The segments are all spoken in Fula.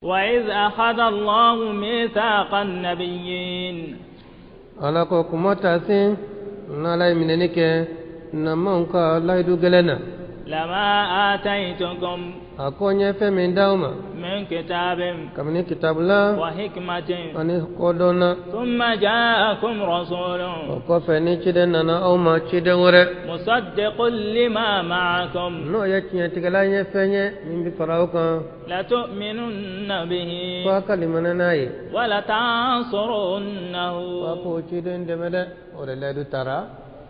وإذ أخذ الله ميثاق النبيين على كوكمتاسي نالاي منينك نمانك لا يدوغلنا لما آتيتكم أكوني فمن دوما من كتاب كمن كتاب الله وحكمة أني قدونا ثم جاءكم رسول وكفني كدنا أو ما كدنا مصدق لما معكم نو يكني تكلا يفني من بفراوكا لتؤمنن به فكلمنا ناي ولتنصرنه فكو كدن دمدا ولا لا دو ترى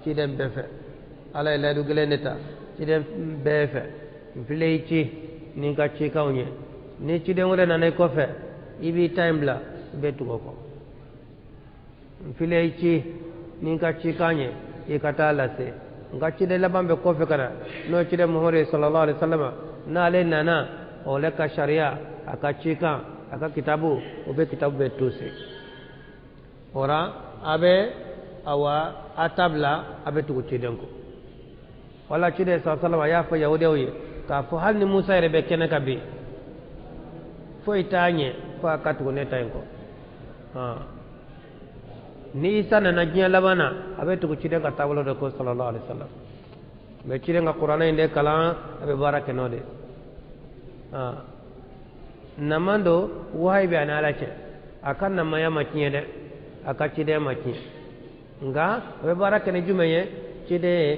كدن بفه على لا دو غلنتا كدن بفه فليتي ninka chikaw nye ni chide ngore na ko fe ibi time la betu ko file chi ninka chikanye ikata la se nga chide la bambe ko fe kana no chide muhammad sallallahu alaihi wasallam na le nana ole ka sharia aka chika aka kitabu obe kitabu betu se ora abe awa atabla abe tu chide ngo wala chide sallallahu alaihi wasallam ya fa yahudi oye ka fo hal ni Musa yɛrɛ bɛ kɛnɛ ka bi foyi t'a ɲɛ fo a ka tugu ne ta in kɔ ni Isa nana diɲɛ laban na a bɛ tugu ciden ka taabolo de ko sallallahu alaihi wasallam mɛ ciden ka kuranɛ in de kalan a bɛ baara kɛ n'o de naman do wahayi bɛ ani Ala cɛ a ka namaya ma tiɲɛ dɛ a ka ciden ma tiɲɛ nka a bɛ baara kɛ ni jumɛn ye ciden ye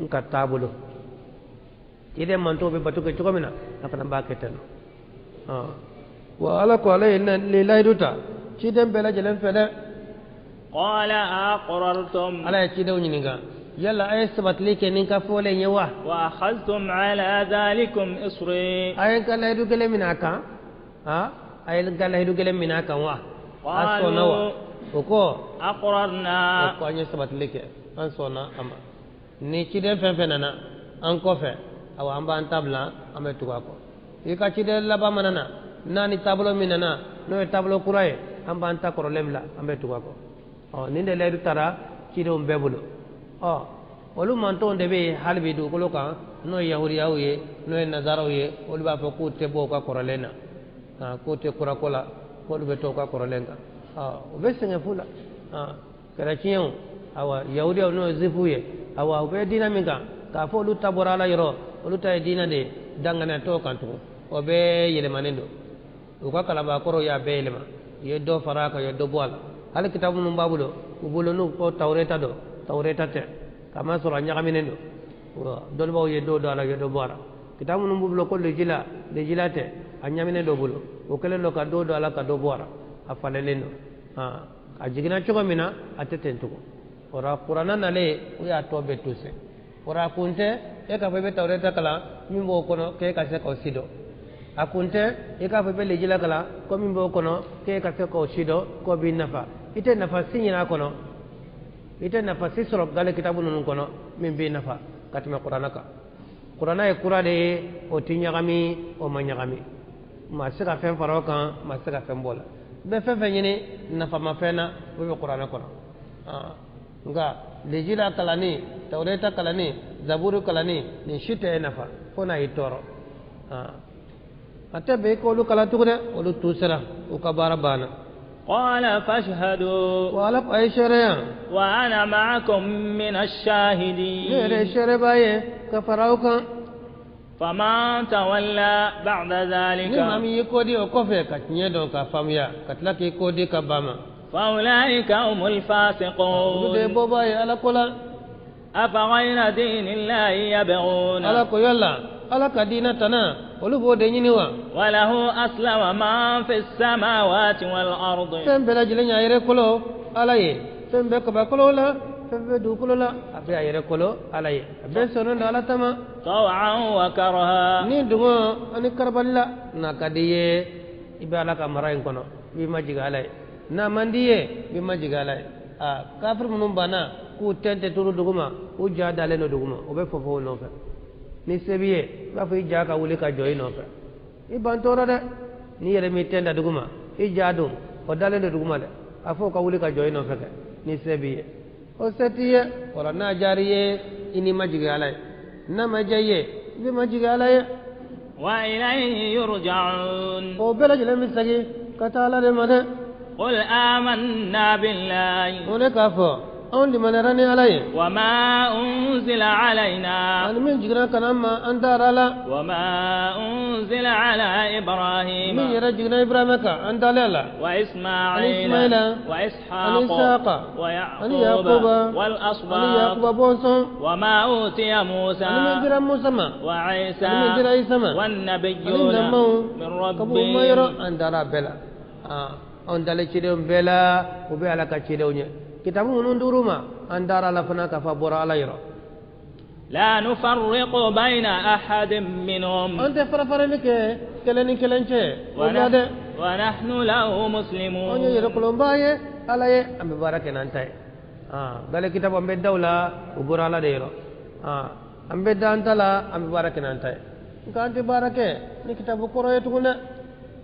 n ka taabolo ide manto be batuke chogomina akana baketen wa ala ko alay lillahi duta chidem bela jelen fede qala aqrartum ala chidew nyininga yalla ay sabat like ninka fole nyewa wa akhadhtum ala dhalikum isri ay kala du gele minaka ay kala du gele minaka wa asona wa ko aqrarna ko anya sabat like an sona ama ni chidem fenfenana an ko fe awa amba antabla ambe tuga ko ika chide laba manana nani tablo minana no tablo kuraye amba anta korolemla ambe tuga ko ninde leedu tara chide umbe bulo olu manto ndebe halbi du kolo kan no yahudi awye no nazaro ye olu ba fa ko te bo ka korolena ko te kura kola ko be to ka korolenga be senge fula kala chiyo awa yahudi no zifuye awa be dinamika ka fo lu tabora la yoro olu tay dina de dangane to kantu o be yele manendo o ka kala ba koro ya be yele ma ye do faraka ye do boal hal kitabu num babulo ubulo nu ko tawreta te kama sura nyagaminen do dol baw ye do ala ye do boara kitabu num bulo ko le jila te anyamine do bulo o kele lo ka do ala ka do boara afaleleno a jigina chogo mina ateten tuko ora qur'ana nale o ya to betuse ora kunte e ka febe tawreta kala mimbo kono ke ka se ko sido akunte e ka febe lejila kala ko mimbo kono ke ka se ko sido ko bin nafa ite nafa sinyina kono ite nafa sisro gale kitabu nun kono min bi nafa katima qur'ana e qur'ade o tinyagami o manyagami ma se ka fen farokan ma se ka fen bola be fefe nyini nafa ma fena o be qur'ana kono nga lejila kalani tawreta kalani zaburu kalani ni shite nafa fona itoro ate be ko lu kala tukude olu tusera o kabara bana qala fashhadu wala ay sharia wa ana ma'akum min ash-shahidin mere shere baye ka farauka faman tawalla ba'da dhalika ni mami yikodi o kofe ka nyedo ka famya katlaki kodi ka bama فأولئك هم الفاسقون أفغير دين الله يبغون وله أسلم من في السماوات والأرض طوعا وكرها na mandiye bi majigala kafir munum bana ku tente turu duguma u jada le no duguma o be fofo no fa ni sebiye ba fa ija ka wuli ka joyi no fa i bantoro de ni yere mi tenda duguma i jadu o dale no duguma le afo ka wuli ka joyi no fa ni sebiye o setiye ora na jariye ini majigala na majaye bi majigala وإليه يرجعون وبلج لم يسقي كتالا لمدى قل آمنا بالله ونكافو أون لمن راني عليه وما أنزل علينا أنا من جرا كنما أندار على وما أنزل على إبراهيم من يرجعنا إبراهيم أندار على وإسماعيل وإسحاق ويعقوب والأسباط وما أوتي موسى وعيسى والنبيون من ربهم أندار بلا أندار كيدون بلا وبيعلا كيدون كتابه نندورما أندار على فناك فبورا على يرى لا نفرق بين أحد منهم أنت فرفرنك كلنك ونحن له مسلمون أني يركلون باي على أم بارك نانتاي قال كتاب أم بدولا وبورا على ديرو أم بدانتلا أم بارك نانتاي كانت بارك نكتاب قرآن تقولنا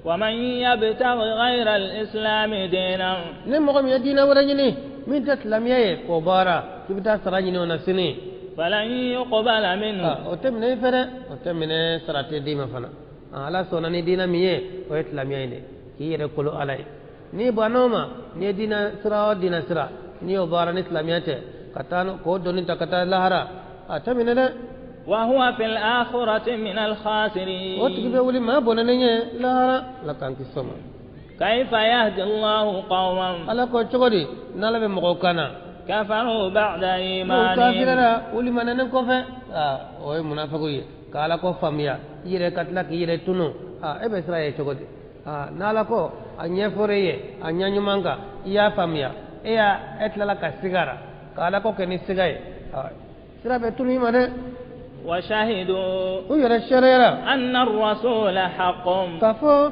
ومن يبتغ غير الإسلام دينا نمغم يدينا ورجني من تسلميه كبارا كبتا سراجني ونفسني فلن يقبل منه وتمني فرا وتمني سراتي ديما فنا على سوناني دينا ميه ويسلميه ني كي يركلو علي ني بانوما ني دينا سرا دينا سرا ني وبارا اسلاميه كتانو كو دوني تكتا لهرا اتمني ده وهو في الآخرة من الخاسرين وتجيب ولي ما بونني لهرا لكان كسوما كيف يهدي الله قوما على كوتشودي نالب مغوكانا كفروا بعد إيمانهم كافرنا ولي ما ننكوفه وي منافقوي قال كو فاميا يره كتلك يره تونو ابي اسرائيل تشودي نالاكو انيا فوريه انيا نيمانغا يا فاميا يا اتلالا كسيغارا قال كو كني سيغاي سرا بتوني مانه وشهدوا أن الرسول حق كفو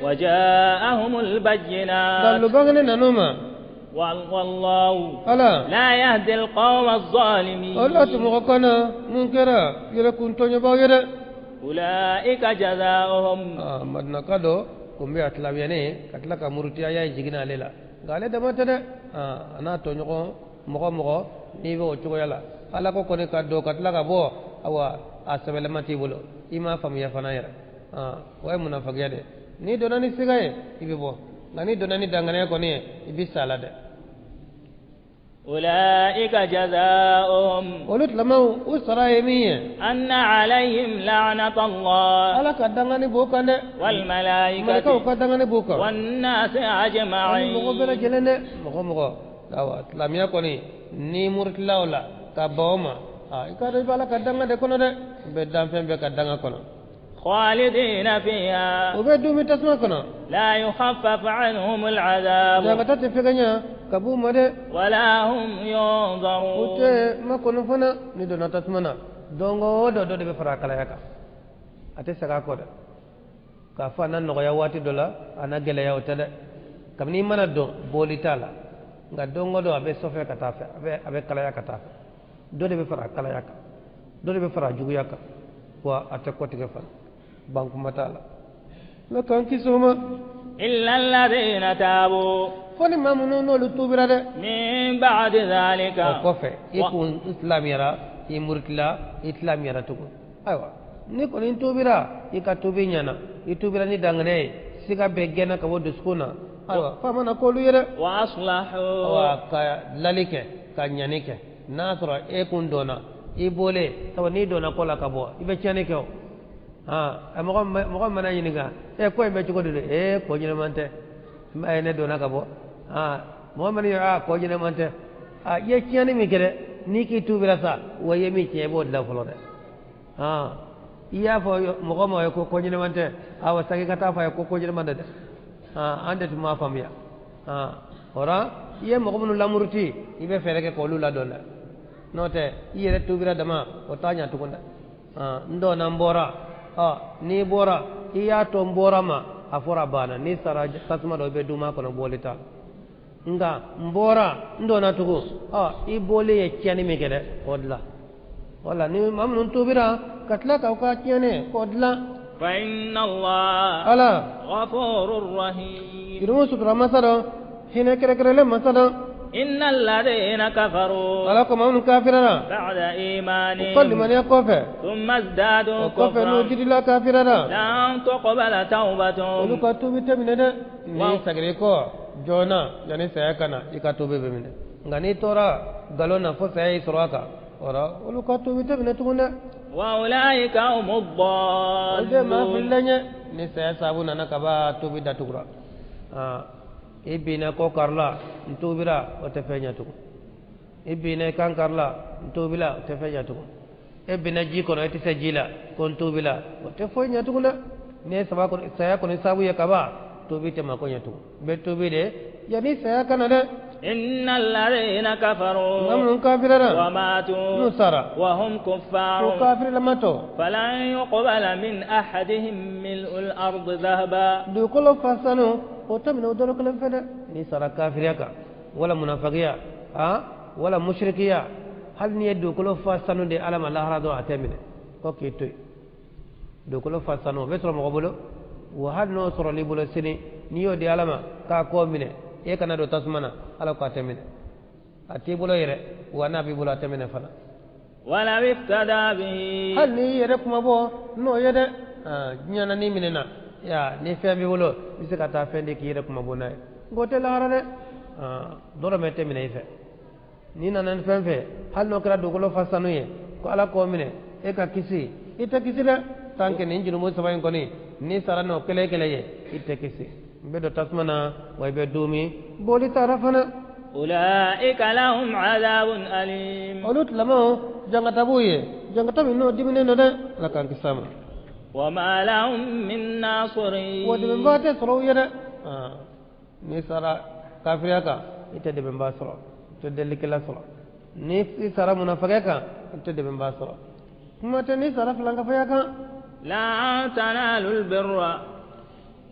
وجاءهم البينات والله لا يهدي القوم الظالمين أولئك جزاؤهم مدنا كادو كمبي أتلاميني كتلك مرتيا يا جيجنا ليلا قال دما تدا أنا تونيكو مغو نيبو تشويلا ala ko kone kaddo katla ka bo awa asabele mati bolo ima famia fanayra way munafiq de ni donani sigaye ibe bo ngani donani dangane ko ni ibi salade أولئك جزاؤهم ولت لما أسرى يمية أن عليهم لعنة الله على كدغني بوكا والملائكة والناس أجمعين مغبر جلنا مغمغ دعوات لم يكن نيمرت لاولا كبوما إكاد يبالا كدغنا دكونا ده بدام فين بكدغنا كنا خالدين فيها وبدو متسمع كنا لا يخفف عنهم العذاب جاءت فيغنيا كبو مده ولا هم ينظرون وته ما كنا فنا ندنا تسمعنا دونغو دو دو بفرا كلا يكا ate saka ko da ka fa nan no ya wati dola ana gele ya wata da kam ni mana do bolitala nga dongo do abe sofe ka tafe abe kala ya ka tafe do de be fara kala ya ka do de be fara jugu ya ka wa ate ko tige fa banku matala la kan ki soma illa alladhina tabu foni mamuno no lu tubira de min ba'd dhalika ko fe ikun islamiyara imurtila islamiyara to aywa ni ko ni tubira ika tubinya na itubira ni dangane siga begena ka wodu skuna aywa fama na ko lu yere wa aslahu wa ka lalike ka nyanike nasra e kun dona ibole taw ni dona ko la ka bo ibe chane ko mo mana yiniga e ko be ci ko de e ko nyina mante may ne dona ka bo mo man yo ko nyina mante ye chane mi gere ni ki tubira sa waye mi che bo la folo de iya fo mo ko nyina mante awa sagi kata fa ko nyina mante de ande tuma famia ora ye mo ko lamurti ibe fere ke ko lu la dona note yere tubira dama o tanya tukunda ndo na mbora ni bora iya to mbora ma afora bana ni sara tasma do be duma kono bolita nga mbora ndo na tuku i bole ye kiani me gede kodla wala ni mamnun tubira katla ka ka kiane kodla fa inna allah ala ghafurur rahim irumu sutra masado hine kere kere le masado إن الذين كفروا على كم كافرنا بعد إيمانهم كل من يكفر ثم ازدادوا كفر كفرا نوجد لا كافرنا لن تقبل توبتهم ولكتوب تمنى ni sagre ko jona yani sayakana ikatobe bemine ngani tora galona fo say suraka ora ولكتوب تمنى tuna وأولئك هم ولده ما في الضالون اللنيا ni saya sabuna nakaba tobi datukura ibina ko karla ntubira otefenya tuko ibina kan karla ntubila otefenya tuko ibina jiko no etise jila kon tubila otefenya tuko na ne sabako saya ko ni sabu ya kaba tobi te makonya tuko be tobi de yani saya kana de إن الذين كفروا نمن كافرنا وماتوا نصارى وهم كفار وكافر لما تو فلن يقبل من أحدهم ملء الأرض ذهبا دوكل فاسانو وتمن ودرك لفدا ني سرا كافريا ولا منافقيا ولا مشركيا هل ني دوكل فاسانو دي علم الله رضو اتمن اوكي توي دوكل فاسانو بتر مقبلو وهل نو سر لي بولو سني نيو دي علم كا كومينه e kana do tasmana ala ko atemine ati bulo yere wana bi bulo atemine fana wala iftada bihi hal ni yere kuma bo no yede nyana ni minena ya ni fembe bulo bisika ta fende ki yere kuma bo nay gote la harane doro mete mine ife ni nanan fembe hal no kra do golo fasanu ye ko ala ko mine e ka kisi ita kisi la tanke ni njinu mo sabayin ko ni sarano kele kele ye ita kisi بدو تسمنا ويبدومي بولي تعرفنا أولئك لهم عذاب أليم قلت لما جنة أبوي جنة أبوي نو دي منين ده لكان كسامة وما لهم من ناصرين ودي من بعد سرو يده نسارا كافرياكا يتدي من بعد سرو تدلي كلا سرو نسارا منافقياكا يتدي من بعد سرو ما تني سارا فلان كفياكا لا تنالوا البر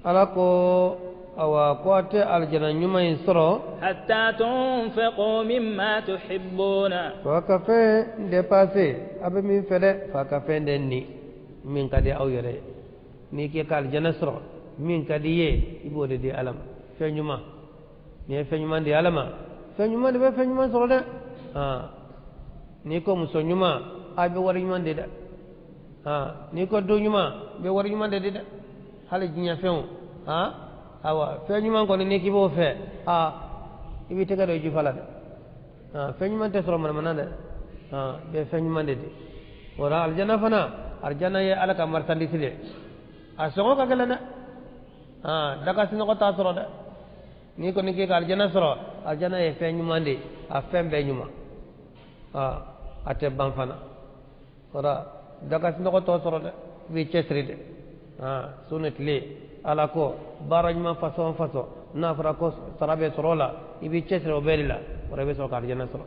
alako awa koate aljana nyuma insoro hatta tunfiqu mimma tuhibbuna fa kafe dépasser abe min fede fa kafe denni min kadi aw yere ni ke kal jana soro min kadi ye ibode di alam fenyuma ni fenyuma di alama fenyuma de fenyuma soro de ni ko muso nyuma abe wari nyuma de ni ko do nyuma be wari nyuma de de hali jinya feŋo awa feŋ ñumaŋ kono ni kiboo fe ibi tega do ji fala de feŋ ñumaŋ te soro mana de be feŋ ñumaŋ de di wala aljana fana aljana ye ala ka marchandise de a soŋo ka gele de daga sinogo ta soro de ni ko ni ke ka aljana soro aljana ye feŋ ñumaŋ de a feŋ be ñuma a te ban fana wala daga sinogo to soro de bi cesri de sunet le ala ko barajma façon na fara ko sarabe sorola ibi cesre o belila rabe so kar jana soro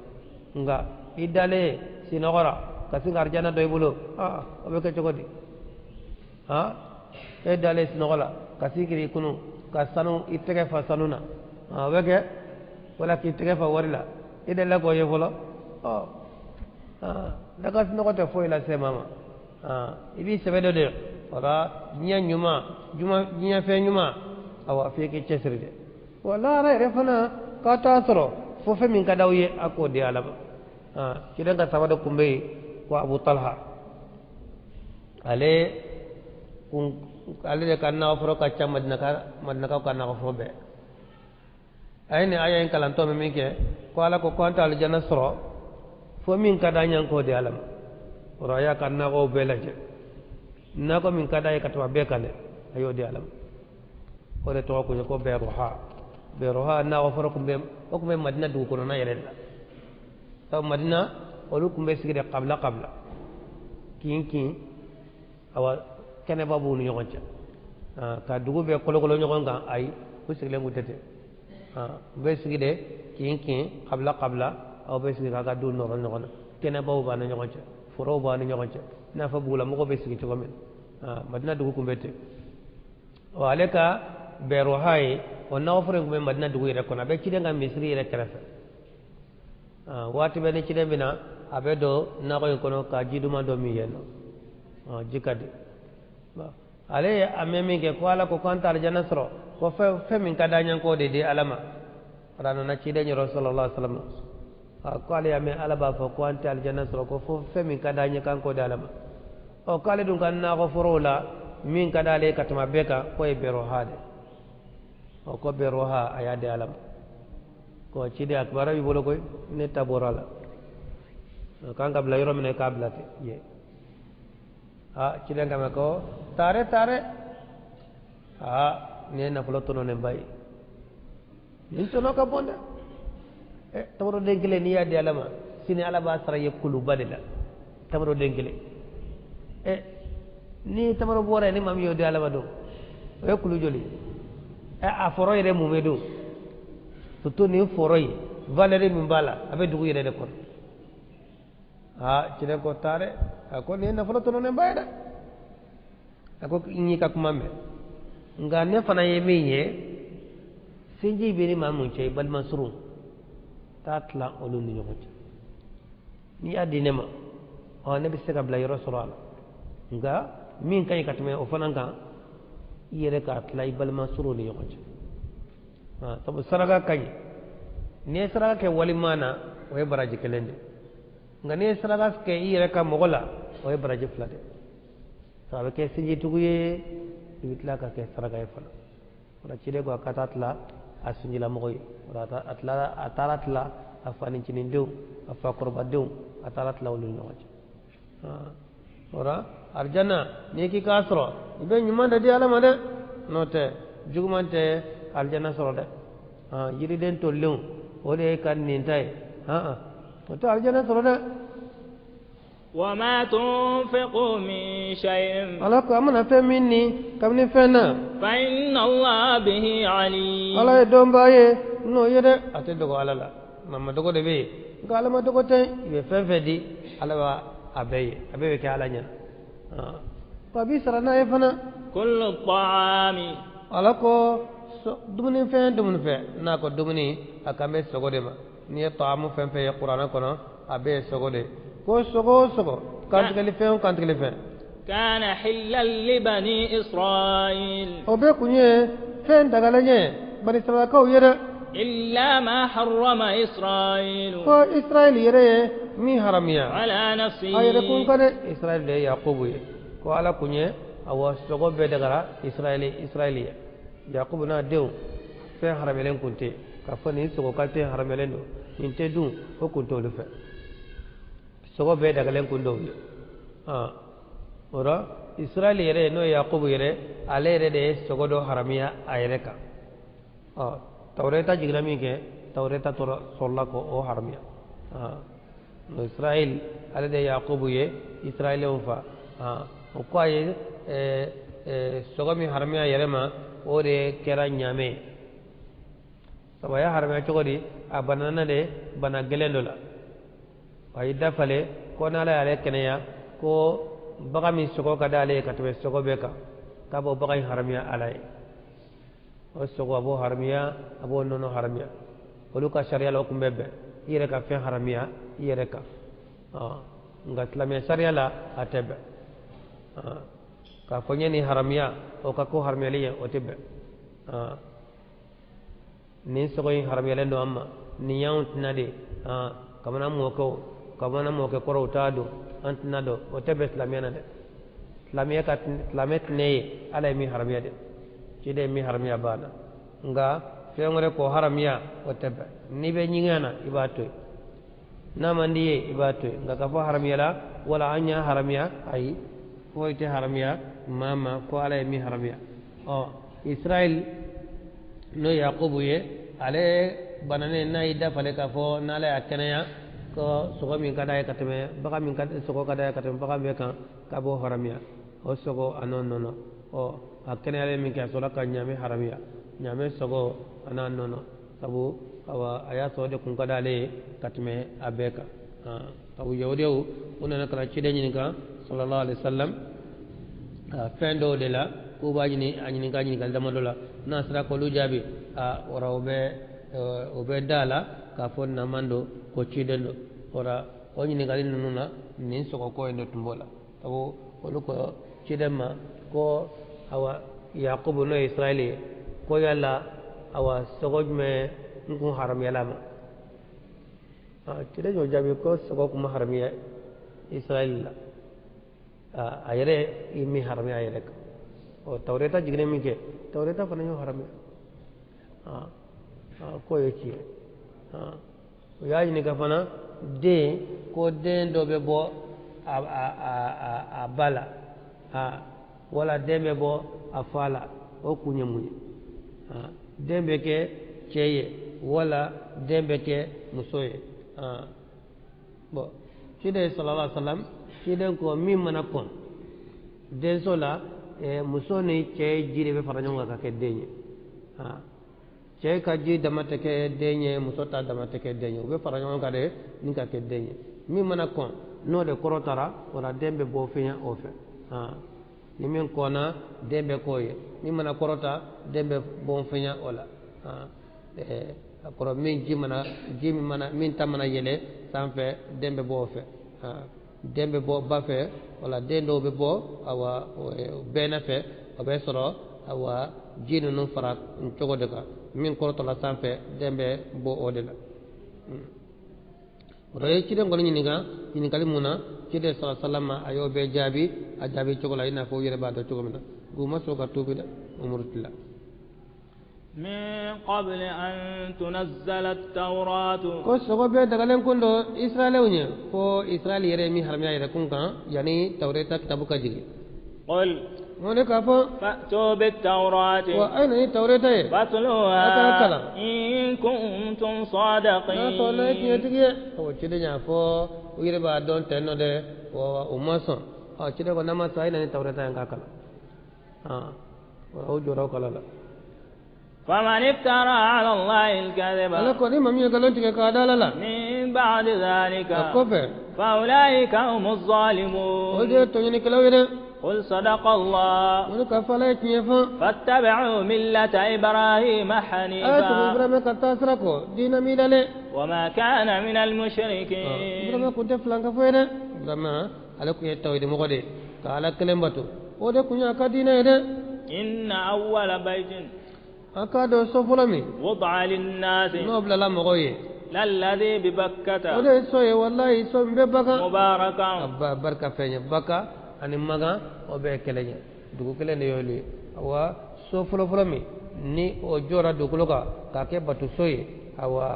nga idale sinogora kasi kar jana do ibulo obe ke chogodi idale sinogola kasi kiri kunu kasanu itege fa sanuna wege wala ki itege fa warila idale ko yefolo daga sinogote fo ila se mama ibi sebedo de wala nya nyuma nya fe nyuma awa fe ke cesride wala ra refana ka ta soro fo fe min ka dawye ako de alama kidan ka sabada kumbe ko Abu Talha ale de kanna ofro ka cha madina ka kanna ofro be ayni ayen kalanto me min ke ko ala ko konta al janna soro fo min ka da nyan ko de alama ora ya kanna ko be laje nako min kada e katwa be kale ayo di alam ore to ko beruha na oforo kumbe o kumbe madina du ko na yere la taw madina olu kumbe sigide qabla kin awa kene babu ni nyoncha ka dugu be kolo nyon ga ay ko sigile ngutete be sigide kin qabla aw be sigide ga du no ron kene babu ba na nyoncha foro ba na nyoncha na fa bula mo ko be sigi to men madina dugu kumbete wa aleka beru hay on na ofre ngum madina dugu ire kona be cide ngam misri ire krefe wati be ne cide bina abedo na ko kono ka jiduma do mi yeno jikadi ale amemi ke ko ala ko kanta al janasro ko fe min kada nyan ko de alama rano na cide ni rasulullah sallallahu alaihi wasallam ko ali ame ala ba fo ko ante al janna so ko fo femi kada ni kanko dalama o kale dun kan na ko forola min kada le katama beka ko e bero hade o ko bero ha ayade alam ko cide akbara bi bolo koy ne taborala kan kabla yoro mine kablate ye cide ngam ko tare ne na fulo tono ne bay nin tono ka bonde tamaro denkele ni yadde alama sini alaba sara yekulu badela tamaro denkele ni tamaro bore ni mam yode alama do yekulu joli a foroy re mume do to ni foroy valere min bala abe dugu yede de kon cide ko tare ko ni na fulo tono ne bayda ako ni ka kumame nga ne fana ye minye sinji bini mamun cey bal masru tatla olun ni ñoxo ni adine ma o ne bisse ka bla yoro sorala nga min kay katme o fana nga yere ka atla bal masru ni ñoxo sabu saraga kay ne saraga ke wali mana o e baraji kelende nga ne saraga ke yere ka mogola o e baraji flade sabe ke sinji tuguye ibitla ka ke saraga e fana wala cide ko katatla asunjila mogoy wala ataratla afani cinin dew afa qurba dew ataratla ulul nawaj ora arjana ni ki kasro ibe nyuma de alama de note jugumante aljana soro de yiri den to lew wole kan nin tay to aljana soro de وما تنفقوا من شيء على كما فمني كم نفنا فإن الله به عليم على دوم باي نو يده اتدو على لا مما دغو دبي قال ما دغو تي ففدي على ابي كالا نيا فبي سرنا يفنا كل الطعام على كو دمني فين ناكو دمني اكامي سغودما ني طعام فين في القران كنا ابي سغودي ko sogo kantigeli fen كان حلا لبني إسرائيل obe kunye fen dagalanye bani israel ko yere إلا ما حرم إسرائيل ko israel yere mi haramiya على نفسه ayere kun kane israel de yaqubu ye ko ala kunye awa sogo be dagara israeliya yaqubu na dew fen haramelen kunte ka fani sogo kalte haramelen do inte dun ko kunto lu fe sogo be dagalen kundo ora israel yere no yaqub yere ale yere de sogo do haramiya ayere ka tawreta jigna mi ke tawreta to solla ko o haramiya no israel ale de yaqub ye israel on fa o ko ay sogo mi haramiya yere ma o de kera nyame sabaya haramiya chogodi abanana de bana gelendola ay dafale ko nala yale keneya ko baga mi sogo ka dale ka to sogo beka ka bo baga haramiya alay o sogo abo haramiya abo nono haramiya olu ka sharia lo kumbebe yere ka fe haramiya yere ka nga tlame sharia la atebe ka fonye ni haramiya o ka ko haramiya liye o tebe ni sogo haramiya le no amma ni yaun tinade kamana mo ko koro tado antna do o tebe islamiyana de islamet ne ala mi haramiya de cide mi haramiya bana nga fengore ko haramiya o tebe ni be nyingana ibato na mandiye ibato nga ka fa haramiya la wala anya haramiya ay ko ite haramiya mama ko ala mi haramiya israel no yaqubu ye ale banane na ida fale ka fo na la akenaya ko sogo min kada ya kateme baka min kada sogo kada ya kateme baka be kan ka bo haramiya o sogo anon nono akenaya le min ka sola ka nyame haramiya nyame sogo anan nono sabu awa aya so de kun kada le kateme abeka sabu yawdew unana kala cide nyin ka sallallahu alaihi wasallam fendo de la ko baji ni anyi ka nyi kal dama dola nasra ko lu jabi ora obe dala ka fon na mando ko cidendo ora o nyini gali nununa nin soko ko endo tumbola tabo olu ko cidema ko awa yaqubu no israeli ko yalla awa sogojme ngun haram yalama kide jo jabi ko sogo kuma haram ya Israel ayere imi haram ya ayere o tawreta jigne mi ke tawreta fana yo haram ko yeki ya ni ka fana de ko den do be bo a bala wala dembe bo a fala o kunye munye dembe ke cheye wala dembe ke musoye bo cide sallallahu alaihi wasallam cide ko min mana kon den sola muso ni cheye jire be fara nyonga ka ke denye cheye ka ji damate ke denye muso ta damate ke denye be fara nyonga de ni ka ke denye min mana kon no de korotara wala dembe bo finya ofe ni min kona dembe koye ni mana korota dembe bon finya ola akoro min jimi mana min tamana yele sanfe dembe bo fe dembe bo bafe wala dendo be bo awa bena fe obe soro awa jinu no farak ncogo de ka min korota la sanfe dembe bo odela roye ci de ngol ñini kali muna ci de sallallahu ayo be jaabi a jaabi cogola ina fo yere ba do cogomina guma soga tubi de umurtilla من قبل أن تنزل التوراة ko sogo be daga len kundo israel wonye ko israel yere mi harmiya yere kunka yani tawreta kitabu ka jigi قل ngone ka fo فأتوا بالتوراة wa ayna tawreta ye فاتلوها إن كنتم na صادقين to le tiye tiye o ci de nya fo yere ba don tenno de o umaso ci de ko nama sai na tawreta en ka kala o joro kala la فمن افترى على الله الكذب ala ko ni mami galon tige ka dalala من بعد ذلك ko be فأولئك هم الظالمون o de to ni kala wede قل صدق الله woni ka fala tiye fo فاتبعوا ملة إبراهيم ay to حنيفا ibrahima ka tasra ko dina mi dale وما كان من المشركين ibrahima ko def lanka fo de ibrahima ala ko tawde mo gode ka ala kelembatu o de kunya ka dina de إن أول بيت aka do so fulami وضع للناس no bla la mo goye للذي ببكة o de so ye wallahi so be baka مباركا abba barka fenya baka ani maga o be kelenya dugu kele ne yoli awa so fulami ni o jora dugu ka ka ke batu soye awa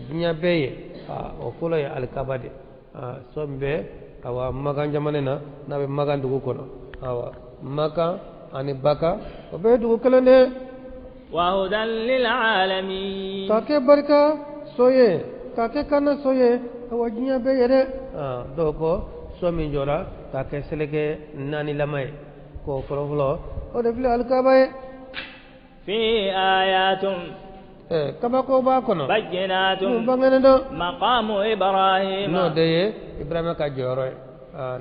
dunya beye o fulo ya alkabade so be awa maga jamane na be maga dugu kono awa maka ani baka o be dugu kele ne وهدى للعالمين kake barka soye kake kana soye awajinya be yere doko so min jora kake seleke nani lamay ko folo o de fili alkabaye في آيات kaba ko ba kono بينات mum bangene do مقام إبراهيم no de ibrahima ka joro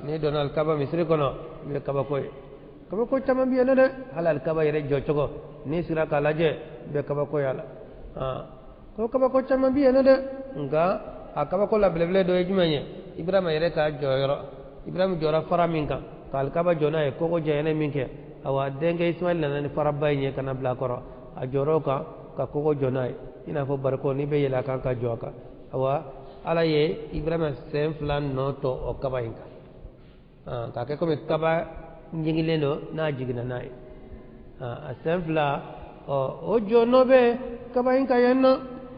ni don alkaba misri kono mi kaba ko chama bi ene de halal kaba yere jochogo ni sira ka laje be kaba ko yala ko kaba ko chama bi ene de nga akaba ko la bleble do ejumenye ibrahima yere ka joro ibrahima jora fara minka kal kaba jona e ko jene minke awa denge ismail nan fara bayne kana bla koro a joro ka ko jona ina fo barko ni be yela kan ka joka awa ala ye ibrahima sem flan no to o kaba inka ka ke ko me kaba njingileno na jigina nai a sem fla o jono be kaba inka yenno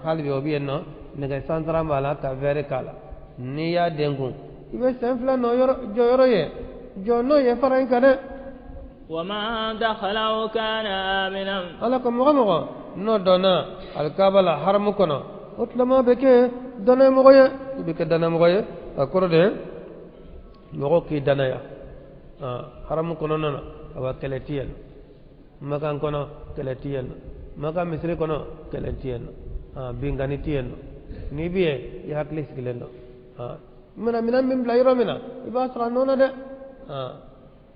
halbi obi yenno nega santara mala ka vere kala ni ya dengu ibe sem fla no yoro ye jono ye fara inka de وما دخله كان آمنا ala ko mo no dona al kabala haramu kono otlama beke dana mo ye beke dana mo ye akoro de mo ki dana ya haramu kono nana awa keletiyen makan kono keletiyen maka misri kono keletiyen bingani tiyen ni biye ya hakli sigilendo mina min blayro mina ibasra nona de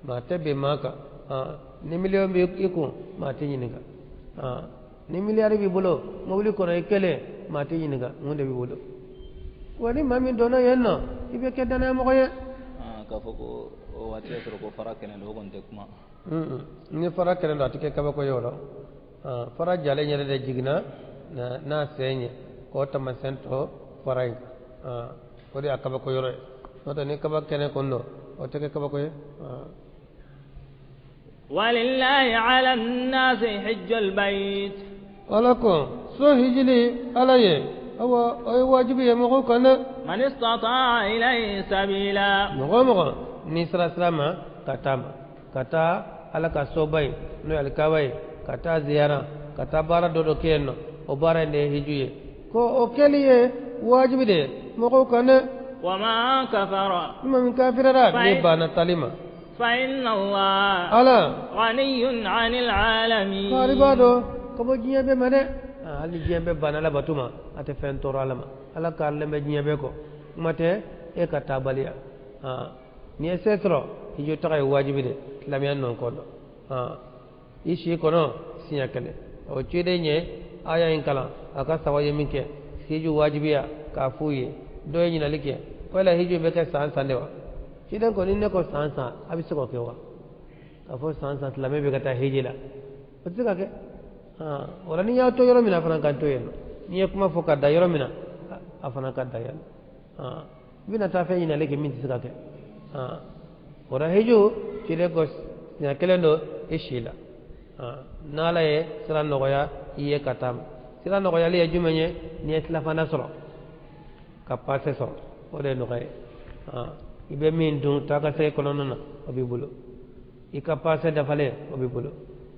ma tebe maka ni million bi iku ma tinyiniga ni miliyari bi bolo mobili kono ikele ma tinyiniga ngunde bi bolo wani mami dona yenno ibe ke dana mo ye ka foko o wati to ko fara kene do gon de kuma ni fara kene do atike kaba ko yoro fara jale nyere de jigna na senye ko tama sento farai ko dia kaba ko yore no to ni kaba kene kondo o teke kaba ko ولله على الناس حج البيت ولكم سو هجلي عليه هو أي واجب يمغو كان من استطاع إليه سبيلا مغو نسرا سلامة كتا على كسوبي نو الكاوي كتا زيارة كتا بارا دودو كينو وبارا نه هجوي كو أوكليه واجب ده مغو كان وما كفر من كافر را نبانا تليما فإن الله ألا غني عن العالمين كاربادو كبو جيه بمده hali jiyambe bana la batuma ate fen toro alama ala karle me jiyambe ko mate e ka tabaliya ni setro hijo tagay wajibi de lamian non ko do ishi kono sinya kale o chide nye aya in kala aka sawaye minke hijo wajibiya ka fuye do yin nalike wala hijo be ka san san dewa chiden ko ninne ko san san abise ko kewa ka fo san san lame be ka ta hijila utsika ke wala ni yato yoro mina fana kan to yeno ni kuma fo kadda yoro mina afana kadda yan bina ta fe ina leke min tisaka ke wala hejo tile ko nya kelendo ishila nala ye sira nogoya iye katam sira nogoya le jumenye ni etla fana soro ka passe soro wala nogoy ibe min dun ta ka se konono na obibulu ika passe dafale obibulu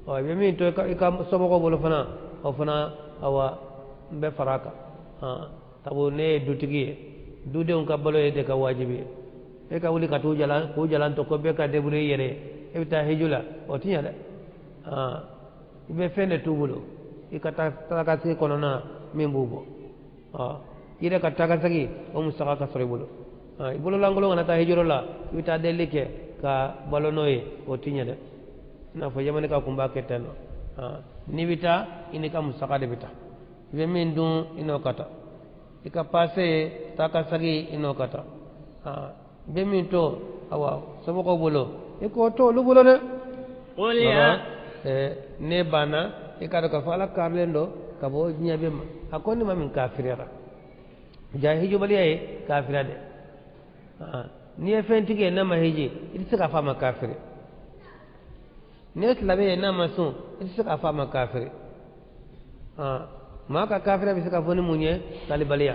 be min to ka sobogo bolo fana o fana awa be faraka tabu ne dutigi dude on ka balo de ka wajibi e ka wuli ka to jalan to ko be ka debure yere e ta hijula o tinya de be fene tubulo e ka ta ka se kono na min bubo ire ka ta ka sagi o musaka ka sore bulo ibulo langolo na ta hijuro la wita delike ka balo noye o tinya de na fo yamane ka kumba keteno ni bita ini ka musaka de bita be min dun ino kata ika passe ta ka sagi ino kata be min to awa sabo ko bolo e ko to lu bolo de qul ya ne bana e ka ka fala karlendo ka bo nyabe ma akoni ma min kafirera jahiju bali ay kafira de ni e fentige na ma hiji idi saka fa ma kafire net labe na masun idi saka fa ma kafire ma ka kafire bi saka foni munye talibaliya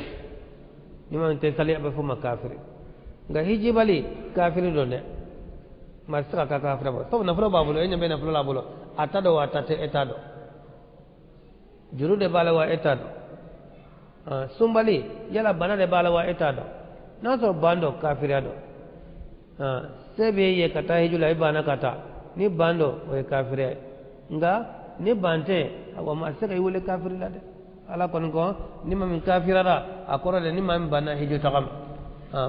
ni ma te taliya ba fo ma kafire ga hiji bali kafire do ne ma saka ka kafire ba to na fulo babulo enya be na fulo labulo atado atate etado jurude bala wa etado sumbali yala bana de bala wa etado na so bando kafire ado sebe ye kata hijula ibana kata ni bando o kafire nga ni bante awa ma saka yule kafire la de ala kon ko ni ma min kafirara akora de ni ma min bana hiju takam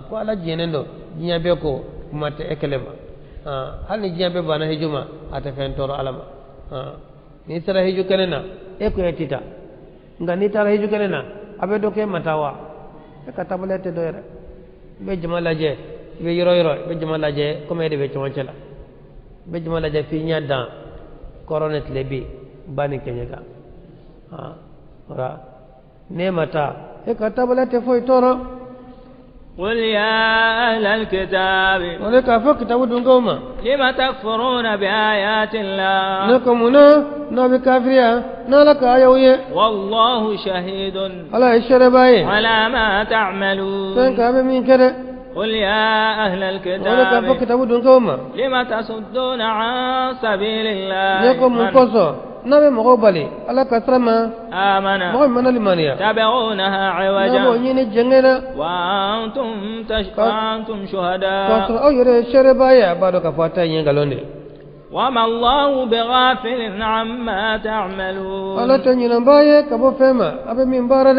ko ala jenendo jinya be ko mate ekelema hal ni jinya be bana hijuma ata fen toro alama ni sara hiju kenena e ko etita nga ni tara hiju kenena abe do ke matawa e kata balete do yere be jamala je be yoro be jamala je ko me de be chonchela be jamala je fi nyada coronet lebi bani kenyega ora ne mata e kata balete foi toro قل يا أهل الكتاب ولك أفك تودون قوما لما تكفرون بآيات الله نكمنا نبي كافريا نالك آيوية والله شهيد على الشرباي على ما تعملون سنكاب من كده قل يا أهل ولك الكتاب أفك تودون قوما لما تصدون عن سبيل الله نكم مقصو نبي مغوبالي على كسرما آمن مغوب من المانيا تبغونها عوجا نبو يني جنجنا وأنتم شهداء كسر أو يرى الشرباي بارك فاتا ينغلوني وما الله بغافل عما تعملون على تنين باي كبو فما أبي من بارد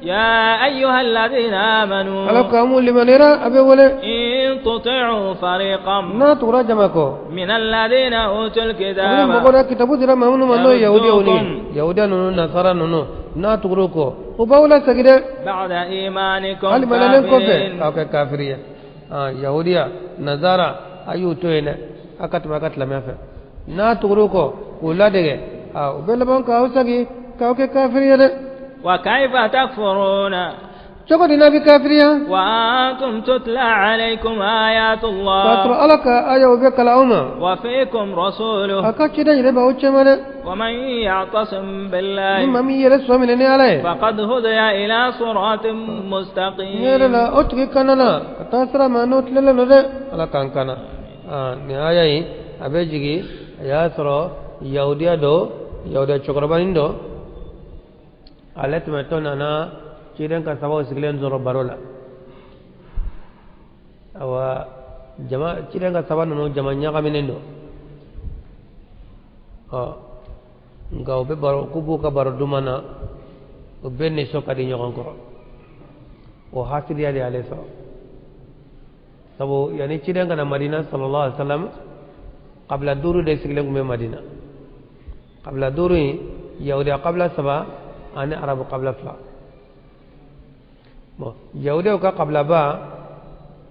يا أيها الذين آمنوا على كامول لمن يرى أبي ولا إن تطيعوا فريقا نا تورا جماكو من الذين أوتوا أبي الكتاب مغودا كتابو ديرا مامنو منو يهودي وني يهودا نونو نصارى نونو نا تغروكو وباولا سجده بعد إيمانكم هل ملالن كوفي كافرين أو كافرية يهوديا نصارى أيو توينة أكت ما أكت لم يفعل نا تغروكو ولا دعه أو بلبان كاو سجي كاو كافرية وكيف تكفرون شكرا نبي كافريا وأنتم تتلى عليكم آيات الله فاتر ألك آية وبيك الأمة وفيكم رسوله أكاكيدا يربا وچمانا ومن يعتصم بالله مما مي يرسوا من عليه فقد هدي إلى صراط مستقيم يرلا أتكي كاننا كتاسرا ما نوت للا نده على كان كان نهاية أبيجي ياسرو يهوديا دو يهوديا شكربانين دو على تمتون أنا ciren ka sababu sigilen zoro barola awa jama ciren ka sababu no jama nyaka minendo nga obe baro kubu ka baro dumana obe ne soka di nyokon ko o hasili ali alayhi sabu yani ciren ka na Madina sallallahu alaihi wasallam qabla duru de sigilen ko Madina qabla duru yahudi qabla saba ani arabu qabla fa yahudi ka qabla ba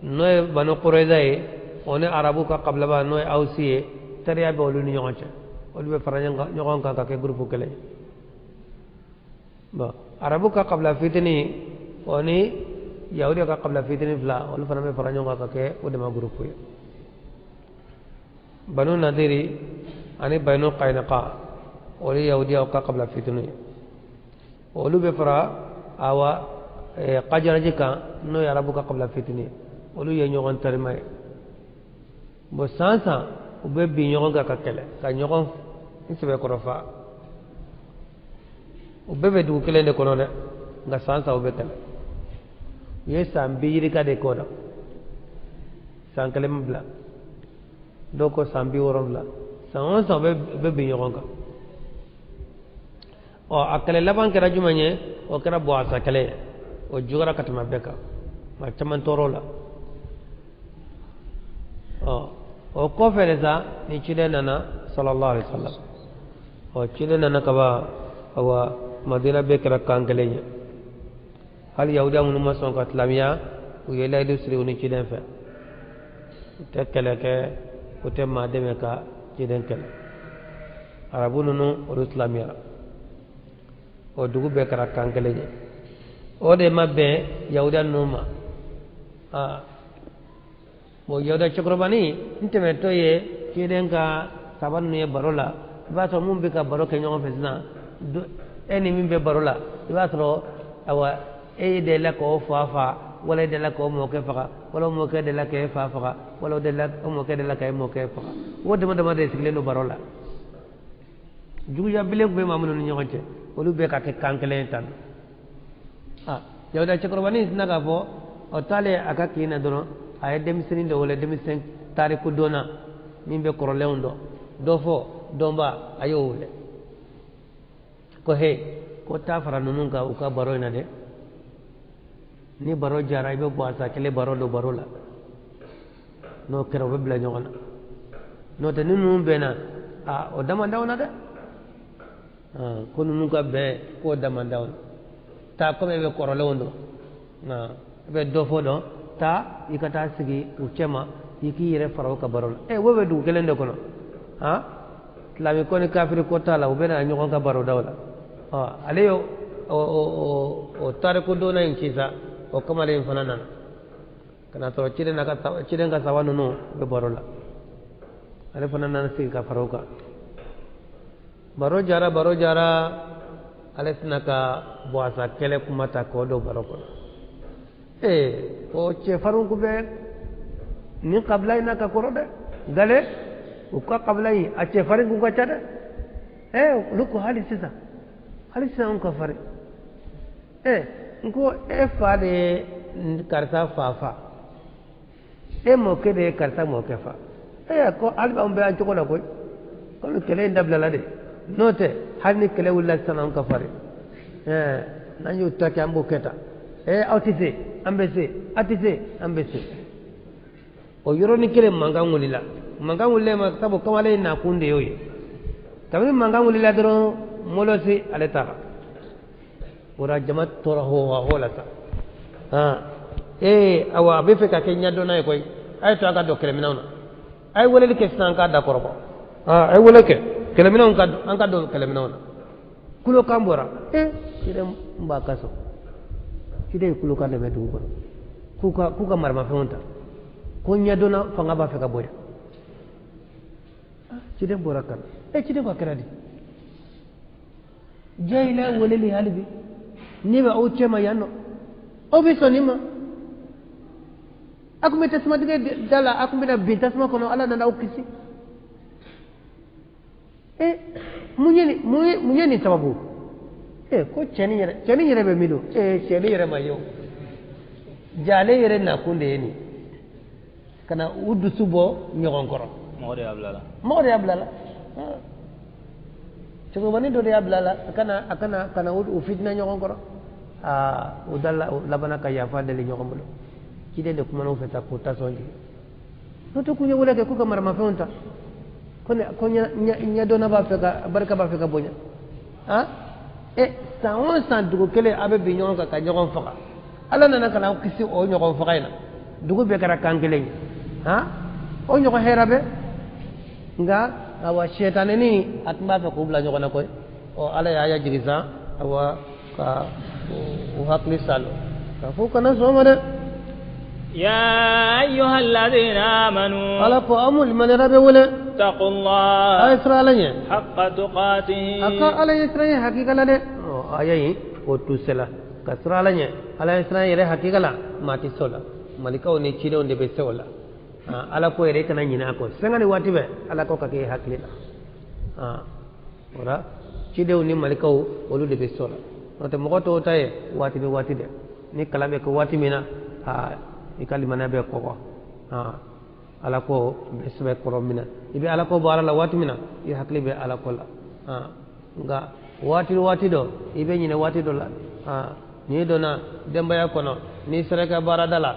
noy banu qurayza e one arabu ka qabla ba noy awsiye tariya be wolu ni ñonce wolu be faranya ñogon ka ke groupe kele ba arabu ka qabla fitini oni yahudi ka qabla fitini fla wolu fana be faranya ka ke o de ma groupe ye banu nadiri ani banu qainqa wolu yahudi ka qabla fitini wolu be fara awa qajaraji kan no ya rabuka qabla fitni olu ye ñogon tarimay bo sansa ube bi ñogon ka kele ka ñogon isbe ko rafa ube be du kele ne kono de nga sansa ube kele ye sambi yiri ka de ko da sankale mbla do ko sambi woron bla sansa ube bi ñogon ka o akale laban kera jumanye o kera bo asa kele o jugara katama beka ma caman toro la o kofere sa ni cile nana sallallahu alaihi wasallam o cile nana kaba awa madina be kala kangalenya hal yahuda mun ma son ka islamiya o yela ilu siri ni cile fa te kala ke o te ma de ka cile kala arabu nunu o islamiya o dugu be kala kangalenya o de mabbe yahuda numa bo yahuda chokrobani inteme to ye kiden ka saban ne barola ba to mum be ka baro ke nyon fesna eni min be barola ba to awa e de la ko fafa wala de la ko mo ke fa wala mo ke de la ke fa fa wala de la mo ke de la ke mo ke fa wode mo de sigle no barola jugu ya bile be mamuno ni nyonche wolu be ka ke kankele tan yahuda chokrobani naga fo o tale aka kina dono ay demiseni do wala demisen tariku dona min be koroleon do fo domba ayo wole ko he ko ta fara nunun ka uka baro ina de ni baro jara ibe ko asa kele baro do baro la no kero be bla nyona no te nunun be na o dama dawna de ko nunun ka be ko dama dawna ta comme be koroleon do na be do fo do ta ikata sigi uchema iki yere faraw ka barol wobe du gelende kono lami ko ni kafiri ko tala ubena nyoko ka baro dawla aleyo o tare ko do na incisa o kamale fanana kana to cire na ka cire nga sawanu no be barola ale fanana sigi ka faraw ka baro jara ale tinaka boasa kele kumata ko do baro kono o ce farun ku be ni qablay na ka korode gale u ka qablay a ce farin ku ka tada lu ko halisa on ka fare ngo fade karta fafa mo ke de karta mo ke fa ko alba on be an ko la koy ko kele ndabla la de note hanni kele wala sanan ka fare nanyu takya mbo keta autise ambese o yoroni kele mangangulila ma sabo kamale na kunde yoyi tabi mangangulila doro molosi aleta ora jamat tora ho holata awa be fe ka kenya do nay koy ay to aga do kele minawna ay wala ke san ka da korbo ay wala ke kele minawna an ka do kele minawna kulo kambora cide mba kaso cide kulu kan de medu ko kuka marma fonta ko nyadona fanga ba fe ka boya cide borakan cide ko kredi jayla woleli halbi ni ba o chema yanno obi sonima akume tasma dige dala akume na bintasma kono ala na ukisi munyeni sababu ko cheni yere be mido cheni yere mayo jale yere na kunde ni kana uddu subo nyogon koro mawde ablala cogo bani do de ablala kana u fitna nyogon koro udalla labana ka yafa dali nyogon bulo kide de kuma no feta ko tasonji no to kunyo wala ke ku kamar ma fonta ko nya do na ba feka barka ba feka bonya sa dugu kele abe bi nyogon ka nyogon faka ala nana kana kisi o nyogon faka ina dugu be kara kankele o nyogon herabe nga awa shetane ni atma fa ko bla nyogon ko o ala ya jigisa awa ka o hakli salo ka fu kana so mare يا أيها الذين آمنوا على قوم من رب ولا اتقوا الله إسرائيل حق تقاته أكا على إسرائيل حقيقة لا أيه وتوسلا كسرائيل على إسرائيل حقيقة لا ما تسولا ملكا ونيشيد وندبسولا على كوي ركنا ينا كو سنغني واتبه على كو كي حقيقة ورا شيد وني ملكا ولو دبسولا نتمغتو تاي واتبه ni kalabe ko watimina ikali manabe ko ala ko besbe koromina ibe ala ko bara la watimina i hakli be ala ko la nga wati do ibe nyine wati do la ni do na demba ya kono ni sereka bara dala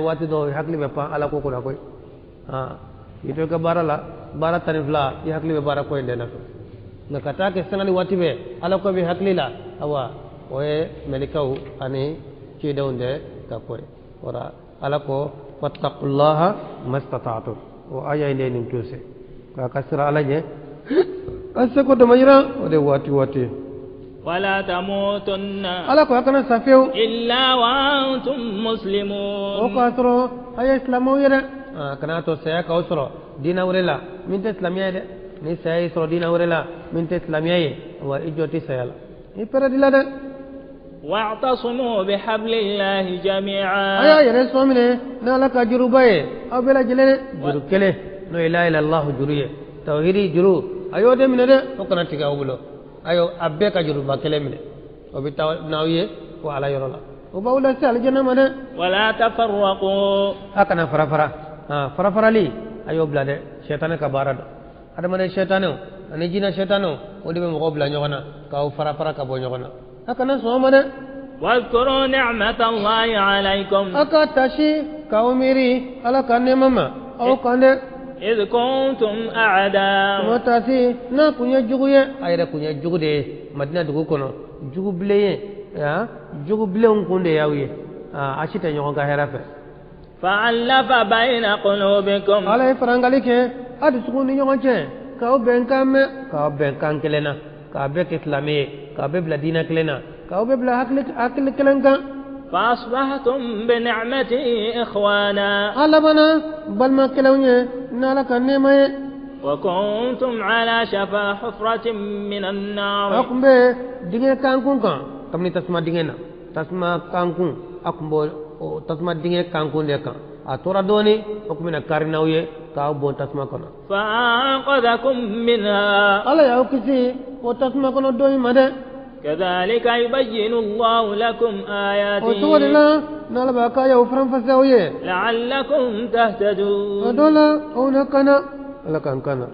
wati do hakli be pa ala ko ko la koy ito ka bara la bara tanifla i hakli be bara ko ndena nga katake sangani wati be ala ko be hakli la awa oye melikau ani cidewnde ka koy wara alako wattaqullaha mastata'tum o aya inde nim tuse ka kasra alaje ase ko do mayra o de wati wala tamutunna alako akana safew illa wa antum muslimun o ko atro aya islamo yere kana to saya ka usro dina urela min te islamiya de ni saya isro dina urela min te islamiya wa ijoti sayala ni peradila de واعتصموا بحبل الله جميعا يا رسول الله نالك جروباي او بلا جلله جرو كله لا اله الا الله جرويه توحيدي جرو ايو ده من ده وكنا تيغا وبلو ايو ابيك جروبا كله من وبتاو ناويه وعلى يرولا وبولا سال جنة من ولا تفرقوا اكنا فرفرا لي ايو بلا ده شيطان كبارد ada mana syaitanو ani jina syaitanو odi be mo bla nyogona kaw farafara ka bo nyogona akana somana واذكروا نعمة الله عليكم أكتشي كوميري على كان ماما أو كان إذ كنتم أعداء متاسي نا كنيا جوغي أيرا كنيا جوغدي مدينة دوغوكونو جوغ بلي يا جوغ بلي كوندي ياوي أشيتا يونغ كهرافة فألف بين قلوبكم على فرانغاليك أدي سكوني يونغ كاو بنكام كلنا كابك إسلامي كابك بلادينا كلنا كابك بلا أكل كلنا فأصبحتم بنعمتي إخوانا على بنا بل ما كلوني نالك النعمة وكنتم على شفا حفرة من النار أقوم به دينه كانكون كم تسمع دينه تسمع كانكون أقوم به تسمع دينه كانكون لكان أتورا دوني أقوم من كارناويه كاو بون تسمع كنا فأنقذكم منها الله يا أخي وتسمع كنا دوني ماذا كذلك يبين الله لكم آياته وتقول لا نلبا كايا وفرن فساويه لعلكم تهتدون أدولا أو نكنا لكن كنا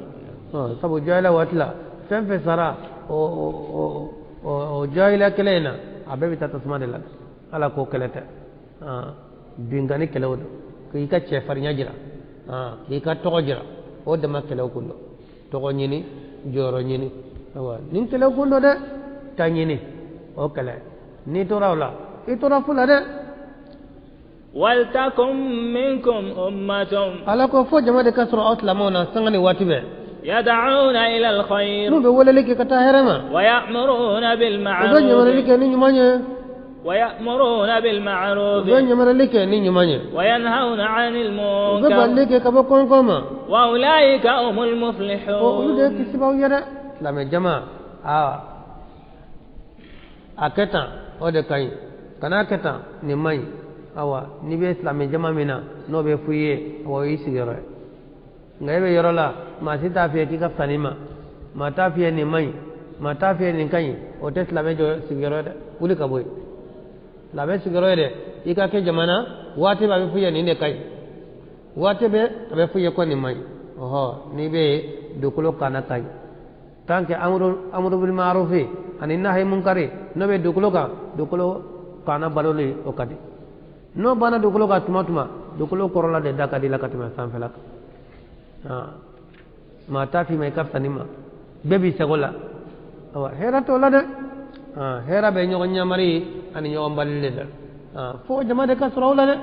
سبو جايلا واتلا فين في سرا أو جايلا كلينا أبي تسمع لك على كوكلته بينغاني كلود كيكا تشفر نجرا كيكا توجرا ودما كلو كله توغنيني جورو نيني نين كلو كله ده تانيني اوكلا ني توراولا اي تورا فولا ده ولتكن منكم أمة على كو فو جما de kasro اسلامونا sangani watibe يدعون إلى الخير نو ولا لك كتاهرما ويأمرون بالمعروف ويأمرون بالمعروف وينهون عن المنكر وأولئك هم المفلحون لما جماعة أكتا أود كاين كنا كتا نماي أوا نبي إسلام جماعة منا نو بفويه ويسيره غير يرولا ما سيتافيه كيف سنيما ما تافيه نماي ما تافيه نكاين وتسلام جو سيره ولي كبوي labe sigaro de ika ke jamana wate ba be fuye ni ne kai wate be be fuye ko ni mai oho ni be dukulo kana kai tanke amru bil ma'ruf ani nahi munkari no be dukulo kana baloli o kadi no bana dukulo ka tuma dukulo korola de dakadi la katima sanfela ma ta fi mai kafta nima bebi segola awa hera to la de hera be nyogo nyamari ani nyogo balile de fo jama de ka sura de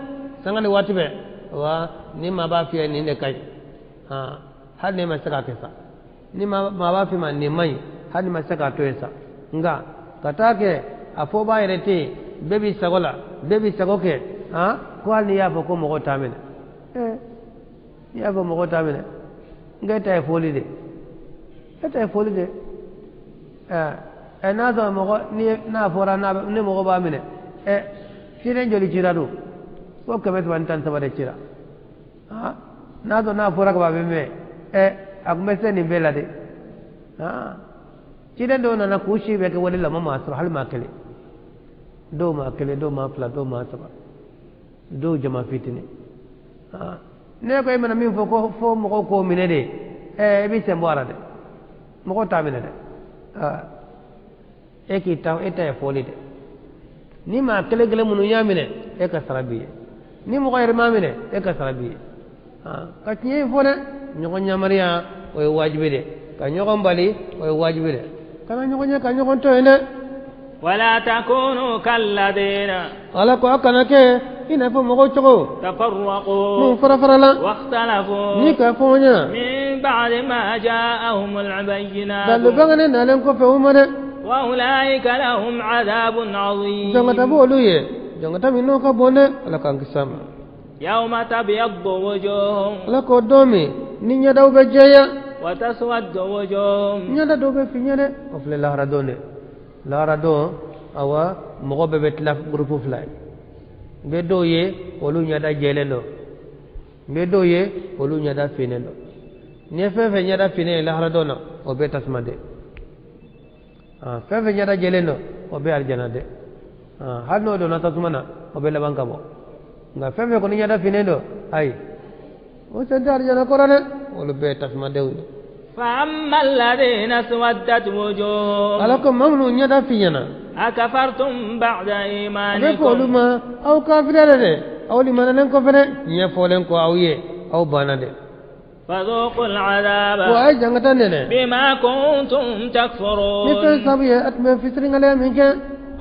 sangale wati be wa ni ma ba fi ni ne kai hal ne ma saka kesa ni ma ba fi ma ni mai hal ma saka to esa nga katake afo ba yerete bebi sagola bebi sagoke ko hal ni ya fo ko mo tamene ya fo mo tamene nga tay foli de tay foli de na zo mo ni na fora na ne mo ba mine kire joli ciradu ko ke bet wan tan sabade cira na zo na fora ko ba me ak mese ni bela de cire do na kushi be ke wali la mama asra hal ma kele do ma fla do ma saba do jama fitini ne ko imana min fo mo ko mine de bi sembo ara de mo ko tamine de eki taw eta e foli de ni ma kele gele munu yamine e ka sarabiye ni mo khayr mamine e ka sarabiye ka tiye fo de nyoko nyamariya o wajibi de ka nyoko mbali o wajibi de kana nyoko nya ka nyoko to ene ولا تكونوا كالذين على كو كنك ina fo mo ko chogo تفرقوا mo farafara واختلفوا ni ka fo nya من بعد ما جاءهم البينات dal bangane nalen ko fe umane وأولئك لهم عذاب عظيم jangata bo luye jangata minno ka bonne ala kan kisama يوم تبيض وجوه ala ko domi ni nya daw be jeya وتسود وجوه nya da do be finyane of le lahra donne lahra do awa mo be betlaf groupe fulay be do ye olu nya da jelendo be do ye olu nya da finendo ne fe nya da finene lahra dona o be tasmade fefe nyata jelendo o be aljana de hanno do nata tumana o be laban kabo nga fefe ko nyata finendo ay o senta aljana korane o be tasma dewni فأما الذين اسودت وجوههم alakum mamnu nyata finyana أكفرتم بعد be ko إيمانكم luma aw kafirere de aw limana len ko fene nya folen ko awye aw banade فذوقوا العذاب wa ay jangata nene بما كنتم ni تكفرون fe sabiye atme fitringale minke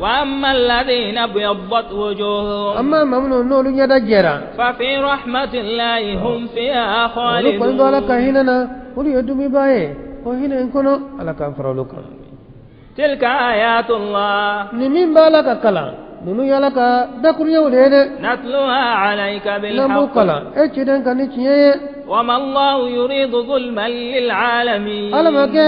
وأما الذين ابيضت وجوههم amma mamnu no lu nyata jera ففي رحمة الله هم فيها ko ndo ala خالدون kahinana uli yedumi baye ko hina en kono ala kan faraluka تلك آيات الله ni min bala ka kala nunu yala ka dakur yewde نتلوها عليك lambu بالحق kala e ciden kan ni ciye وما الله يريد ظلما للعالمين alama ke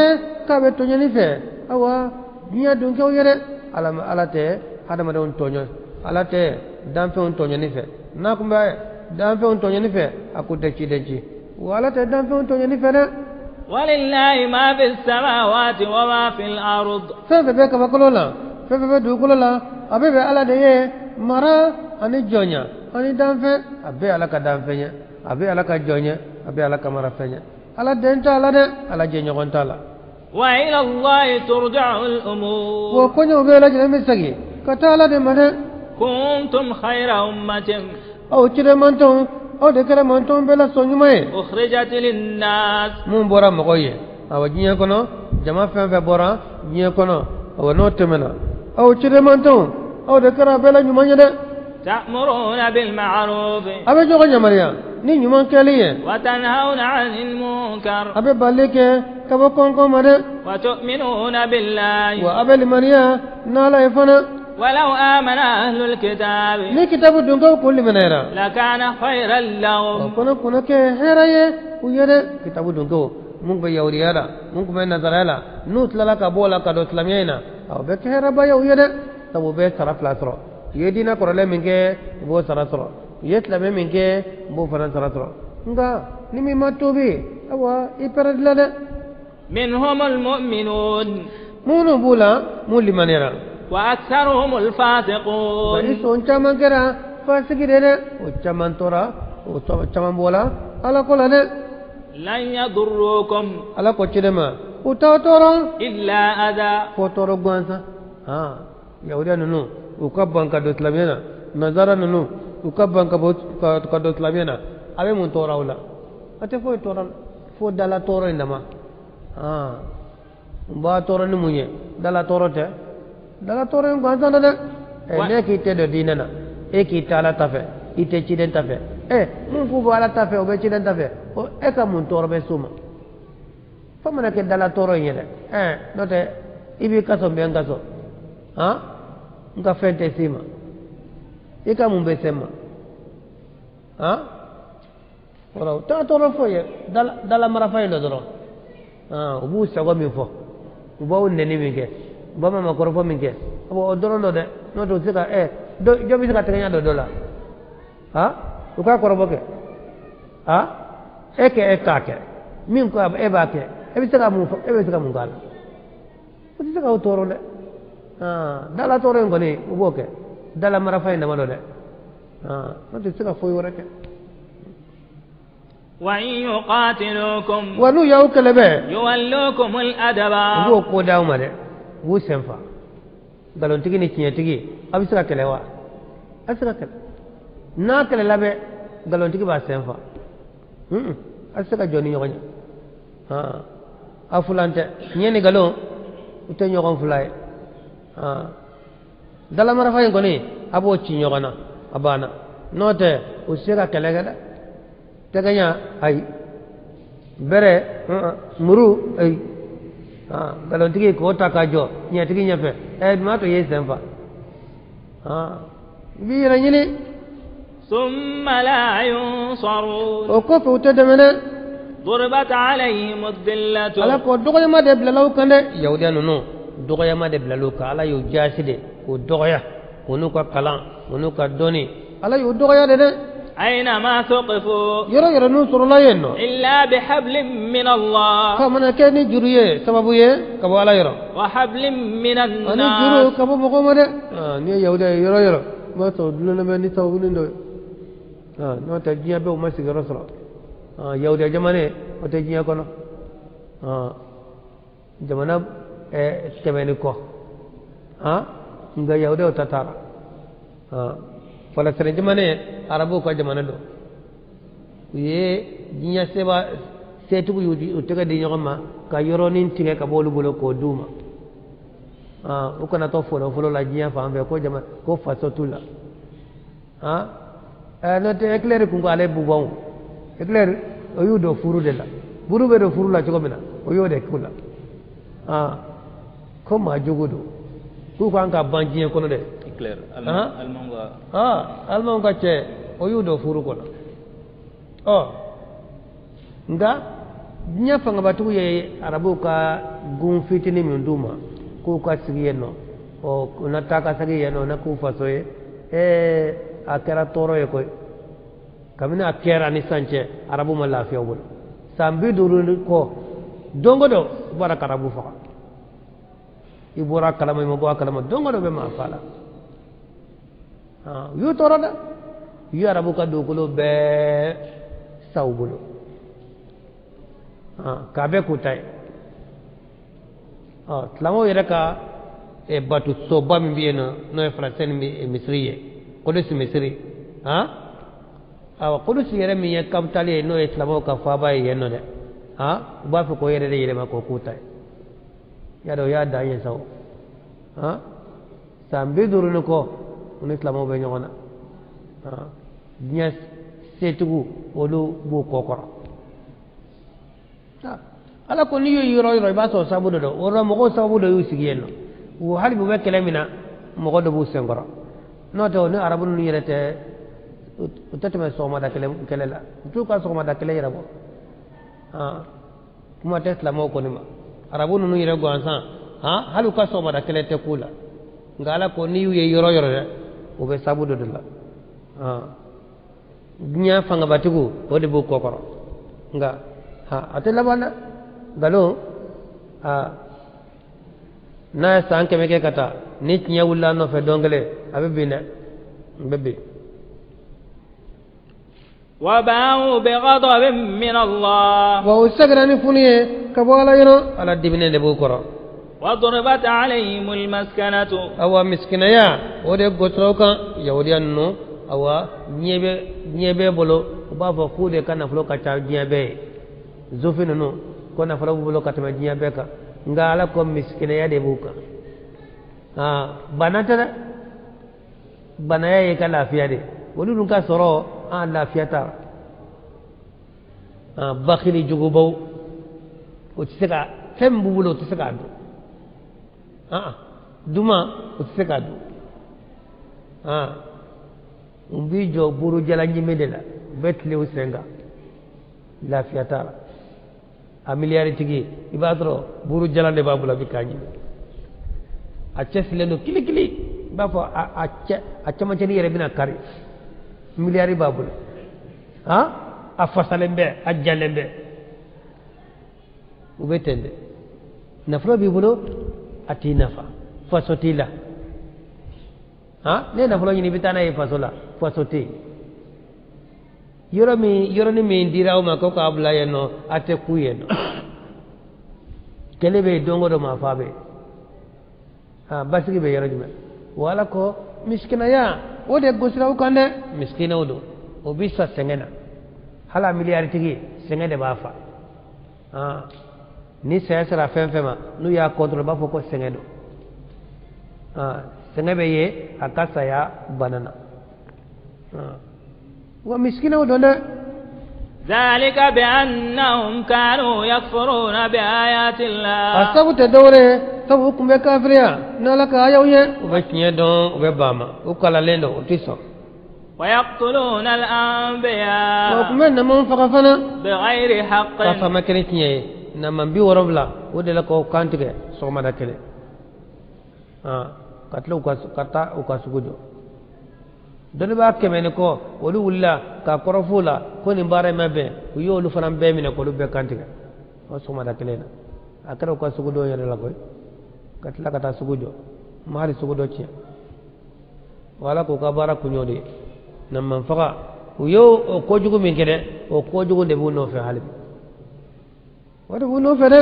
ka be to nyani fe awa dunya dun ko yere alama alate adama don tonyo alate dan fe on tonyo ni fe na kumba dan fe on tonyo ni fe akute cidenci wala te dan fe on tonyo ni fe na ولله ما في السماوات وما في الأرض fe be ka bakolola fe be du kolola abe be ala de ye mara ani jonya ani dan fe abe ala ka dan fe nya abe ala ka jonya abe ala ka mara fe nya ala denta ala de ala je nyogon tala وإلى الله ترجع الأمور wo konyo be la jere misagi kata ala de mane كنتم خير أمة aw cire manton aw de kere manton be la sonyu mai أخرجت للناس mun bora mo koye awa jinya kono jama fe fe bora jinya kono awa no temena aw cire manton aw de kere be la nyumanya de تأمرون بالمعروف أبي جوغا نمريا نين يمان كاليه وتنهون عن المنكر أبي بالك كبو كونكو مدى وتؤمنون بالله وأبي لمريا نالا يفنا ولو آمن أهل الكتاب ني كتاب دونكو كل منيرا لكان خيرا لهم كنا كهرايه ويدا كتاب دونكو مونك بيوريا لا مونك بين نظرالا نوت لا كابولا كدو اسلامينا أو بكهرا بايا ويدا تبو بي صرف لا ترى يدينا كورلا منك بو صرف ترى يسلم منك بو فرن صرف ترى nga nimi matobi awa iparadlada منهم المؤمنون munu bula muli manera وأكثرهم الفاسقون bari soncha mangera fasigirene uchaman tora uchaman bola ala kolane لن يضروكم ala kochidema utawtoro إلا أذى fotoro gwansa ha yahudia nunu ukabbanka do islamiyana nazara nunu ukabbanka ka do islamiyana abe mun tora wala ate fo tora fo dala toro indama ha ba toro ni munye dala toro te dala toro gwansa na de ne ki te do dinana e ki tala tafe ite chiden tafe mun ku bala tafe o be chiden tafe o e ka mun toro be suma fa mana ke dala toro yele note ibi kaso be ngaso ha nga fente sima ika mun be sema ha wala ta toro fo ye dala mara fa ilo doro ubu sago mi fo ubu neni mi ke ubu mama korofo mi ke ubu odoro do de no to sika do jobi sika teganya do dola ha uka korofo ke ha eke etake min ko eba ke ebi sika mu fo ebe sika mun gala uti sika toro le dala toro ngoni ubu ke dala mara fa ina malo de no to sika fo yore ke وإن يقاتلوكم wanu yaw kelebe يولوكم الأدبار wo ko dawma de wo senfa galon tigi ni kinya tigi abisaka kelewa asaka kele na kele labe galon tigi ba senfa asaka joni nyonya afulante nyeni galon ute nyogon fulay dala mara fay ngoni abo ci nyogona abana note usira kele gada teganya ay bere muru ay galon tigi ko takajo nya tigi nya fe ma to yesen fa bi ra nyini ثم لا ينصرون o ko fu tedemene ضربت عليهم الذلة ala ko dogoya ma de blalaw kande yawdiya no dogoya ma de blalaw ka ala yo jaside ko dogoya wonu ka kalan wonu ka doni ala yo dogoya de أينما ثقفوا yoro nu soro la yenno إلا بحبل من الله ka mana ke ni juruye sababu ye ka wala yoro وحبل من ani juru الناس ka bo mo ma de ni yawdiya yoro ma to dulana me ni sababu ni ndo no ta jiya be o ma sigaro soro yawdiya jamane o te jiya kono jamana temeni ko nga yawdiya o tatara wala sere jamane arabu ko jamana do ye jinya seba setu yudi utega di nyoma ka yoronin tinga ka bolu bolo ko duma o kana to folo la jinya fa ambe ko jama ko faso tula no te éclair ku ngale bu bon éclair o yudo furu de la buru be do furu la jogo mina o yode kula ko ma jogodo ku ko anka banjiye kono de clair alman ka ce o yudo furu kono nga nya fanga batu ye arabu ka gun fitini min duma ko ka sigiyeno o na taka sigiyeno na ku faso ye akera toro ye koy kamina akera ni sanche arabu ma lafiya wol sambi duru ko dongo do baraka arabu fa ibora kalama mo go kalama dongo do be ma fala yu torada yu arabu ka dokulo be sawbulo ka be kutai tlamo yere ka e batu soba mi biena no e frasen mi misriye kodus misri awa kodus yere mi kamtali no e tlamo ka fa ba yeno de ba fu ko yere de yere ma ko kutai ya do ya da yen saw sambi durunu ko ni tlamo be nyona dinya setugu olu bu kokoro ala ko ni yoro ba so sabu do woro mo ko sabu do yusigiyeno wo hali bu bekele mina mo ko do bu sengoro no to ni arabu ni yerete utatema soma da kele la tu ka soma da kele yero kuma tesla mo ko ni ma arabu nu yere go ansa halu ka soma da kele te kula ngala ko ni yoro de o be sabu do la nya fanga batigu o de bu kokoro nga atela bana galo na sanke meke kata ni nya wulla no fe dongale abibine bebe wa ba'u bi ghadabin min Allah wa usagrani funiye kabala yino ala dibine de bu koro wa duribat alayhim al maskanatu awa miskinaya o de gotroka yawdiyan no awa nyebe bolo ba fa kude kana flo ka ta nyebe zofino no kona flo bolo ka ta nyebe ka ngala ko miskine ya de buka banata banaya ye ka lafiya de woni dun ka soro lafiya ta bakhili jugubo o tsika tembu bolo tsika do duma o tsika do umbijo buru jala nyimede la betli usenga la fiatara a miliyari tigi ibadro buru jala de babula bikanyi a chesle no kili kili ba fo a chama cheni yere bina kari miliyari babula a fasalembe a jalembe ubetende nafro bibulo ati nafa fasotila ne na fulo ni bitana e fasola fasote yoro ni mi ndira o mako ka abla yeno ate kuyeno kelebe dongo do ma fabe basigi be yoro jume wala ko miskina ya o de gosira o kande miskina o do o bisa sengena hala miliyari tigi sengede ba fa ni sera fema nu ya control ba foko sengedo sengebe ye akasa ya banana wa miskina udonda ذلك بأنهم كانوا يكفرون بآيات الله أصابوا تدوري سبوكم بكافريا نالك آيوية وبشنيا دون وبباما وكالا لندو وتيسو ويقتلون الأنبياء وكمان نمان فقفنا بغير حق فما كنتنيا نمان بي وربلا ودلكو كانتك سوما داكلي katlo kata ukasugudo dole ba kemene ko wolu wulla ka korofula ko ni bare mabbe ku yolu faram be mine ko lubbe kantiga o suma da kelena akara ukasugudo yere la koy katla kata sugudo mari sugudo ci wala ko ka bara ku nyode nam man faga ku yo ko jugu min kede o ko jugu de bu no fe halbi wada bu no fe de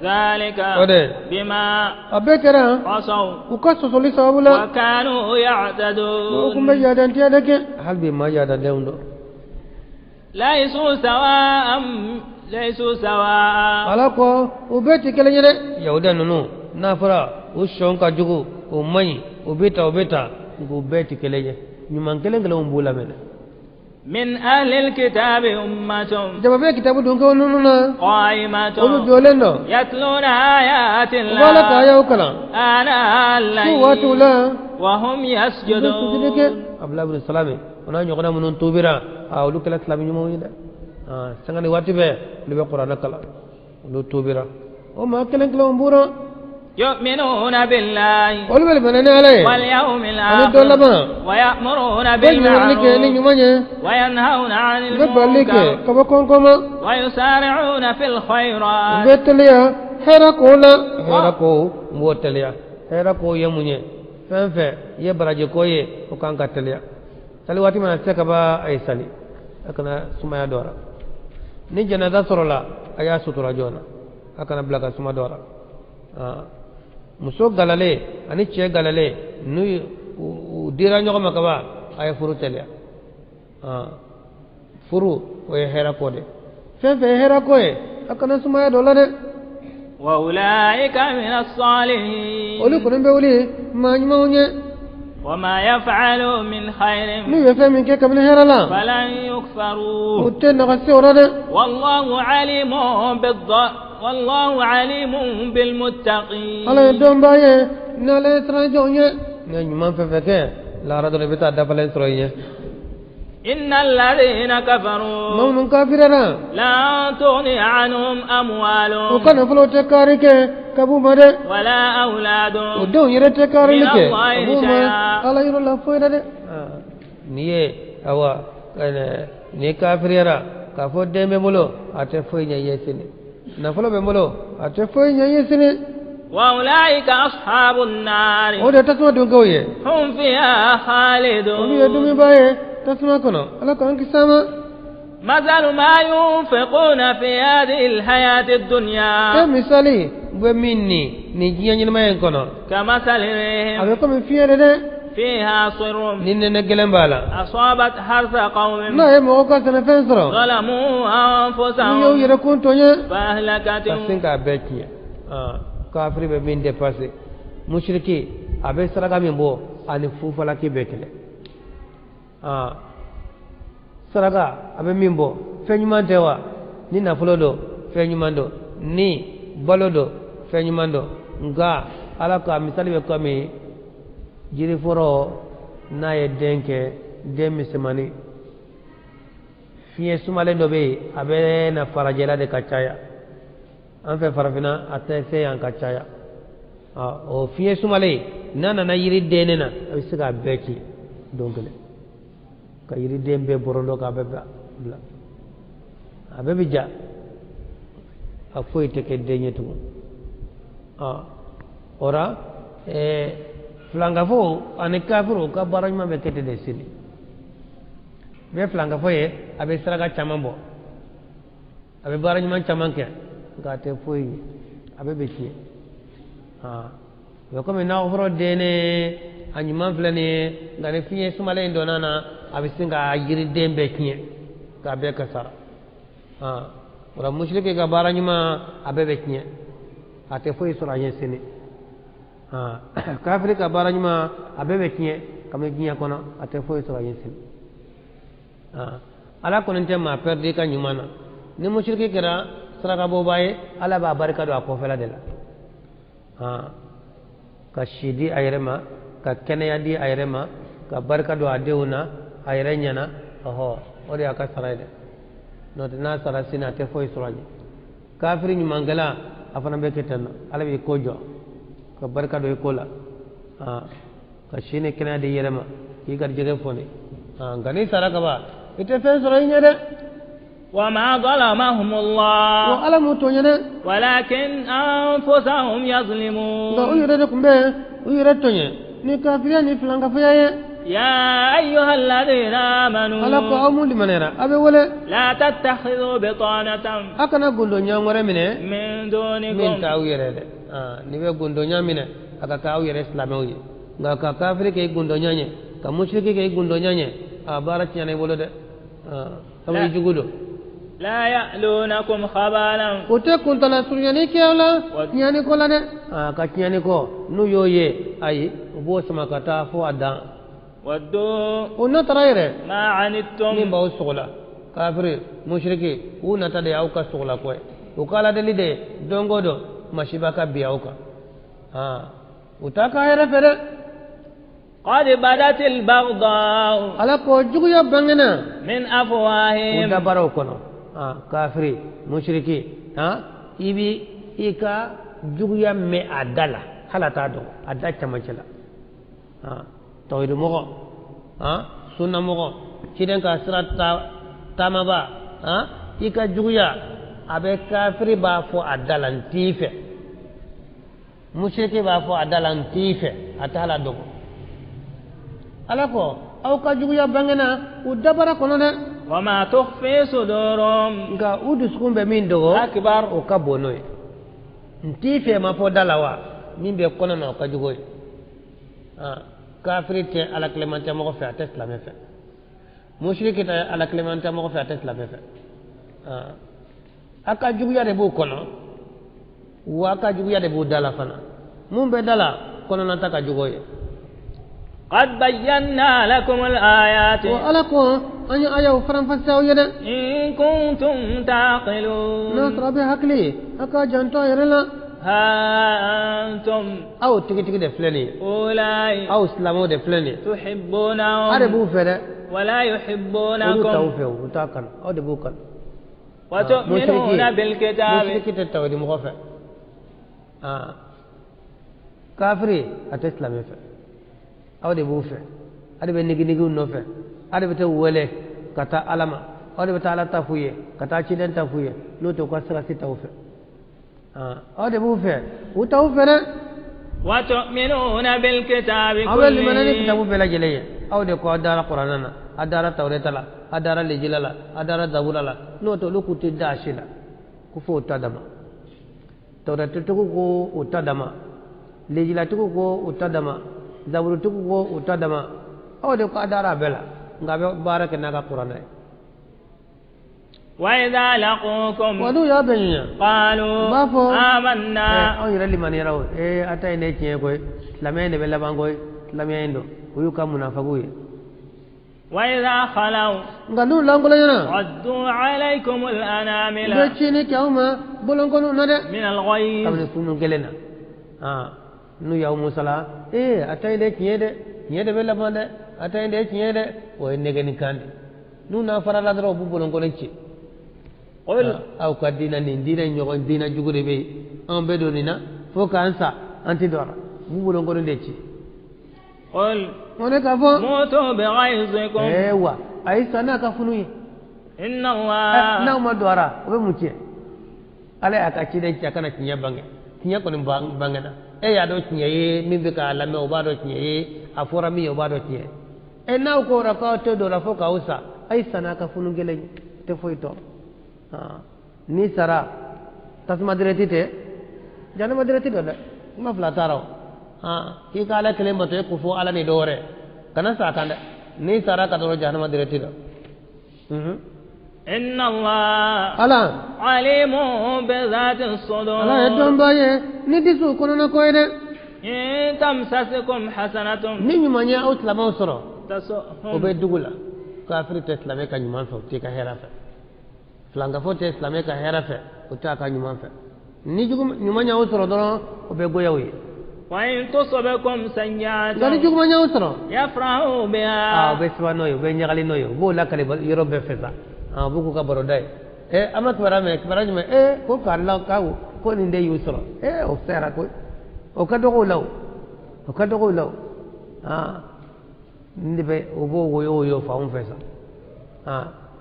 ذلك بما أبكر عصوا وكسسوا لسابلا وكانوا يعتدون وكم يادن تيادك هل بما يادن دون ليسوا سواء alako ubeti kele nyere yahuda nunu nafara ushon ka jugu umai ubeta ubeti kele nye nyuman kele ngale umbula mena من أهل الكتاب أمة جماعة كتاب دونك ونونا قائمة يتلون آيات الله وبالك آية وكلام آناء الليل وهم يسجدون أبلا بن السلام أنا يقول من توبرا أو لو كلا سلام يوم يدا سنغني واتبه لبى قرآن كلا لو توبرا وما كلا كلا أمبورا يؤمنون بالله واليوم الآخر ويأمرون بالمعروف وينهون عن المنكر ويسارعون في الخيرات هرقوا يمني فانفع يبرج كوي وكان كتليا سلواتي من السكبا أي سلي أكنا سمايا دورا نجنا دسرلا أيا سطر جونا أكنا بلغا سما دورا muso galale ani cɛ galale nu dira ɲɔgɔn ma kaba a ye furu teliya furu o ye hɛrɛ ko de fɛn fɛn ye hɛrɛ ko ye a kana sumaya dɔ la dɛ wa ulaika min as-salihin olu kɔni bɛ wuli maa ɲumanw ɲɛ وما يفعلوا من خير ni be fe min ke kabila herala فلن يكفروا uten na kasora de والله عليم والله عليم بالمتقين ala don baye na le trajonye ne nyuma fe fe ke la ra do le beta da palen troye إن الذين كفروا mamun kafirana لا تغني عنهم أموالهم وكان فلو تكارك كابو مدى ولا أولادهم ودون يرى تكارك من الله شيئا على يرى الله فويدا دي نيه أوا نيه كافر يرى كافو دين بمولو أتفوي نيه نفلو بمولو أتفوي نيه وأولئك أصحاب النار وده تسمى دون قوية هم فيها خالدون وليه دومي بايه تسمع كنا على كون كسامة مثل ما ينفقون في هذه الحياة الدنيا كمثالي بمني نجي نجمع كنا كمثل ريح أبيكم فيه ده فيها صر نين نجلم بالا أصابت حرث قوم لا يموكا سنفنسرو ظلموا أنفسهم يو يركون تونيا فأهلكتهم تسين كابتيا كافري بمين دفاسي مشركي أبي سرقة من بو أني فوفلا كي بكله saraka abe min bo fenyuman tewa ni nafulo do fenyuman do ni balo do fenyuman do nga ala ka misali be ko mi jiri foro na ye denke demisemani fiye sumale do be abe na farajela de kacaya an fe farafina ate fe an kacaya o fiye sumale nana na yiri denena abe siga beki donkele ka yiri dembe borondo ka bebba bla abebi ja afoy teke denyetu ora flanga fo ane kafiro ka barajma be kete de sini be flanga fo ye abe saraga chamambo abe barajma chamanke ga te foy abe be ci yo comme na ofro dene anyuma flane ngane fiye sumale ndonana abisinga yiri dembe kinye ka be kasara wala mushrike ga baranyuma abebe kinye ate foi sura yesini kafiri ka baranyuma abebe kinye kame kinye kono ate foi sura yesini ala kono tema perdi ka nyumana ni mushrike kira sura ka bobaye ala ba barka do akofela de la ka shidi ayrema ka kenaya di ayrema ka barka do adeuna ayrenya na oho ori aka sarayde no na sarasina te foy suraje kafiri ni mangala afana be ketanna ala be kojo ka barka do kola ka shine kena de yerema ki gar jege fone ngani saraka ba ite fe suraynya de وما ظلمهم الله وعلى موتونينا ولكن أنفسهم يظلمون دا ويردكم به ويردتوني ni kafiriya ni filanga faya يا أيها الذين آمنوا ala ko amundi manera abe wala لا تتخذوا بطانة akana gundo nyangore mine من دونكم min tawire de ni be gundo nyamine aka kawire islamewi nga ka kafiri ke gundo nyanye ka mushriki ke gundo nyanye barat nyane bolo de tawi jugudo لا يألونكم خبالا kote kuntala sunyani ke ala nyani ko la de ka nyani ko nu yoye ayi bo sama kata fo adan ودوا unna tarayre ما عنتم min bawo sugla kafiri mushriki una tade au ka sugla ko ukala de lide dongo do mashiba ka biya uka utaka yere fere قد بدت البغضاء ala ko jugu ya bangena من أفواههم uda baro kono kafiri mushriki ibi ika jugu ya me adala halata do adda chamachela tawhid mogo sunna mogo kiden ka sirat tama ba ika juguya abe kafiri ba fo adalan tife mushriki ba fo adalan tife atala dogo alako aw ka juguya bangena udabara kono de وما تخفي صدورهم nga udus kumbe min dogo أكبر o ka bonoy tife ma fo dalawa min be kono na ka jugoy kafiri te ala clémente mo fa test la me fa mushriki te ala clémente mo fa test la me fa aka juguya de bu kono wa ka juguya de bu dala fana mum be dala kono na ta ka jugoy قد بينا لكم الآيات وألقوا أن أيو فرن فساو يدا إن كنتم تعقلون نصر بحقلي أكا جانتو يرلا ها أنتم أو تيجي دفلني أولئك أو سلامو دفلني تحبونهم أربو فدا ولا أو يحبونكم توفيو وتاكن أو دبوكن وتؤمنون بالكتاب مشركي تتوي دي مغفى كافري أتسلم فيه أو دبوفه أدي بنيجي نيجون نوفه أدي بتوولي كتا علما أدي بتعالى تفويه كتا شيدن تفويه لو تكسر ستوفه أو دبوفه وتوفه وتؤمنون بالكتاب أول كله من أنا كتابه بلا جلية أو دكوا أدارا قرآننا أدارا توراة لا أدارا لجيل لا أدارا زبور لا لو تلو كتير داشلا كفو تدما توراة تكو تدما لجيل تكو تدما زبور تكو تدما أو دكوا أدارا بلا غابة بارك ناقا قرآن وإذا لقوكم ودو يا بنيا قالوا بافو آمنا أو يرلي من يراو أتاي نيجي كوي لمن يبلا بانكوي لمن يندو ويوكا منافقوي وإذا خلوا غادو لانغولا ينا ردوا عليكم الأنامل بچيني كاوما بولونكونو نادا من الغيظ كامن كونو كلنا نو ياو مسلا أتاي نيجي بلا بانده أتاي نيجي وين نيجي كاندي نو نافرا لا درو بولونكونو تشي قل أو كدينا نندينا نيوغن دينا جوغري بي أم بدوننا فوق أنسا أنتي دورا بولون كونو ديتشي قل هناك فو موتوا بغيظكم ايوا أي سنة كفنوي إن الله نعم دورا وبموتشي على أكاشي ديتشي كنا كنيا بانغ كنيا كونو بانغنا يا دو كنيا مين بكا لامي وبادو كنيا أفورا مي وبادو كنيا ناو كورا كاوتو دورا فوق أوسا أي سنة كفنو جلي تفويتو ni sara tasma direti te jana madireti do ma flataro ki kala kele mate ku fo ala ni dore kana sa kan ni sara ka do jana madireti do inna allah ala alimu bi zati as-sudur ala edon baye ni disu kono na koyde in tamsasukum hasanatun ni nyumanya utlama usro tasuhum obe dugula kafir te islame ka nyuman fa ti ka hera fa flanga fote islame ka hera fe utaka nyuman fe ni jugum nyumanya usro do obe goyawi wa in tusabakum sayyi'atun ngari jugum nya usro yafrahu biha be swano yo be nyagali no yo bo la kale yoro be feza buku ka borodai amat barame baraj me ko kala ka ko ni de usro o sera ko o ka dogo law ndibe obo woyo fa on feza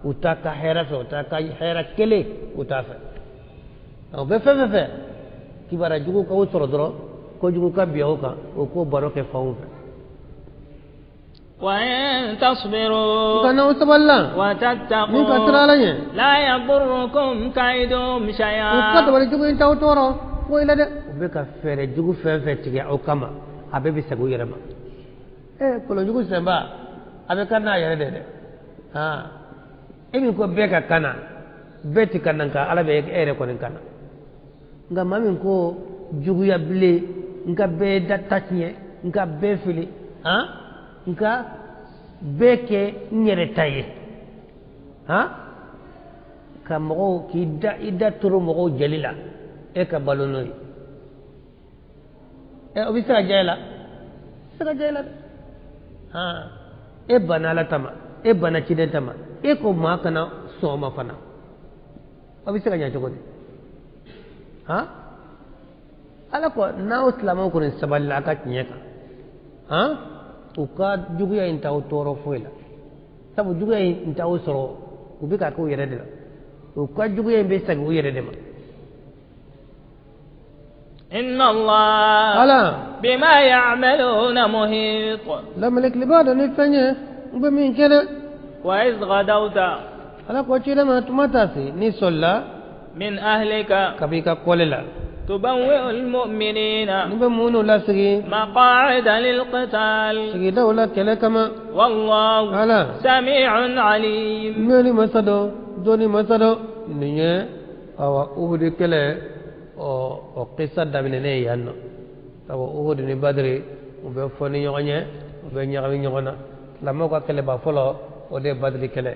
utaka hera fe utaka hera kele utafa au be fe kibara jugo ka usoro dro ko jugo ka biya o ka o ko baro ke fa on fe wa in tasbiru kana usballa wa tattaqu ni ka tralanye la yadurrukum kaidum shay'a o ka to jugo in tawtoro ko ila de be ka fere jugo fe tige o kama abe be sago yerema ko lo jugo semba abe kana yere de emin ko beka kana beti kanan ka ala be ere ko nin kana nga mamin ko juguya bile nga be da tatnye nga be fili nga beke nyere taye ka mo ki da ida turu mo jalila e ka balonoi obisa jela saka jela e banala tama e bana ciden tama e ko ma kana soma fana obisa ka nyacho ko ala ko na islamu ko saballa ka nyeka uka jugu ya inta toro foila sabu jugu ya inta usoro ubika ko yere de uka jugu ya be sagu yere de ma inna allah ala bima ya'maluna muhit lam lak libada ni fanye ube min kene wa iz ghadawta ala ko chile ma tumata si ni solla min ahlika kabika kolela تبوئ المؤمنين نبمونو لا سجي مقاعد للقتال سجي دولة كلا كما والله على سميع عليم مالي مسدو دوني مسدو نية أو أهود كلا أو قصة دابنة يانو أو أهود نبادري وبيفوني يغني be ñaxami ñoxona lamo ko kele ba folo o de badri kele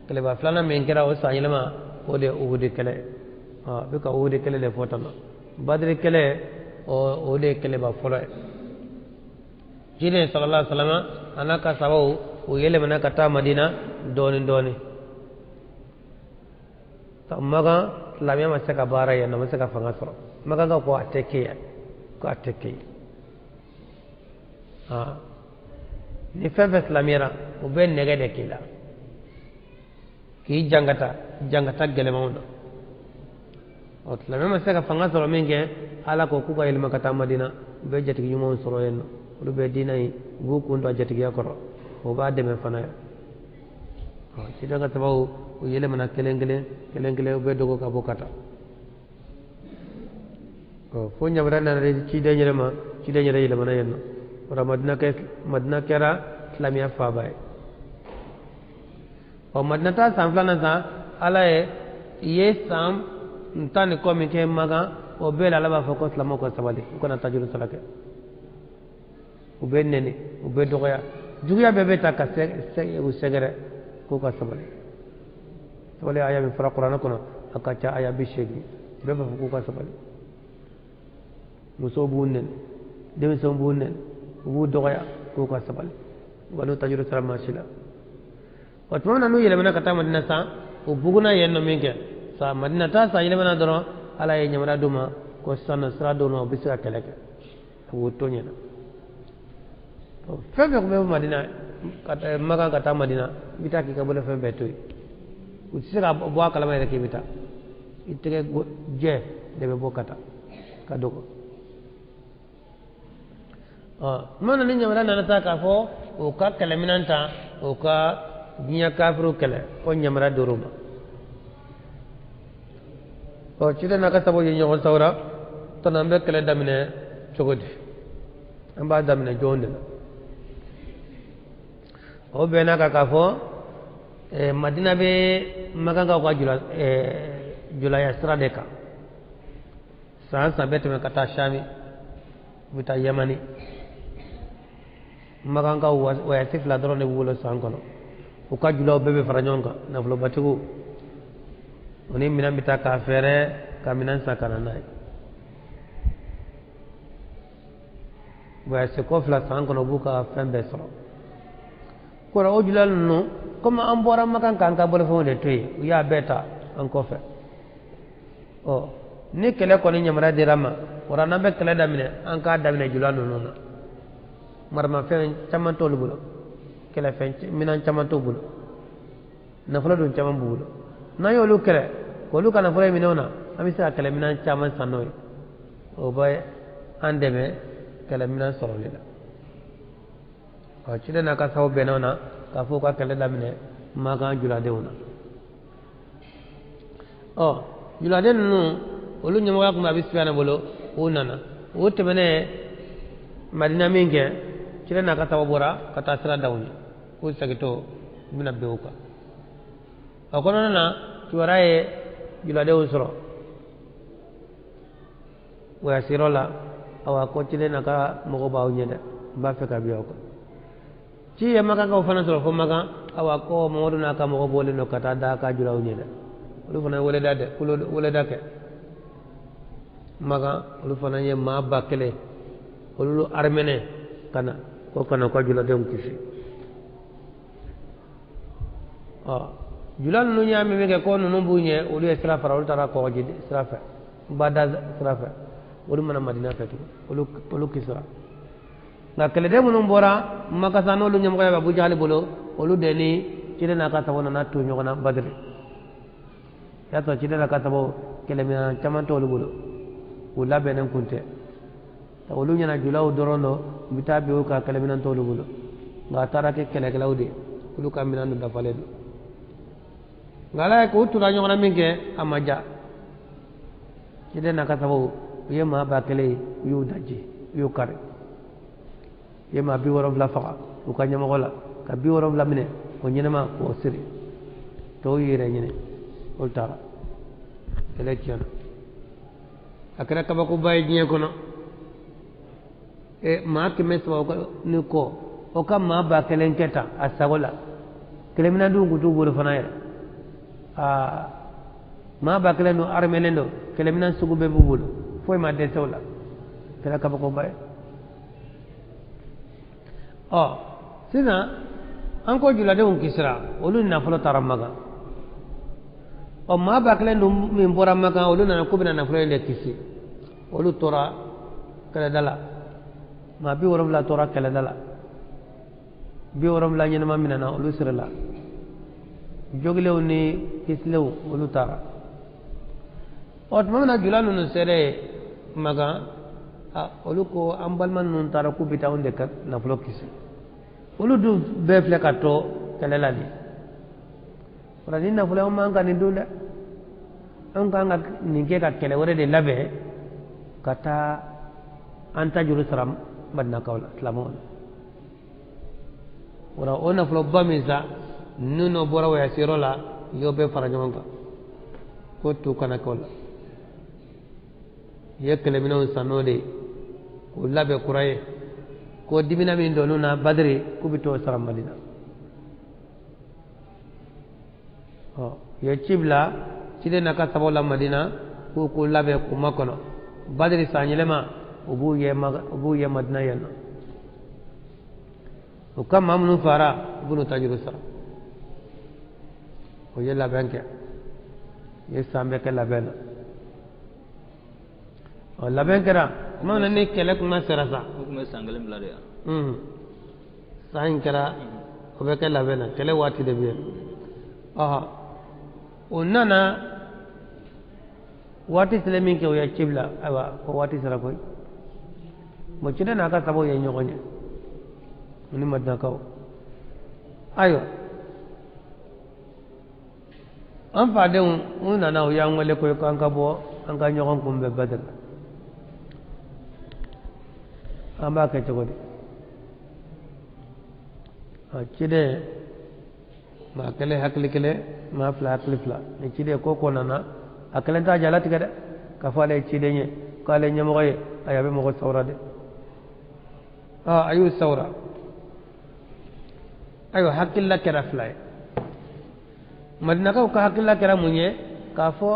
kele ba flana men kera o sañilama o de uhudi kele be ka uhudi kele le fotano badri kele o de kele ba folo jine sallallahu alaihi wasallam anaka sababu o yele mana kata madina doni ta maga lamya masaka bara ya na masaka fanga soro maga ga ko ateke ni fefe lamira o be nege de kila ki jangata gele mawdo o lamya masaka fanga soro minge ala ko ku ga ilma kata madina be jati nyumo soro yenno o be dinai bu ko ndo jati ya koro o ba de me fanaya ci daga tabaw o yele mana kelengele be dogo ka bokata fo nyamra na re ci de nyere yele mana yenno ora madina kera islamia fa bay o madina ta samflana sa ala ye sam ntani ko mi ke maga o be la ba fa ko islamo ko sabali ko na tajuru salake o be nene o be dogo ya jugiya be ta ka o segere ko ka sabali sabali aya mi fara qur'ana kono akacha aya bi shegi be ba ko ka sabali muso bunnen demi so bunnen bu dogoya ko ka sabali wala tajuru sala mashila watma nanu yele mana kata madina sa o buguna yenno minke sa madina ta sa yele mana doro ala ye nyamara duma ko sanna sra do no bisira keleke ko tonyena to febe ko be madina kata maga kata madina bita ki ka bole febe toy usira bo kala mai ke bita itege je debe bo kata kadogo mana ni nyamara na ta ka fo o ka kalaminanta o ka dinya kafiru kala o nyamara doruma o cide na ka sabo yi nyol sawra to na be kala damine chogodi amba damine jonde o be na ka fo madina be maganga ko jula ya stradeka sa bete me kata shami bita yamani maganga wa yatif la drone wulo sankono o ka jula bebe faranyonga na flo batiku oni minan bita ka fere ka minan sakana nai wa se ko fla sankono buka fembe soro ko ra o jula no comme an bora makan kan ka bole fo de toy ya beta an ko fe o ni kele ko ni nyamara dirama ora nambe kele damine an ka damine jula no no marma fen caman tolu bulo kele fen minan caman to bulo na fula dun caman bulo na yo lu kele ko lu kana fula minona amisa kele minan caman sanoy o bay andeme kele minan sorolila o cide na ka saw benona ka fo ka kele damine maga jula deuna o jula den no olu nyama ko ma bisfiana bolo o nana o temene madina minge cire na ka tabora kata sira dawni ko sagito bina bewuka akono na tuwaraye jula de usro wa sirola awa ko cire na ka mogo bawo nyede ba fe ka biyo ko ci ya maka ko fana soro fo maka awa ko modu na ka mogo bole no kata da ka jula nyede lu fana wole dade kulo wole dake maka lu fana ye ma bakele olu armene kana ko kana ko jula dem kisi jula nu nyami mege ko nu bunye olu esra fara olu tara ko jidi srafa bada srafa olu mana madina fatu olu kisra na kele dem nu bora maka sano lu nyam ko ba bu jali bolo olu deni cide na ka tawona na tu nyogona badri ya to cide na ka tawo kele mi chaman to olu bolo wala benen kunte olu nyana julaw dorono bita be ka kala minan tolu bulo nga tarake kala galawde ulu ka minan da faledo ngala ko tura nyona minke amaja kide na ka sabu yema ba kale yu daji yu kare yema bi woro la faqa u ka nyama gola ka bi woro la mine ko nyama ko siri to yire nyine ultara election akara ka ba ko bay nyi ko no e ma ke mes wa ko ni ko o kam ma ba kelen keta asagola kelemina du ngutu bolu fana ma ba kelen no armelen do kelemina sugu be bubulu foy ma de sewla kala ka ko bay sina an ko jula de on kisra olu na folo taramaga ma ba kelen do min bora maga olu na ko bina na folo le kisi olu tora kala dala ma bi worom la tora kala dala bi worom la nyina ma minana olu sirla joglew ni kislew olu tara otmana julanu no sere maga olu ko ambalman nun tara ku bita onde kat na flo kisi olu du be fle kato kala lali wala ni na flo ma ngani dula on ka nga ni ke ka kele wore de labe kata anta jerusalem badna kawla islamon wala ona flo bamiza nuno bora wa sirola yobe farajonga ko tu kana kawla yekele minon sanode ko labe kuraye ko dimina min do nuna badri kubito saram madina ye cibla cide naka sabola madina ko labe ko makono badri sanyelema ubu ye madina yana o kam mamnu fara bunu tajiru sara o ye labenke ye sambe ke labena o labenkera mana ni kele kuma serasa hukume sangale mlare sain kera o be ke labena kele wati de biye o nana wati islamin ke o ya cibla awa ko wati sara koy mo cide na ka sabo ye nyogonye ni madna kaw ayo an fa de un nana o ya ngole koy kan ka bo an ka nyogon kumbe badal amba ke jogodi cide ma kele hakli kele ma fla hakli fla ni cide ko ko nana akelen ta jalati kada ka fale cide nye kale nyamo ye ayabe mo ko sawra de ayu sawra ayo hakilla kera fla madina ka hakilla kera munye ka fo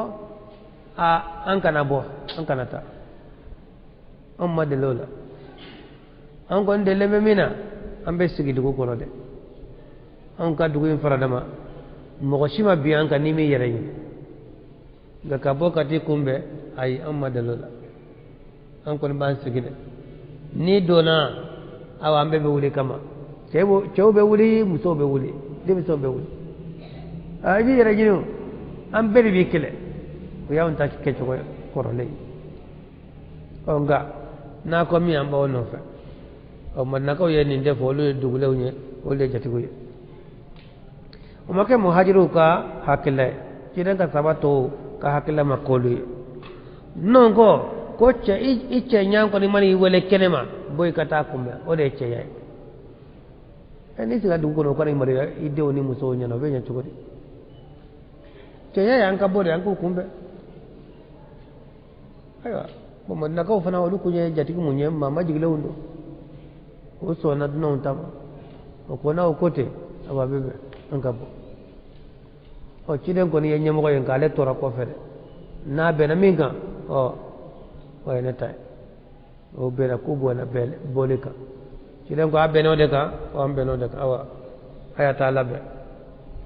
an kana bo an kana ta amma de lola an gon de leme mina an be sigi dugu kono de an ka dugu in faradama mogo sima bi an ka nimi yere yi ga ka bo kati kumbe ay amma de lola an kon ban sigi de ni dona awa an be wuli kama cew be wuli muso be wuli demiso be wuli ayi yere jinu an be bi kile o yawon ta ke cogo koro ley o nga na ko mi an ba wono fe o man na ko ye ni def olu dugulew nye olu jatigu ye o make muhajiru ka hakile kire ka sabato ka hakile makolu ye non ko ce ice nyang ko ni mani wele kenema boy kata kumbe o de ce yai ni siga dugu ko ni mari ide oni muso nyana be nya cugodi ce yai an ka bode an ko kumbe aywa mo man na ko fana olu kunye jatigu munye mama jigile wundo o so na non tam o ko na o kote aba bebe an ka bo o ciden ko ni yenye mo ko yen kale tora ko fere na be na minga o ene tay o be na ko bo na bele bolika ciden ko abbe no de ka o ambe no de ka awa aya ta labe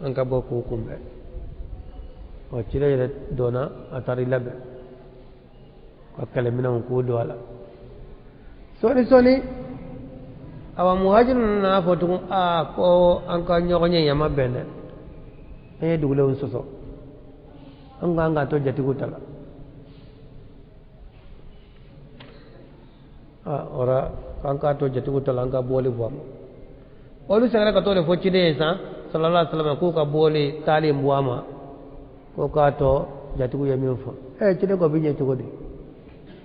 an ka bo ko kumbe o ciden dona atari labe ko kale mina ko do ala soni awa muhajirun na fotu ko an ka nyogonye yama bene e dugule un soso an ga to jati gutala ora an ka to jati gutala an ka boli buam olu sagara ka to le foci de sa sallallahu alaihi wasallam ko ka boli talim buama ko ka to jati gu yemi fo cide ko binye to godi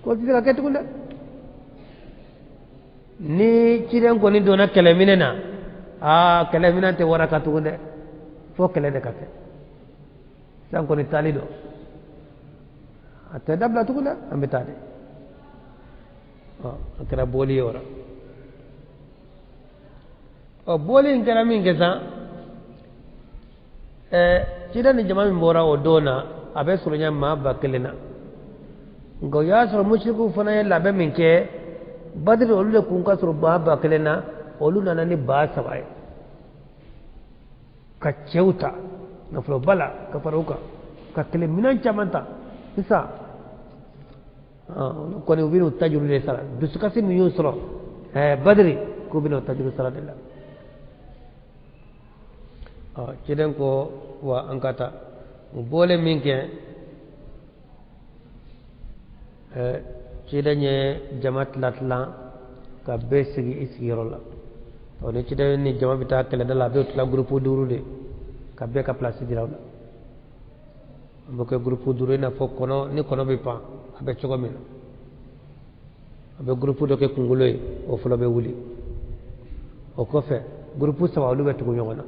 ko cide ka ketu kunda ni ciden ko ni dona kele minena kele minante waraka tugunde fo kele de kake san ko ni talido ate dabla tugunde ambe tade akara boli ora o bolin karamin gesa cida ni jama min bora o dona abe surunya ma bakelena ngo ya suru mushriku fana ya labe min ke badri olu de kun ka suru ba bakelena olu nana ni ba sabai ka ceuta na flo bala ka faruka ka kele minan chamanta isa ko ni ubinu tajuru de sala dusukasi mi yusro badri ko binu tajuru sala de la ciden ko wa angkata boleh mingke cidenye jamaat latla ka besigi isgirola oni ciden ni jama bita kele dala be tla groupe duru de ka be ka place dirawla mboke groupe duru na fo kono ni kono be pa abe chogo min abe groupe do ke kunguloy o fulo be wuli o ko fe groupe sawa lu be tugo nyona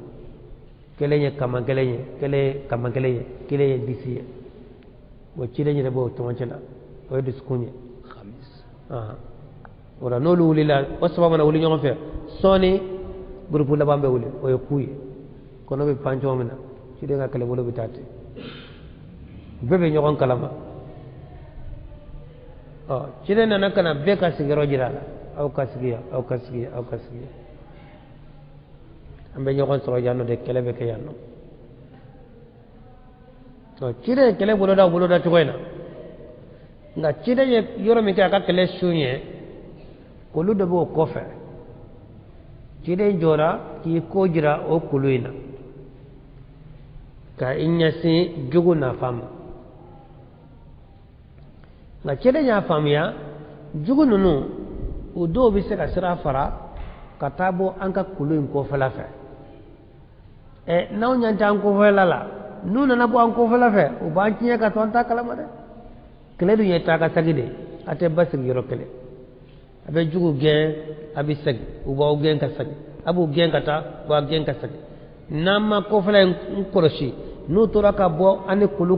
kelenya kama kelenya kelenya disiye wo cidenye de bo to wancela o diskunye khamis ora no lu lila wasaba mana wuli nyoma fe soni groupe la bambe wuli o kuyi kono be pancho mina cidenga kale bolo bitati bebe nyokon kalama ciden na kana be ka sigiro jirala au kasigiya ambe nyokon soro janno de kelebe ke yanno to cide kele bolo da tukoyna nga cide ye yoro mi ka kele sunye kulu de bo kofe cide jora ki ko jira o kuluina ka inyasi jugu na fam nga cide nya famya jugu nunu udo bi se ka sira fara katabo anka kuluin ko fala fe naw nyanta an ko fela la nuna na bo an ko fela fe o ban tinya ka tonta kala made kele du yeta ka sagide ate basir yoro kele abe jugu gen abi sag o ba gen ka sag abu gen ka ta ba gen ka sag namma ko fela en koroshi nu tora ka bo ani kulu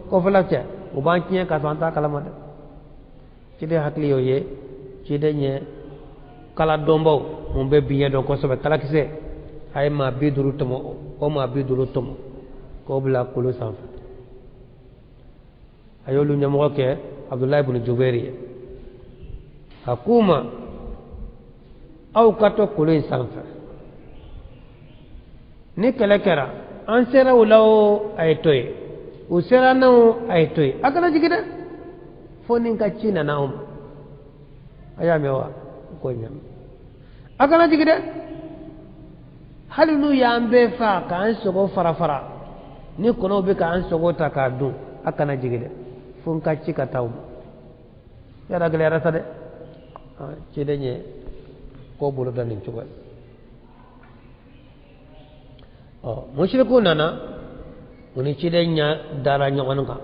ko fela te o ban tinya ka tonta kala made cide hakli yo ye cide nye kala dombo mun be biye do ko sobe kala kise ay ma biduru tomo o ma biduru tomo ko bla kulu sanfa ayolu nyamo ke abdullah ibn jubairi hakuma au kato kulu sanfa ni kala kara an sera ulaw ay toy u sera no ay toy akala jigida fonin ka china na aya mewa ko nyam akana jigide halinu yambe fa ka an sogo fara ni kono be ka an sogo ta ka dun akana jigide fun ka cika taw ya da gele rasa de ci denye ko bulu dan ni cuba mushriku nana uni ci denya dara nyawan ka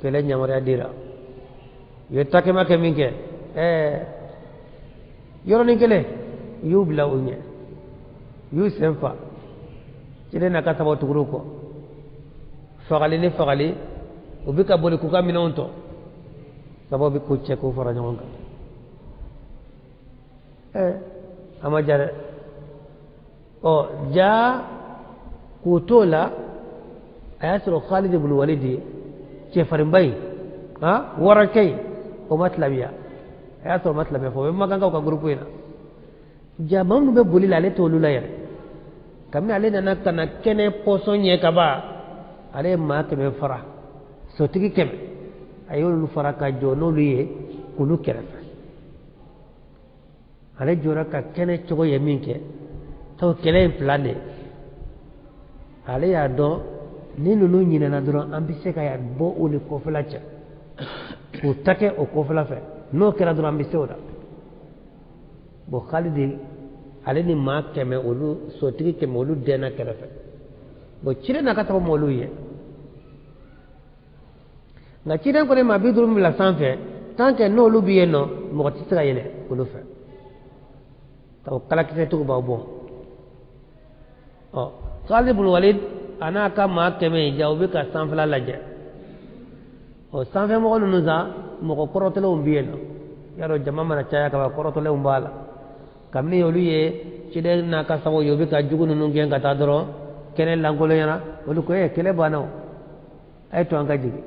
kele nyamare adira yetta ke make minke yoro ni kele yubla unye yusemfa cide na kata watu guruko fagali ubika boli kuka minonto sababu kuche ko fara nyonga ama jare ja kutola ayasro Khalid ibn Walid ce farimbai warakai o matlabiya ayasro matlabiya fo maganga ka grupo ina jamam be boli la le tolu la yare kamne ale na kana kene posonye kaba ale ma keme fara sotigi keme ayolu fara ka jono liye kulu kerefa ale jora ka kene chogo yeminke taw kele plane ale ya do ni lulu nyina na dron ambise ka ya bo uli kofla cha o take o kofla fe no kera dron ambise oda bo Khalid ale ni ma keme olu sotigi keme olu dena kerefa bo chire na kata mo olu ye na chire ko ne ma bi drum la sanfe tant que no olu biye no mo ti tra yele olu fe taw kala kite to ba bon Khalid ibn Walid ana ka ma keme jawbe ka sanfla laje o sanfe mo no nuza mo ko korotelo umbiye no yaro jama mana chaya ka korotelo umbala kamni yolu ye cide na ka sabo yobi ka jugu nunu gen ka ta doro kene langolo yana olu ko kele banaw ay to anga jigi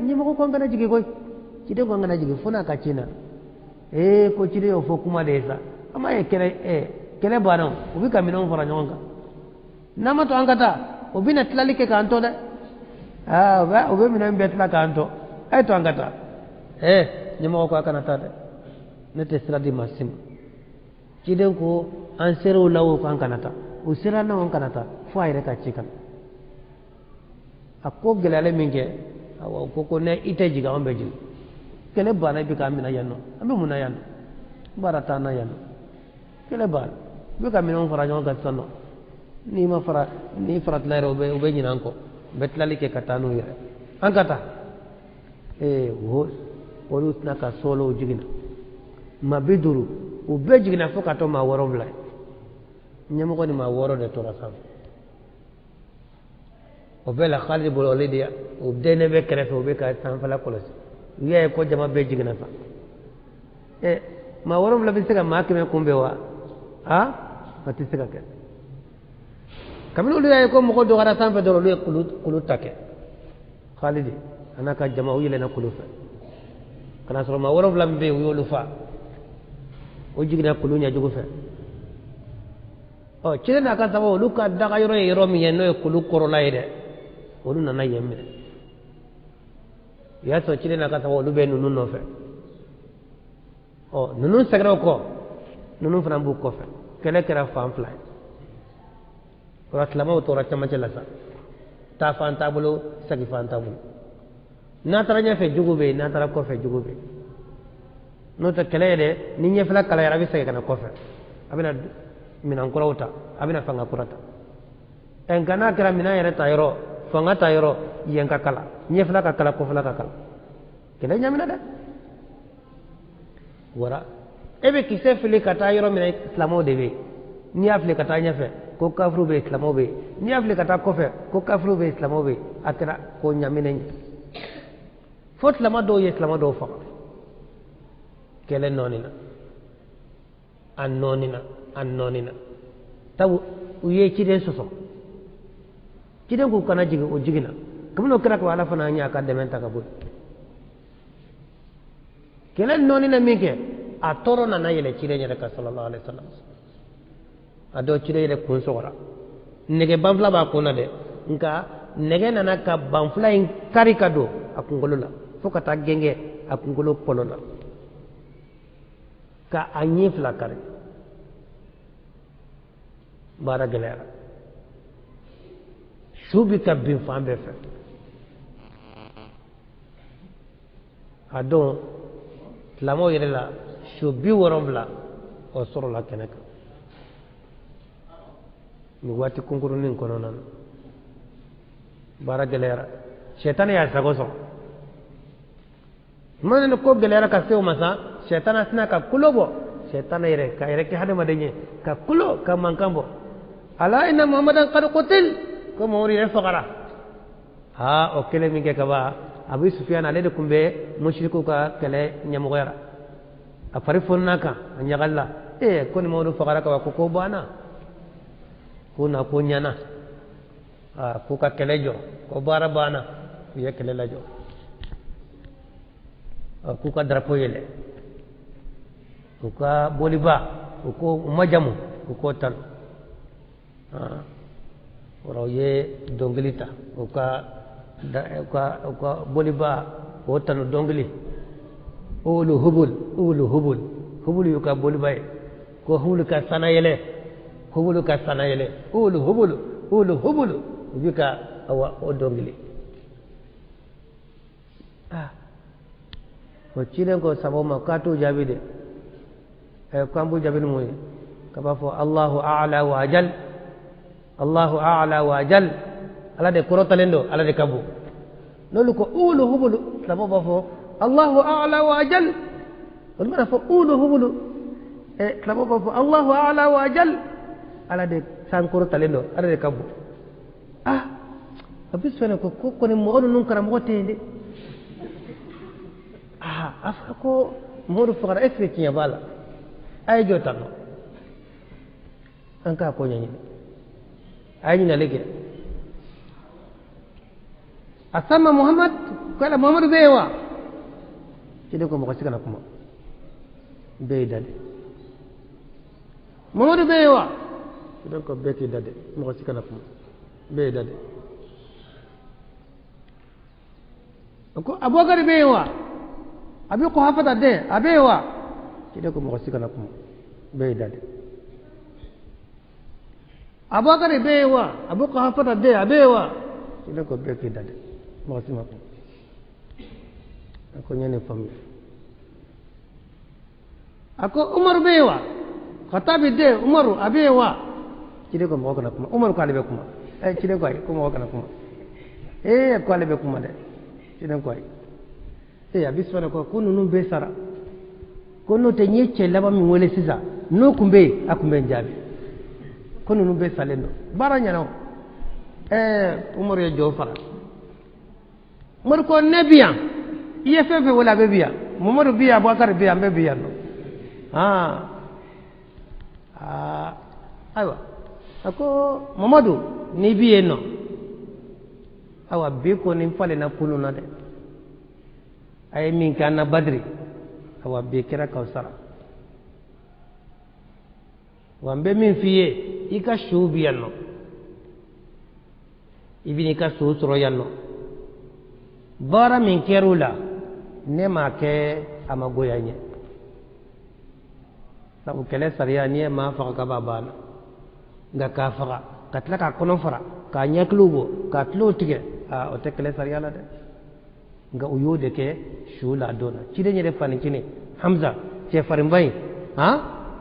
ni mo ko ngana jigi koy cide ko ngana jigi funa ka cina ko cide yo fo kuma desa ama kele banaw ubi ka minon fara nyonga nama to anga ta ubi na tlalike ka anto de ubi minon betla ka anto ay to anga ta ni mo ko kana ta de ne te sira di masim cide ko an sero lawo ko an kanata o sira na on kanata fo ayre ka cikan akko gelale minge awa ko ne ite jiga on beji kele bana bi ka mina yanno ambe muna yanno barata na yanno kele bana bi ka mina on fara jonga sanno ni ma fara ni farat la robe o be nyinan ko betlali ke katanu yire an kata wo wolu na ka solo jigina ma biduru o be jigina fo ka to ma woro bla nyamo ko ni ma woro de tora sam o be la khalid bol olidia o dene be krefe o be ka tan fala kolos wiye ko jama be jigina fa ma woro bla be sega ma keme kumbe wa mati sega ke kamilo liya ko mo ko do gara tan fe do lo kulu take khalid anaka jama o yele na kulu fa kana so ma woro bla be yolu fa o jigina kulu nya jogo fe cire na kan sabo luka daga yoro mi yenno kulu korola ide wolu nana yemme ya so cire na kan sabo lu be nunu no fe nunu sagro ko nunu fram bu ko fe kele kera fam fly rat lama to rat ma jela sa ta fan tabulo sagi fan tabulo na taranya fe jugube na tara ko fe jugube no ta kele de ni nyefla kala yarabi sagi kana ko fe abina minan kurauta abina fanga kurata en kana kira mina yere tayro fanga tayro yen kakala nyefla kakala ko fla kakala kele nyamina da wara ebe kise fili kata yoro mina islamo debe ni afle kata nyafe ko kafru be islamo be ni afle kata kofe ko kafru be islamo be akira ko nyamina fot lama do ye islamo do fa kele nonina annonina taw uye ciden soso ciden ko kana jigi o jigina kamno kira ko ala fana nya ka demen ta kabul kelen nonina minke a toro na yele ciden ya ka sallallahu alaihi wasallam ado ciden yele kun sogora nege banfla ba ko na de nka nege nana ka banfla in kari kado akungolola foka ta genge akungolo polola ka anyi fla kari bara gelera subi ka bin fambe fe adon lamo yere la subi woromla o soro la keneka mi wati kunkuru nin kono nan bara gelera shaytan ya sagoso man ko gelera ka sew masa shaytan asna ka kulobo shaytan yere ka yere ki hade madenye ka kulo ka mankambo ala inna muhammadan qad qutil ko mawri faqara o kele mi ke kaba abu sufyan ale de kumbe mushriku ka kele nyamugira afari fonnaka anyagalla ko ni mawdu faqara ka ko bana kuna ko nyana ko ka kele jo ko bara bana ye kele la jo ko ka drapo yele ko ka boliba ko majamu ko tan waraw ye dongilita o ka boliba o tanu dongili ulu hubul yu ka boliba ko hubul ka sanayele ulu hubul bika awa o dongili ko cilen ko saboma kato jabide kambu jabin moy kaba fo Allahu a'la wa ajal ala de korotalendo ala de kabu lolu ko ulu hubulu labo bafo Allahu a'la wa ajal wal mana fo ulu hubulu labo bafo Allahu a'la wa ajal ala de san korotalendo ala de kabu abis fene ko ni mo nun karam ko tende afa ko modu fara esfeti ya bala ay jotano anka ko nyani ay ni nalike asama muhammad kala muhammad bewa kide ko mo ko sikana kuma be dade muhammad bewa kide ko be ki dade mo ko sikana kuma be dade ko abubakar bewa abi ko hafata de abewa kide ko mo ko sikana kuma be dade abubakar bewa abu ko hafata de abewa kide ko be ki dade mo ko sikana kuma ko nyane fami ako umar bewa khatabi de umaru abewa kide ko mo ko na kuma umar ko albe kuma kide ko ay ko mo ko na kuma ko albe kuma de kide ko ay abisfana ko kunu num be sara kono te nyecce laba mi wole sisa no kumbe akumbe njabi kono num be salendo bara nyano umar ya jo fara umar ko nebiyan iye fefe wala be biya muhammadu biya abubakar biya be biya no aywa ako muhammadu ni biye no awa be ko ni fale na kunu na de ay min kana badri awa be kira kausara wambe min fiye ika shubi yanno ibini ka susuro yanno bara min kerula ne ma ke amagoyanye sabu kele sariya ni ma fa ka babana nga ka fa ka tla ka kono fara ka nyaklugo ka tlo tige o te kele sariya la de nga uyode ke shula dona cide nyere fani kini hamza che farim bay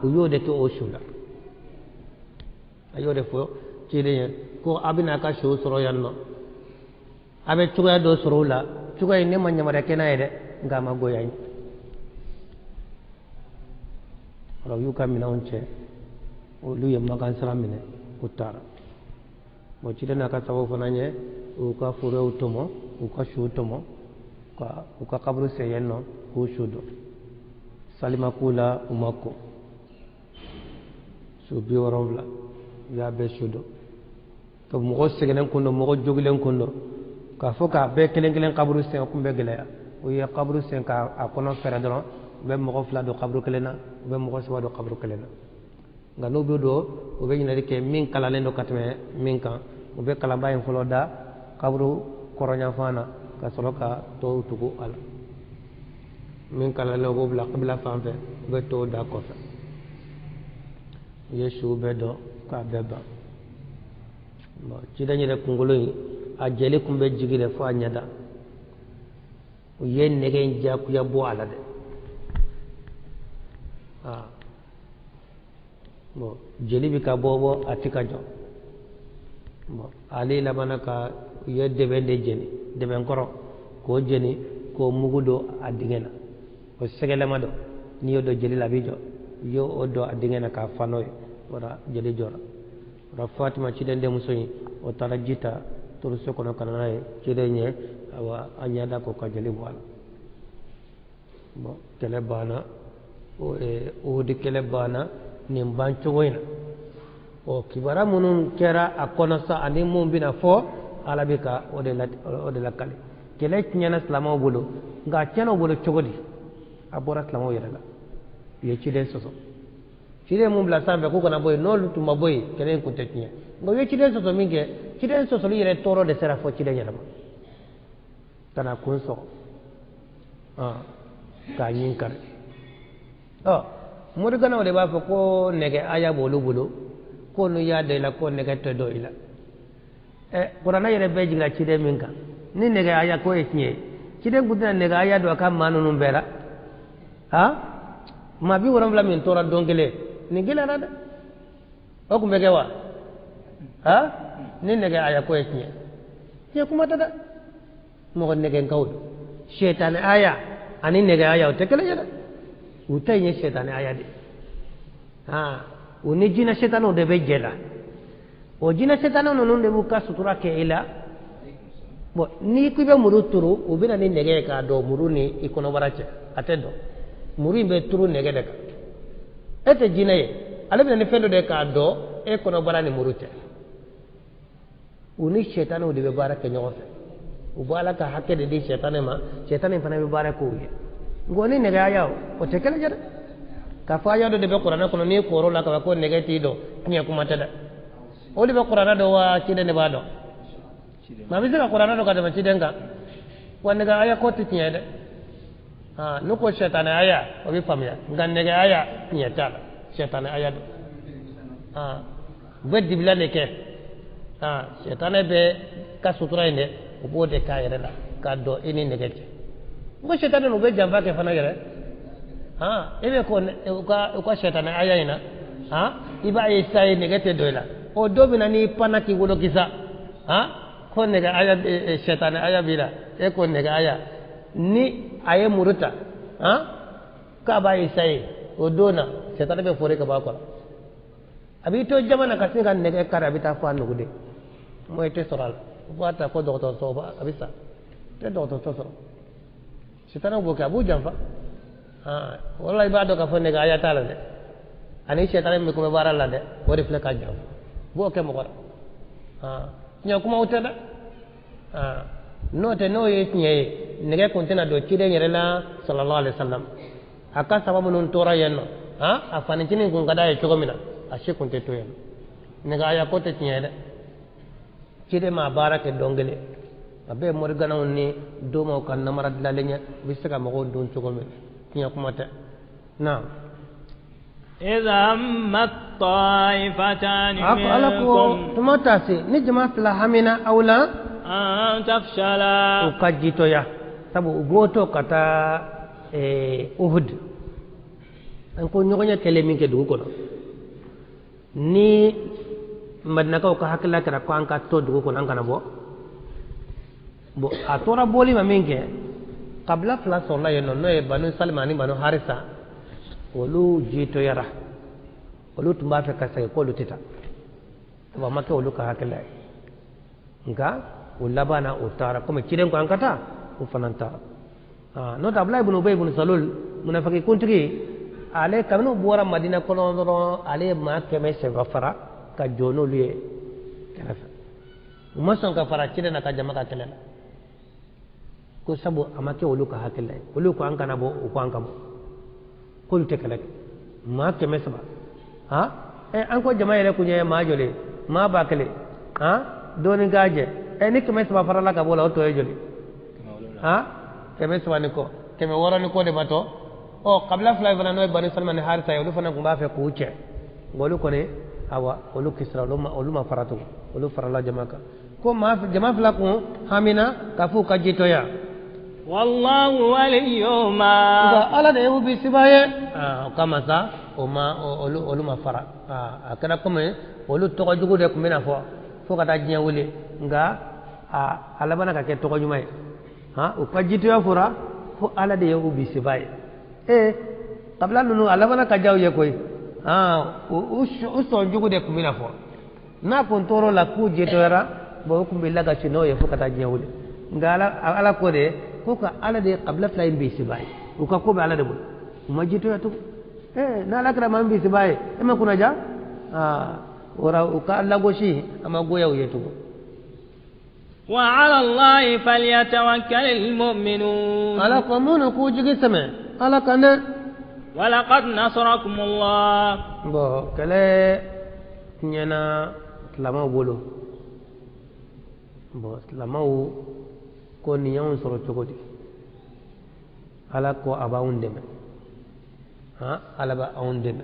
uyode ke o shula ayode fo cide ko abina ka shu soro yanno abe tuga do soro la tuga ne manya mara kena ede nga ma goyani raw yu kam mina onche o lu yem magan sara mine utara mo cide na ka sawo fananye o ka furo utomo o ka shu utomo uka kabru seyenno ko shudo salima kula umako so bi warawla ya be shudo to mo segenen kondo mo jogilen kondo ka foka be kelen kabru sen ko be gele o ya kabru sen ka akono fere don be mo fla do kabru kelena be mo so do kabru kelena nga no be do o be nyina ke min kala len do katme min kan o be kala bayin folo da kabru koronya fana ka solo ka to tugu ala min kala logo bla qabla fambe be to da ko fa yesu be do ka beba mo ci dañu rek ngolo a jeli kumbe jigire fa nyada o yen ne gen jakku ya bo ala de mo jeli bi ka bobo atika jo mo ali la manaka yedde be de jeni de ben koro ko jeni ko mugudo adigena o segele mado ni yodo jeli la bijo yo odo adigena ka fanoy wala jeli jora ra fatima ci den de musoyi o tara jita to so kono kana ay ci de nye awa anyada ko ka jeli wala bo tele bana o de kele bana ni bancho woyna o kibara munun kera akono sa ani mum bina fo alabika o de la kali kele nyana islamo bulu nga ceno bulu chogodi abora islamo yela ye ci den soso ci den mum la sambe ko kana boy no lutu ma boy kele ko tetnya ngo ye ci den soso minge ci den soso li yele toro de sera fo ci den yala kana kun so ka nyin kar mo de gana o de ba fo ko nege aya bolu bulu ko no ya de la ko nege to do ila Qur'ana yere be jinga cide minka ni nege aya ko etnye cide gudna nege aya do kam manu numbera ma bi woram la min tora dongele ni gela rada o ko mege wa ni nege aya ko etnye ye kuma tada mo ko nege ngawd shaytan aya ani nege aya o tekele yada utay ni shaytan aya de uni jina shaytan o de be jela o jina setana no nonde buka sutura ke ila bo ni ku be muru turu o bina ni nege ka do muru ni ikono barache atendo muri be turu nege de ka ete jinaye ale bina ni fendo de ka do e kono barani murute uni shaytan o de be baraka nyofe u bala ka hakke de shaytan ma shaytan fana be baraka uye ngoni ne ga yawo o te kala jada ka fa yawo de be qur'ana kono ni ko rola ka ko negati do nya kuma tada o de be qur'ana do wa cide ne ba do ma bi ka qur'ana do ka de cide nga wanda ga aya ko ti nya de ha no ko shaytan aya o bi famya ngan ne ga aya nya tala shaytan aya do ha beddi bilane ke ha shaytan be ka sutura inde o bo de ka yere la ka do ini negati ngo shaytan no be jamba ke fana yere ha ebe ko ka shaytan aya ina ha iba ye sai negati do la o do bina ni panaki wulo kisa ha ko nega aya shaytan aya bila e ko nega aya ni aye muruta ha ka ba ye sai o dona shaytan be fore ka ba ko abi to jamana ka singa nega kara bita fa no gude moy te soral wata ko docteur so ba abisa te docteur so shaytan go ka bu jamfa ha wallahi ba do ka fa nega aya tala de ani shaytan me ko barala de o refle ka jamfa bo ke mo ko ha nya kuma utada ah note no ye nye nege kontena do cide nyere la sallallahu alaihi wasallam aka sababu nun tora yenno ha afani cinin kun kada ye chogomina ashe kunte to yenno nega aya ko te nyede cide ma barake dongele abe morgana onni do mo kan namara dalalenya bisaka mo don chogomina nya kuma ta na إذا أما الطائفتان منكم ثم تاسي نجمع فلاحمنا أولا أن تفشلا وكجيتو يا سبو غوتو كتا أهد أنكو نيوغنيا كلمين كدو كنا ni madna ka ka hakla kara ko an ka to dugo ko an kana bo atora boli ma minge qabla fla solla yeno no e banu salmani banu harisa wolu jito yara wolu tumba fe ka sai ko lu tita ba maka wolu ka hakla nga ulabana utara kuma kiren ko an kata u fananta no da abla ibn ubay ibn salul munafiki kuntigi ale kamno bora madina ko no ale ma keme se gafara ka jono liye karafa umasan ka fara kiren ka jama ka kelen ko sabu amake wolu ka hakla wolu ko an kana bo ko an kamo kul tekalak ma keme saba ha an ko jama yele kunye ma jole ma bakale ha doni gaje ni keme saba farala ka bola to jole ha keme saba ni ko keme woro ni ko de bato o qabla fly bana no bani salman harisa yulu fana ngba fe ku uche golu ko ne awa olu kisra olu ma faratu olu farala jama ka ko ma jama fla ko hamina ka fu ka jito ya wallahu waliyuma ala de ubi sibaye kama sa o ma olu ma fara akana kome olu to ko jugu de ko mina fo kata jinya wuli nga ala bana ka ke to ko nyumay ha o ka jitu ya fura fo ala de ubi sibaye qabla nunu ala bana ka jaw ye koy o so jugu de ko mina fo na ko toro la ku jitu yara bo ko billaga ci no ye fo kata jinya wuli nga ala ko de ko ka ala de qabla flayin bi sibai ko ka ko be ala de bul majito ya to na la kra man bi sibai ma kuna ja ora ka alla goshi ama goya yeto wa ala allahi falyatawakkalul mu'minun ala qamun ko jigi sama ala kana wa laqad nasarakumullah bo kale nyana lama bolo bo lama ko ni yawon soro cogodi ala ko aba undeme ala ba undeme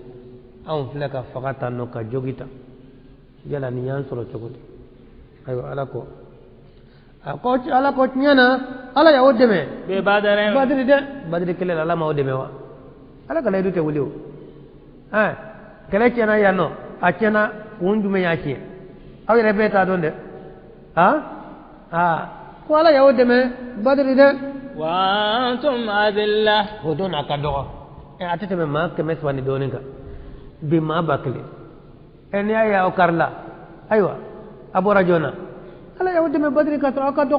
awon fleka fakata no ka jogita yala ni yan soro cogodi ayo ala ko nyana ala ya odeme be badri kele ala ma odeme wa ala kala dute wuliwo kele chena ya no achena unjume ya chi awi rebeta donde ko ala yawo deme badri de wa antum adilla ho don akado atete me ma ke meswani doninga bi ma bakle en ya o karla aywa abora jona ala yawo deme badri ka to akado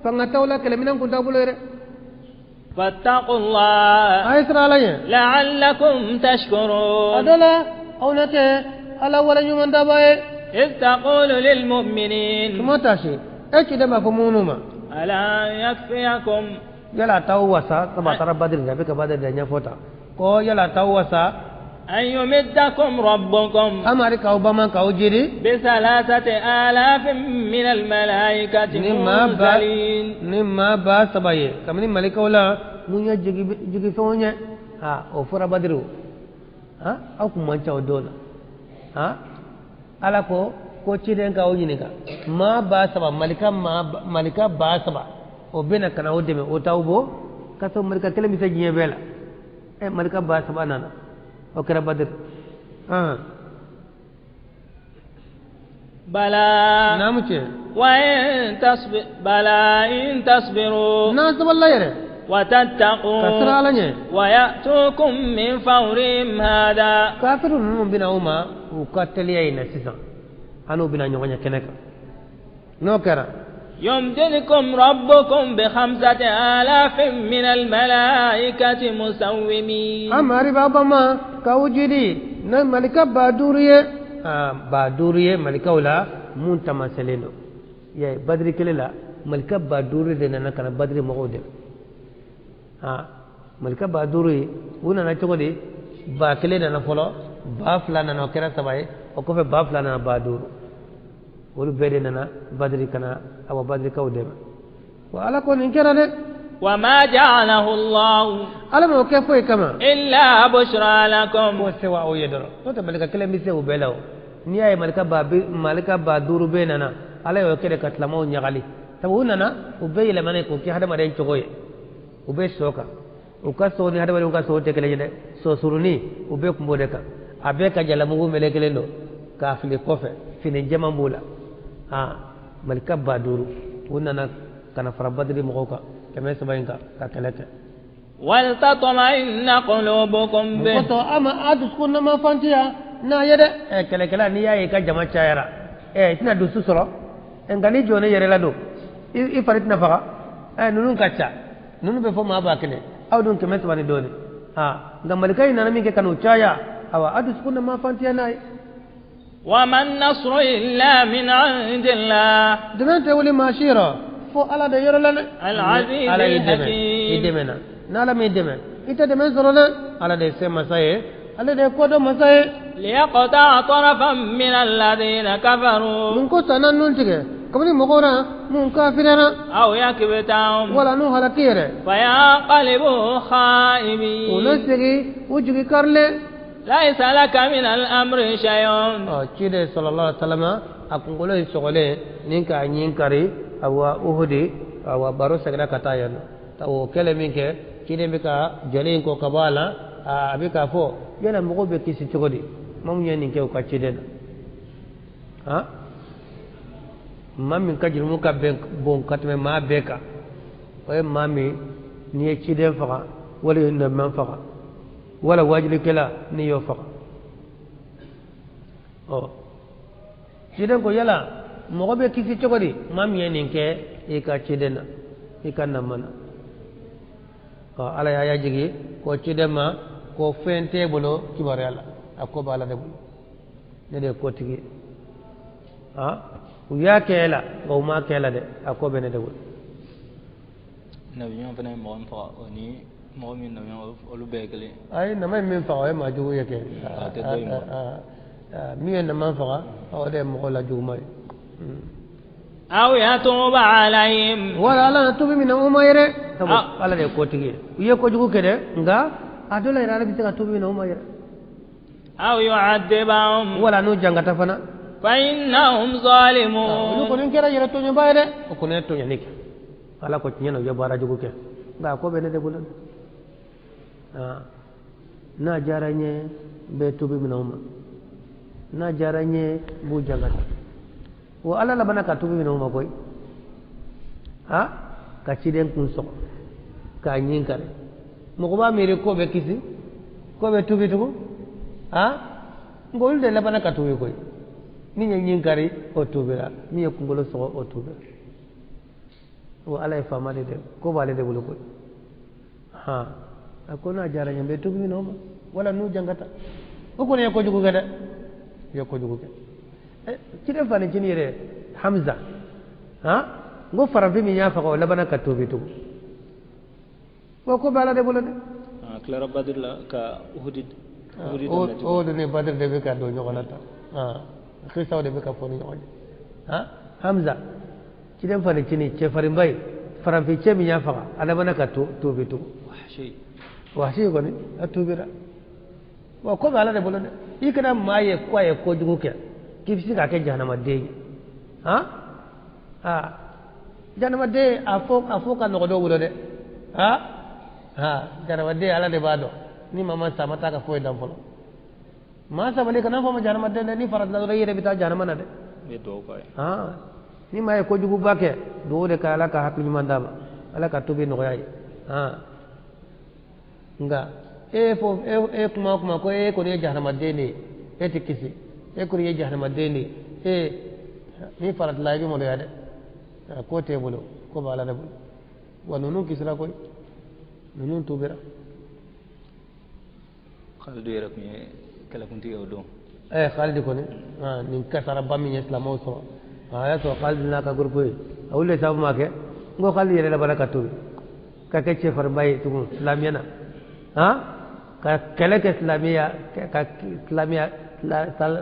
fanga tawla kele minan ko tabulere فاتقوا الله أيسر عليه لعلكم تشكرون أدلا أو نتي على ولا يوم دباي إذ تقول للمؤمنين ثم تاشي إيش دم فمونما ألا يكفيكم يلا توسا تبع ترى بدر نبي كبدر دنيا فوتا كو يلا توسا أن يمدكم ربكم أمريكا أوباما كأوجيري ب3,000 من الملائكة منزلين نما با سبايه كمن ملك ولا منيا جيجي فونيا أوفرا بدرو أو كمان تاو دولا ala ko ciden ka wajini ka ma ba saba malika ba saba o bena kana o deme o tawbo kaso malika kele mi sajiye bela malika ba saba nana o kera badr بلى نامچه وإن تصبر بلى إن تصبروا ناس والله يره وتتقوا كسر على ويأتوكم من فورهم هذا كافر من بنا وما وقتل يينا سيسا أنو بنا نيوغنيا كنك نوكرا يمددكم ربكم ب5,000 من الملائكة مسومين أماري بابا ما كوجري نن ملكة بادورية ملكة ولا منتما سليلو يا بدري كللا ملكة بادورية دنا كان بدري مغود ملكة بادورية ونا نتقولي باكلنا نفلو بافلانا نوكرا سباي وكوف بافلانا بادور ولو بدنا بدري كنا أو بدري كودم وعلى كون إنكرا وما جعله الله على ما كيف كما إلا بشرى لكم وسوا أو يدرو نوت ملكة كلام بيسه وبلاو نيا ملكة بادور بيننا على يوكل كتلمون يغالي تبوننا وبي لما نكون كي هذا ما رين شوكوي وبي شوكا وكاسوني هذا ما وكاسو تكلي سو سروني وبي كمبودكا أبيك جلمو ملكلينو كافلي كوفة في نجمع بولا ملكة بادور وننا كان فربادري مغوكا كما سباينكا كاكلك ولتطمئن قلوبكم به وتو أما أدسكن ما فانتيا نا يدا كلا نيا يكا جما شايرا إتنا دوسو سرو إنغاني جوني يرلا دو إفرت نفقا نونون كاتشا نونون بفو ما باكني أو دون كما سباني دوني غا ملكا ينانا ميكا كانو شايا أو أدسكن ما فانتيا ناي وما النصر إلا من عند الله دمان تولي ماشيرا فو على دير لنا العزيز الحكيم يدمنا نالا ميدمن إتا دمان سرنا على دي سيما سايه على دي كودو مسايه ليقطع طرفا من الذين كفروا من كوتا ننتك كمني مغورا من كافرنا أو يكبتهم ولا نو هلكيره فينقلبوا خائبين ونسري وجهي كارله ليس لك من الأمر شيء كده صلى الله عليه وسلم أكون قوله سؤاله نينكا نينكاري أو أهدي أو بارو سكرا كتايا أو كلامك كده بكا جلين كو كبالا أبيكا فو يلا مغو بكيسي تقولي ما من ينينك وكاشيدنا ما من كجر مكا بون كتم ما بكا وي مامي نيه تشيدن فقا ولا ينمن فقا ولا واجل كلا نيو فقا تشيدن كو يلا مغو بكيسي تقولي ما من ينينك إيكا تشيدنا إيكا نمنا ala ya jigi ko cidema ko fente bolo kibare ala akko bala de bolo ne de ko tigi u ya kela o ma kela de akko bene de bolo nabi ñoo fene mo am fa oni mo min nabi o lu bekele ay na may min fa o ma jugu yake mi en man fa o de mo la jugu may أو يتوب عليهم ولا لا نتوب من أمير على ذلك كوتشي يكوجو كده عند أدولا يرانا بيتك توب من أمير أو يعذبهم ولا نوجان كتفنا فإنهم ظالمون نكون كده يرتو نباير وكون يرتو ينيك على كوتشي نو يبارا جوكو كده لا كو بينه دبولن na jaranye be tubi min umma na jaranye bu jangata wo ala la bana ka tubi min umma koy ka ciden kun so ka nyin kare mo ko ba mere ko be kisi ko be tubi tugo ngol de la bana ka tubi koy ni nyin kare o tubira ni ko ngolo so o tubira wo ala e famade de ko bale de bulu koy ha akona jaranya be tubi no wala nu jangata o ko ne ko jugu gada yo ko jugu kide fani jinire hamza ha ngo farafi mi nya fa ko labana ka tubi tu ko bala de bolade clara badr la ka uhudid o de ne badr de be ka do nyogolata ha khisaw de be ka foni nyoje ha hamza kide fani jini che farin bai farafi che mi nya fa alabana ka tubi tu wahshi ko ni atubira wa ko bala de bolade ikana maye kwaye ko jugu ke kifisi ka ke jahannama de ha jahannama de afo ka no do wulo de jahannama de ala de bado ni mama sama ta ka foy dam folo ma sama le kana fo ma jahannama de ni farad na do yere bita jahannama na de be do ko ni maye ko jugu bake do de ka ala ka hakku mandama ala ka tubi no yayi nga kuma ko ko ne jahannama de ne tikisi ko ne jahannama de ne ni farat laaji mo yaade ko tebulo ko bala de wa nunu kisra ko nunu tubira khalid yere ko kala kunti yodo khalid ko ne ni kasara bami islamo so ya so khalid na ka gurko awle sabu make ngo khalid yere la barakatu ka ke che far bay tu islamiyana ka kele ke islamia ka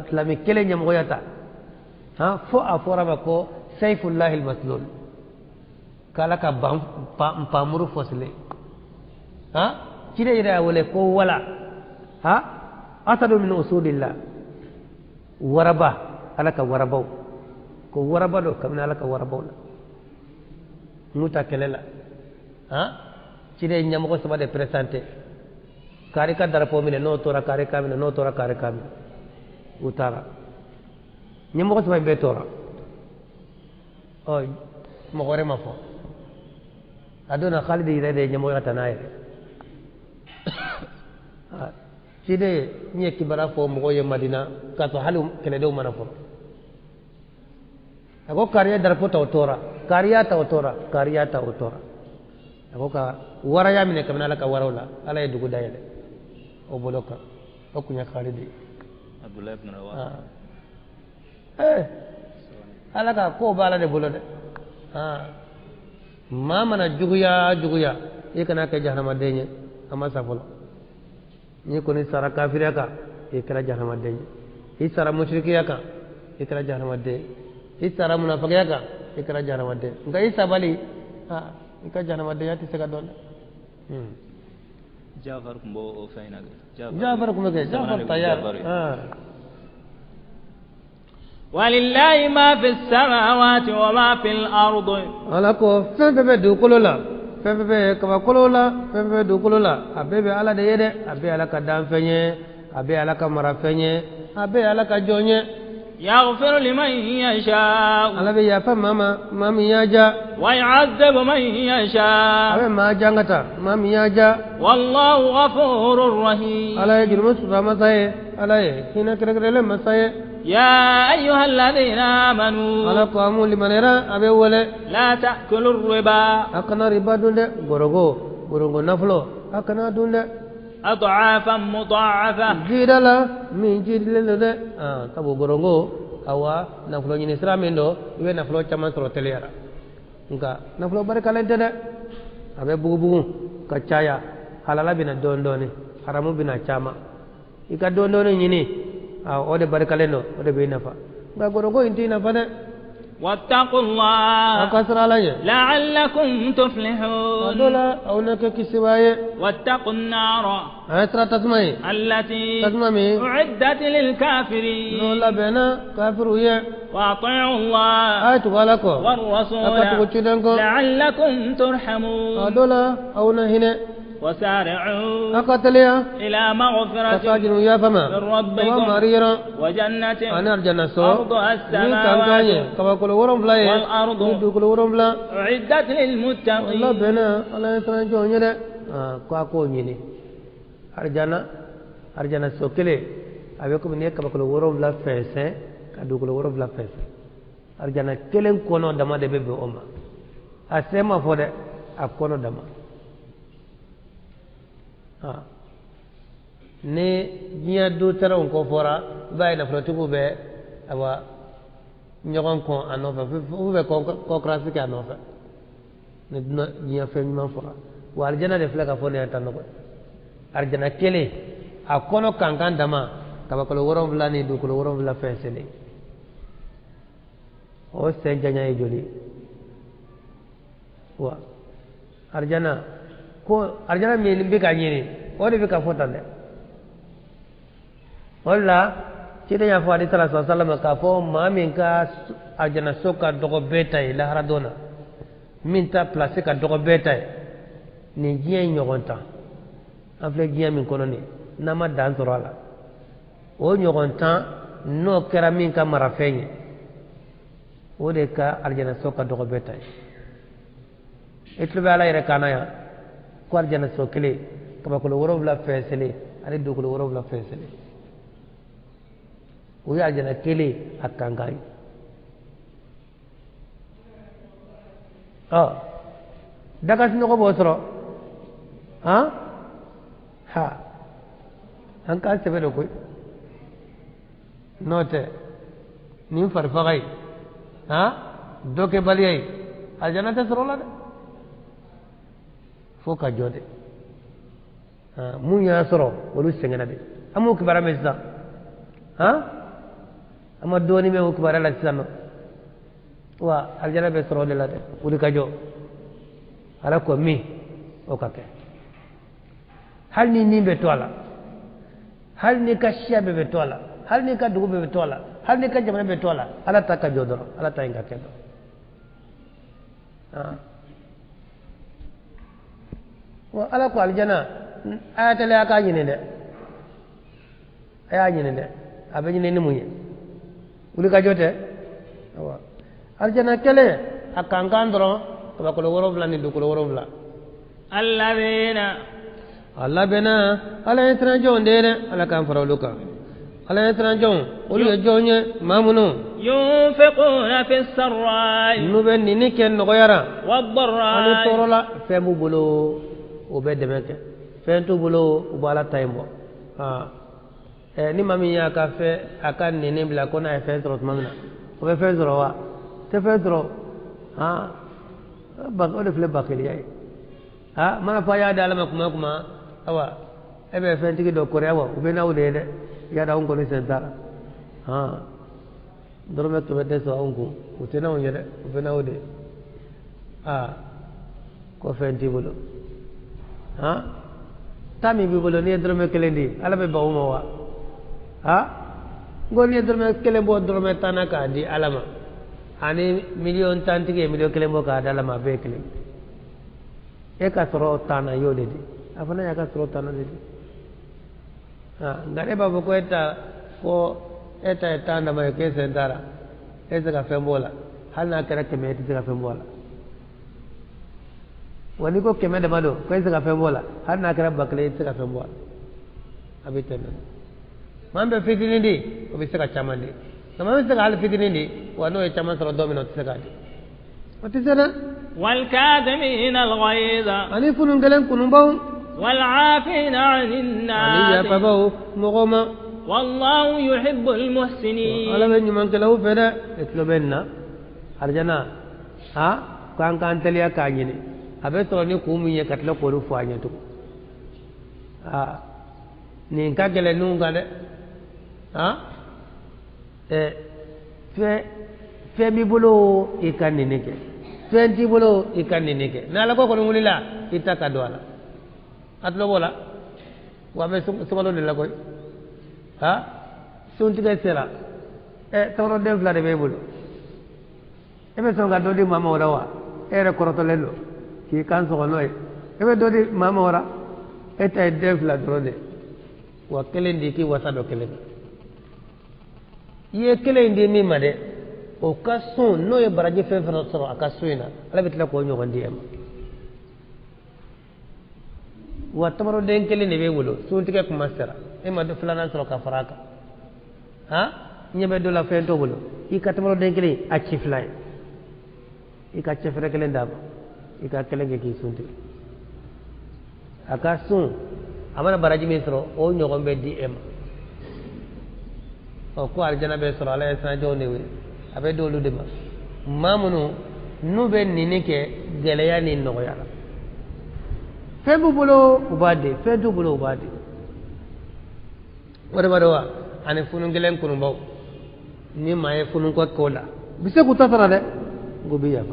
islamia kele nyam goyata fo afora ba ko sayfullah almaslul kala ka pamuru fosle kire ira wala ko wala asadu min usudillah waraba alaka warabau ko waraba do kamna alaka warabau muta kelela kire nyam ko sabade presenter kari ka darapo mine no tora kari kamina no tora kari kamina utara nyam ko sabay be tora mo gore ma fo aduna khalid ire de nyam ko tanaye cide nye kibara fo mo ye madina ka to halu kele do mana fo ako kariya darapo ta tora kariya ta tora ako ka waraya mine kamna la ka warawla ala e dugu dayele o boloka o kunya khalidi abdullah ibn rawah ala ka ko bala de bolode ma mana juguya e kana ka jahannama denye amma safolo ni ko ni sara kafira ka e kala jahannama denye e sara mushrikiya ka e kala jahannama de e sara munafiqiya ka e kala jahannama de ngai sabali e ka jahannama de yati sega don Jafar kumbo faina Jafar kumbo ke Jafar tayar ولله ما في السماوات وما في الأرض على كو فبebe du kolola febebe kaba kolola febebe du kolola abebe ala de yede abe ala ka dan fenye abe ala ka mara fenye abe ala ka jonye يغفر لمن يشاء ala be yafa mami yaja ويعذب من يشاء abe ma jangata mami yaja والله غفور رحيم ala ye jurmus ramasaye ala ye hina kire masaye يا أيها الذين آمنوا على قاموا لمن يرى أبي ولا لا تأكلوا الربا أكنا ربا دون غورغو نفلو أكنا دون أضعافا مضاعفة جيدا لا من جيد لله تبو غورغو أوا نفلو نسرا مندو يبي نفلو كمان سرو تليارا نكا نفلو بري كالن تدا أبي بوغو كچايا halala bina dondoni haramu bina chama ika dondoni nyini ode barakaleno ode be nafa ba gorogo inti nafa de واتقوا الله akasra alaye لعلكم تفلحون dola aunaka kisiwaye واتقوا النار asra tasmai التي tasmami أعدت للكافرين no labena kafiru ye وأطيعوا الله aytu galako والرسول akatu chidango لعلكم ترحمون dola auna hine وسارعوا akataliya إلى مغفرة akajiru ya fama من ربكم marira وجنة anar janna so أرضها ni kankanye السماوات kaba kolo worom flaye والأرض ni dukolo worom fla أعدت للمتقين Allah bena ala tan jonye de ko nyini arjana sokele abe ko ne kaba kolo worom fla fese ka dukolo worom fla fese arjana kelen kono dama de bebe oma asema fode akono dama ne jiya do tara on ko fora bay na floti bu be awa ñogon ko anofa fu be ko krasi ka anofa ne dina jiya fe mi man fora wa aljana de flaka fo ne tan ko arjana kele a kono kankan dama kaba ko worom vla ni du ko worom vla fe sele o se janya e joli wa arjana ko arjana mi bi ka nyini o de bi ka fotande walla cide ya fadi sallallahu alaihi wasallam ka fo ma min ka arjana soka dogo betay la haradona min ta place ka dogo betay ni jiye nyogonta afle jiye min kono ni nama dan sorala o nyogonta no kera min ka marafenye o de ka arjana soka dogo betay etlu bala ire kanaya ko arjana sokele kaba ko worom la fesele ari do ko worom la fesele o ya arjana kele akangai daga sino ko bosro ha an ka sebe do koy note nim farfagai doke baliyai arjana ta soro la de fo ka jode mun ya soro wolu sengena de amu kibara me sa ama doni me ko kibara la sano wa aljana be soro de la de wuli ka jo ala ko mi o ka ke hal ni nimbe tola hal ni ka shiabe be tola hal ni ka dugu be tola hal ni ka jamana be tola ala ta ka jodoro ala ta inga ke do wa ala ko aljana ayatale aka nyine de aya nyine de abe nyine ni munye uli ka jote wa aljana kele akankan doro ko ko woro bla ni du ko woro bla alladheena alla bena ala etra jonde de ala kan faro luka ala etra jon uli jonye mamuno yunfiquna fi sarra'i nuben ni ken no yara wad-dharra'i ani torola femu bulo o be demeke fentu bulo o bala taymo ni mami ya ka fe akan nene bla kona e fe tro mamna o be fe tro wa te fe tro ba o de fle bakeli ay mana fa ya dala kuma awa e be fe tigi do kore awa o be na o de ya da on ko ni sentara dorme to be de so on ko o te na on yede o be na o de ko fenti bulo tami bi bolo ni drome kelendi ala be bawuma wa ngoni drome kelembo drome tanaka di alama ani million tantige million kelembo ka dalama be kelem e ka soro tana yode di afana ya ka soro tana di ngare babo ko eta tanda ma ke sentara eza ka fembola halna kera kemeti ka fembola wani ko keme da mado ko isa ka fembola har na kara bakle isa ka fembola abiten man be fitini di o be saka chamandi sama be saka hal fitini di wano e chaman soro domino saka di wati sana wal kadhimin al ghayza ani funun galen kunun baw wal afina 'anil nas ani ya pabaw mogoma wallahu yuhibbul muhsinin ala ben man kala feda etlo benna arjana kan taliya kanyini abe toro ni ku min ye katla ko ru fanya to ni ka gele nu ga de fe mi bolo e kan ni ke fe ti bolo e kan ni ke na la ko ko ngulila ita ka doala atlo bola wa be sumalo de la koy sun ti ga sera toro de fla de be bolo e be so ga do di mama wala wa e re koroto lelo ki kan so noy ebe do di mama ora eta def la drone wa kelen di ki wasa do kelen ye kelen di mi made o kaso no e baraje fe fe so akasuina ala bitla ko nyogo ndiyam wa tamaro den kelen ne be wulo so tike ko mastera e ma do fulana so ka faraka nyebe do la fe to wulo i ka tamaro den kelen a chiflay i ka chefre kelen daba ika kelenge ki sunti aka sun amana baraji min soro o nyogon be di em o ko aljana be soro ala sa jone we abe do lu de ma mamunu nu be nini ke geleya ni noya febu bulo ubade fedu bulo ubade wada wada ane funun gelen kunu baw ni maye funun ko kola bise ku tasara de gobiya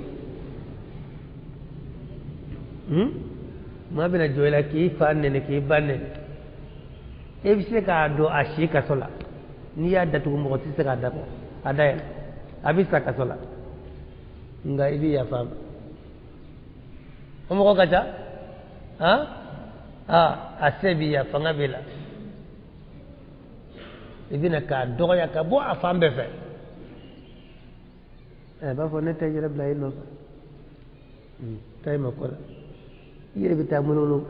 ma bina joyla ki fanne ne ki banne e bise ka do ashi ka sola ni ya datu mo ti se ka da ko adaya abisa ka sola nga ibi ya fam omo ko kacha asebi ya fanga bila ibina ka dogo ya ka bo afam be fe ba fo ne tay jere blay no tay ma ko la yere bi ta mënu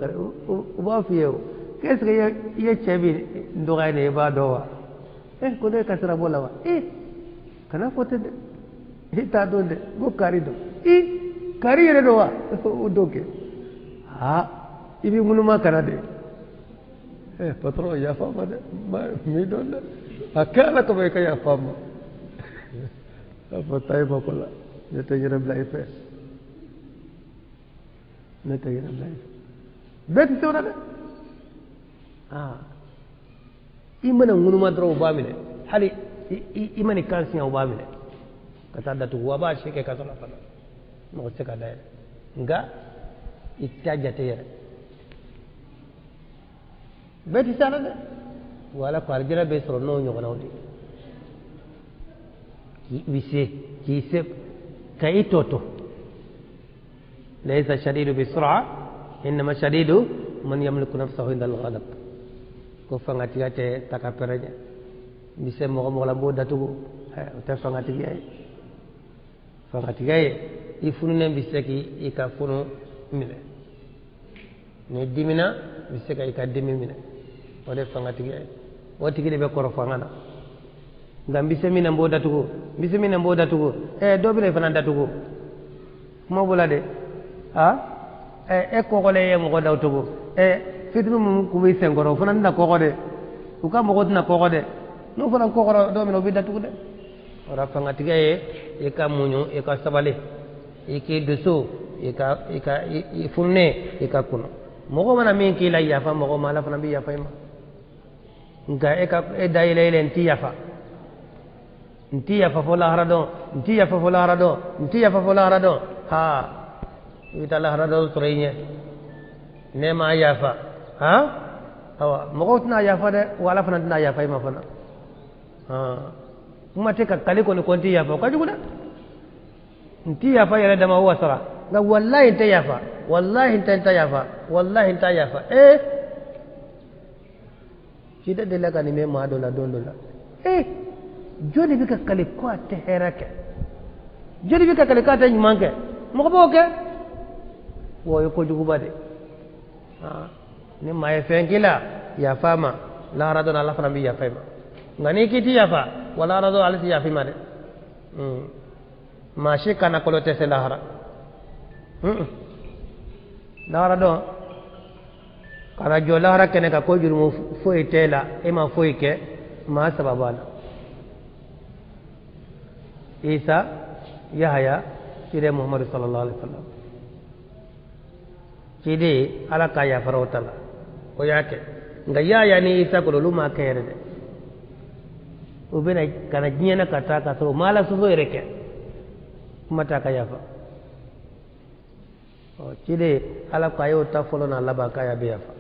o ba fi yow qu'est-ce que ye chebi ndoga ne ba dowa ko ne kasra bola wa kana fote de ta donde go kari do kari yere do wa o doke ibi mënu ma kana de patron ya fama de mi donde akala ko be ka ya fama apa tay ma ko la ne tay jere blay fe ne tay jere blay bet to na de imana mënu ma dro ba mi ne hali imani kansiya ba mi ne kata datu wa ba shi ke ka sala fana mo se ka dai nga ittaja tayere beti sana de wala ko aljira be soro no nyogo nawdi ki wise ki se kay toto laysa shadidu bi sur'a inma shadidu man yamliku nafsahu inda al-ghadab ko fangati ate taka pereja bise mo mo la bo datu te fangati gay fangati gay ifunu bise ki ikafunu mine ne dimina bise ka ikadimi mine wala fangati gay wati gide be koro fangana ngam bise mina mbo datugo bise mina mbo datugo do bi le fana datugo mo bulade ko ko le mo ko dawtugo fitnu mum ko wi sengoro fana nda ko de ko ka mo ko na ko de no fana ko do mi no bi datugo de ora fangati gay e ka munyo e ka sabale e ke deso e ka funne e ka kuno mo ko mana min ki la ya fa mo ko mala fana bi ya fa ma nga e dayile ile nti yafa fola harado nti yafa fola harado nti yafa fola harado ita la harado surinya ne ma yafa awa mo na yafa de wala fana na yafa ma fana kuma te ka kali ko ni ko nti yafa ka juguda nti yafa yare da ma wasara nga wallahi nti yafa wallahi nti yafa wallahi nti yafa cida de la kanime ma do la dondola jodi bi ka kale ko te herake jodi bi ka kale ka te manke mo ko boke wo yo ko jugu bade ni ma e fenkila ya fama la rado na la fana bi ya fama ngani kiti ya fa wala rado alisi ya fima de ma shi kana ko te se la hara la rado kana jola hara kene ka ko jurmu foyi tela ma foyi ke ma sababala isa yahya sire muhammad sallallahu alaihi wasallam kide ala ka ya farotala o yake nga yaya ni isa ko luma kere de ubena kana jiena kata ka so mala so reke mata ka yafa o kide ala ka yo ta folo na laba ka ya be yafa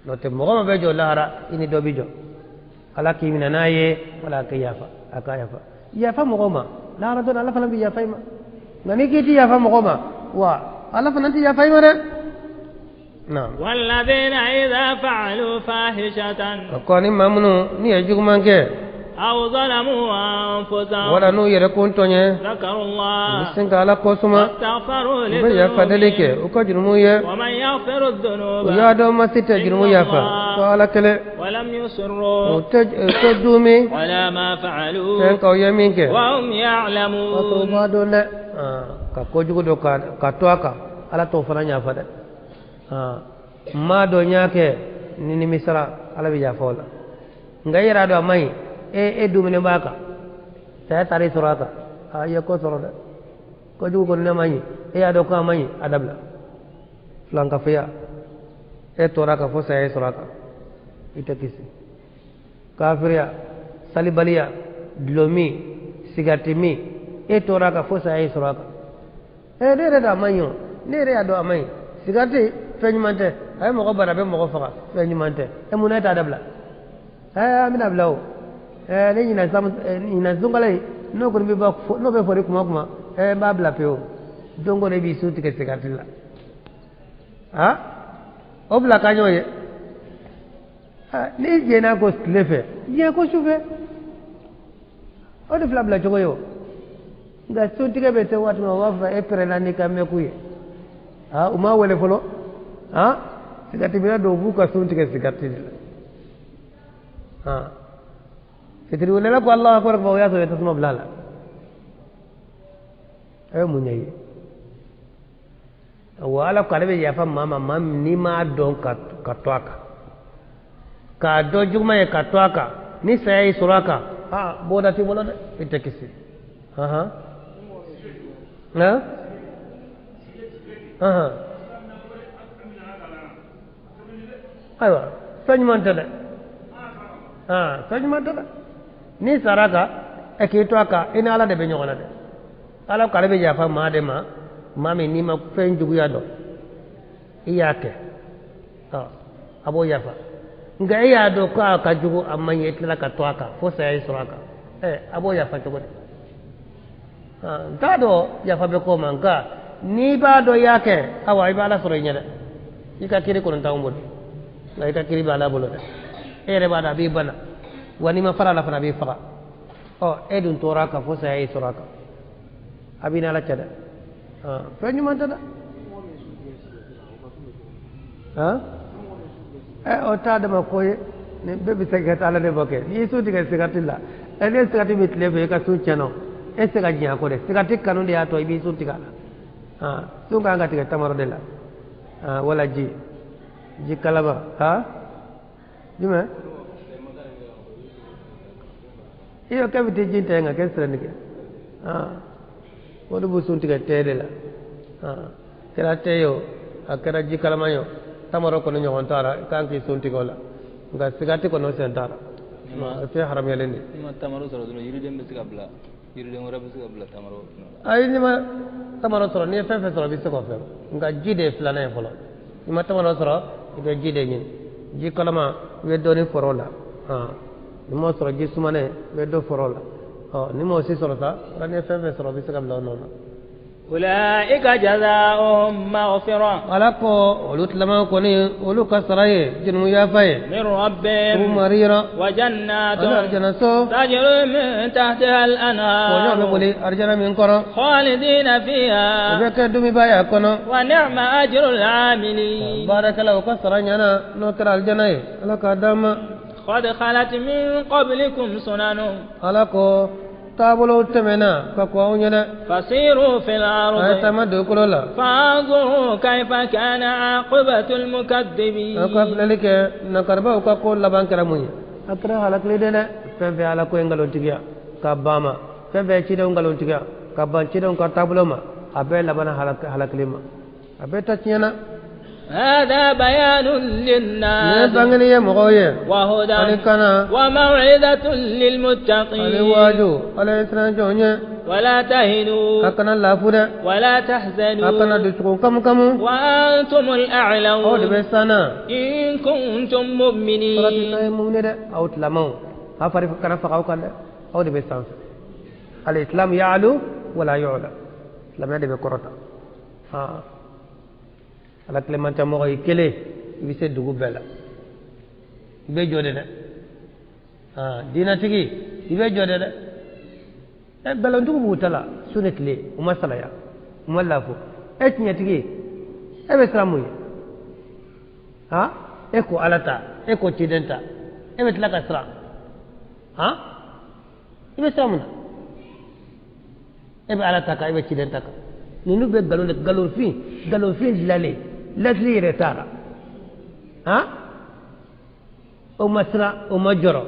no te mo be jo lara ini do bijo ala ki mina naye wala ka yafa aka yafa mo ma lara do ala fana bi yafa ma ngani kiti yafa mo ma wa ala fana ti yafa ma de na والذين إذا فعلوا فاحشة كوني مامنو ني اجوك مانكي أو ظلموا أنفسهم ولا نو يركون توني ذكروا الله مسنك على قوسما واستغفروا بيا فدلك وكجرمو يا ومن يغفر الذنوب يا دو ما تجرمو يا فا قال كله ولم يصروا تجدومي ولا ما فعلوا تنكو يمينك وهم يعلمون وما دون كوجو دو كاتواكا على توفنا يا فدا ma do nyake ni misra ala bi jafola ngayira do mai e dumine baka saya tari suraka ya ko soroda ko jugo ko ne mai e ado ko mai adabla flanka fiya e toraka fo saya suraka ita kisi kafiriya salibaliya dlomi sigatimi e toraka fo saya suraka e de da manyo ne re ado mai sigati fenyumante ay mo ko barabe mo ko faka fenyumante e munata adabla amina blaw ni ina sam ina zungale no ko bi ba no be fori kuma kuma ba bla peo dongo ne bi suti ke sigatilla ha obla kanyo ye ni je na ko slefe je ko sufe o de fla bla jogo yo nga suti ke be te wat ma wafa e prela ni kamme kuye ha uma wele folo ha sigati bila do buka suti ke sigatilla ha fitri wala ko Allah akbar ko ya so tasma blala ay munyai wala ko albe ya fam mama mam ni ma don ka toaka ka do juma e ka toaka ni sai suraka ha boda ti bola ite kisi ha aywa sañ manta de sañ manta de ni saraka e ki toaka ina ala de be nyogona de ala ko albe ya fam ma de ma mami ni ma fen jugu ya do iyake abo yafa nga iya do ko ka jugu amma yetla ka to aka fo sai suraka abo yafa to gode ta do yafa be ko manka ni ba do yake awa ibala soro nyada ika kiri ko ntaw mbodi la ika kiri bala bolo de ere bada bi bana wani ma fara la fana bi fara edun toraka fo sai suraka abina la cada feñu man tada o tadama koye ne bebi segata ala ne boke ni suudiga sigatilla ene sigati mi tilebe ka sunceno e siga jiya ko de sigati kanu de ato ibi suutiga la sunga ngati ga tamaro de la wala ji kalaba jume iyo kabiti jinte nga kesra nike wodo bu suntiga tede la kera teyo akara ji kalamayo tamaro ko nyon tara kanki suntigo la nga sigati ko no sentara fe haram yelendi ma tamaro soro do yiri dem bisiga bla yiri dem rabu bisiga bla tamaro ay ni ma tamaro soro ni fe soro bisiko fe nga jide flana folo ni ma tamaro soro ibe jide nyin ji kalama we doni forola ni mo soro ji sumane we do forola ni mo si soro sa rane fe soro bisiga bla no أولئك جزاؤهم مغفرة ولكو ولوت لما كوني ولو كسراي جنو يافاي من ربهم مريرا وجنات جنسو تجري من تحتها الأنهار ونعم بولي أرجنا من كرة خالدين فيها وبك دمي بايا كنا ونعم أجر العاملين بارك الله كسراي أنا نكر الجنة لك دم قد خلت من قبلكم سنن لكو تابلو تمنا كقوانينا فسيروا في الأرض أتمدوا كللا فانظروا كيف كان عاقبة المكذبين أقف لك نكربا وكقول لبان كرموني أكره على كليدنا ففي على كوينغالون تيجا كباما ففي شيدون غالون تيجا كبان شيدون كتابلو ما أبي لبنا على كليما أبي تشينا هذا بيان للناس وهدى وموعظة للمتقين ولا تهنوا ولا تحزنوا وأنتم الأعلون إن كنتم مؤمنين الإسلام يعلو ولا يعلى لم يدب كرة ala clémente mo koy kélé bi sé dugu bela be jodé dé dina tigi ibe jodé dé e bela ndugu butala sunetli uma salaya uma lafu et nyatigi e be salamu e ko alata e ko tidenta e be tlaka sra ibe salamu e be alata ka e be tidenta ka ninu be galon fi lalé lasli retara ha o masra o majoro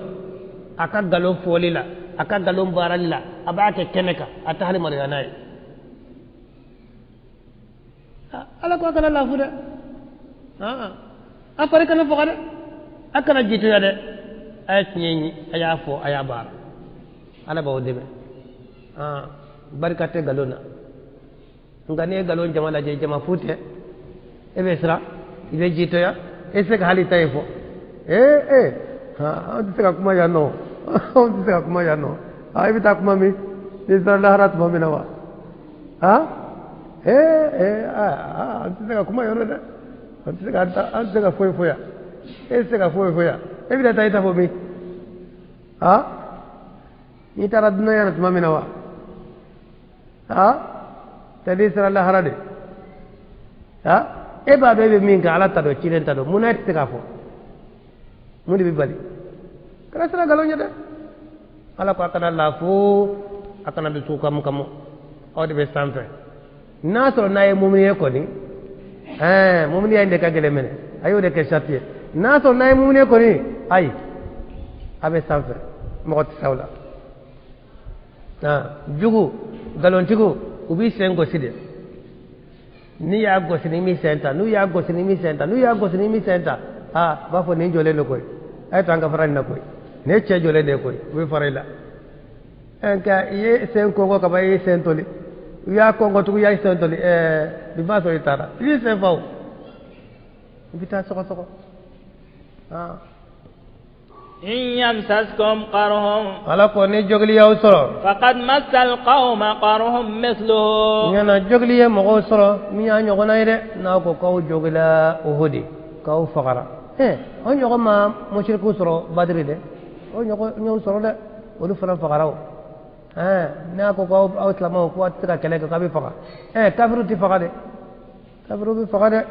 aka galon folila aka galon baralla abake keneka atahli mariyanai ala ko kana la fuda apare kana fogade akana jitu yade ay ñeñi aya fo aya bar ala bawo debe barkate galona ngane galon jama la je jama fute e be sra ibe jitu ya ese ka hali tayfo on sega kuma ya no on sega kuma ya no ay bita kuma mi ni sara harat mo minawa on sega kuma ya no de on sega foy foya sega foy foya e bita tayta fo mi ni tara dunya ya tuma minawa tadi sara harade e ba be min ka ala ta do cilen ta do munat sega fo muni bi bali kala sara galonya de ala ko akana la fu akana be su kam kam o de be sanfe na so na e mumni ko ni mumni ande ka gele mene ayo de ke chatie na so na e mumni ko ni ay abe sanfe mo ko sawla jugu galon tigo ubi sengo side ni ya gosini mi senta nu ya gosini mi senta nu ya gosini mi senta ba fo ni jole no koy ay tanga faran na koy ne che jole de koy we farila enka ye sen ko ko ba ye sen toli ya ko ngotu ya sen toli bi ba so itara ye sen faw bita soko soko إن يمسسكم قرهم ala ko ni jogli yaw soro فقد مس القوم قرهم مثله yana jogli ye mo soro mi ya nyogo na ire na ko ko jogla uhudi ko faqara on nyogo ma mushriku soro badri de on nyogo soro de olu fara faqara na ko ko islamu ko atira kele ko bi faqa kafiru ti faqa de kafiru bi faqa de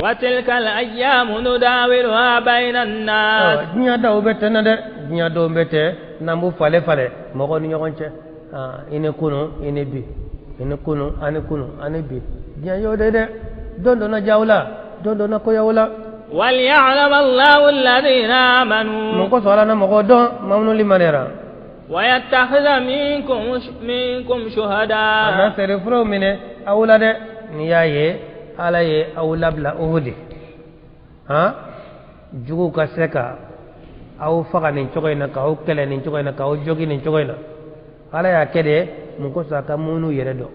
وتلك الأيام نداولها بين الناس nya daw bete na de nya do bete nambu fale fale mo ko ni nyogonche ine kuno ine bi ine kuno ane bi nya yo de dondo na jawla dondo na ko yawla وليعلم الله الذين آمنوا mo ko sala na mo ko don mamnu limanera ويتخذ منكم شهداء ana sere fro mine awla de ni yaye ala ye awla bla uhudi jugu ka seka aw faga nin cogoyna ka aw kele nin cogoyna ka aw jogi nin cogoyna ala ya kede mun ko saka munu yere do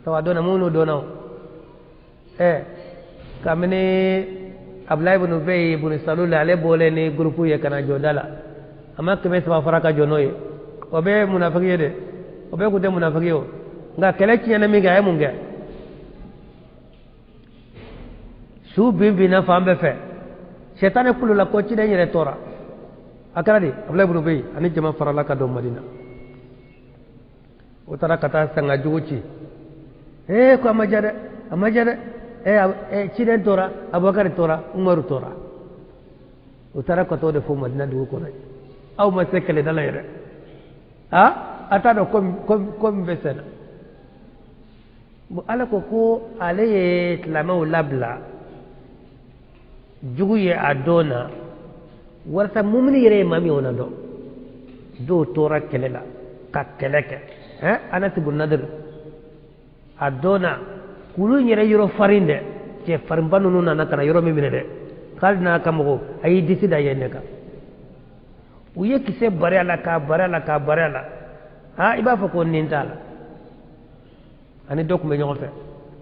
tawa dona munu dona kamene abla ibn ubay ibn salul ale bole ni grupu ye kana jodala amma kebe sa faraka jonoye obe munafiki de obe ku de munafiki yo nga kele kinyana mi ga emunga su bimbi na fambe fe shetane kulu la ko ci de nyere tora akara di abla ibn ubay ani jama farala ka do madina utara kata sanga juguci ko amajade ci den tora abubakar tora umaru tora utara ko to de fu madina du ko ray aw ma sekale dala yere ata do kom besena bu ala ko ale tlama labla jugu ye adona warta mumni yere mami ona do tora kelela ka keleke anas ibn nadir adona kulu yere yoro farinde ce farimbanu nuna nakana yoro mimine de kalna kamo ayi disida yenne ka uye kise barela iba fa ko nintala ani dok me ñoxo fe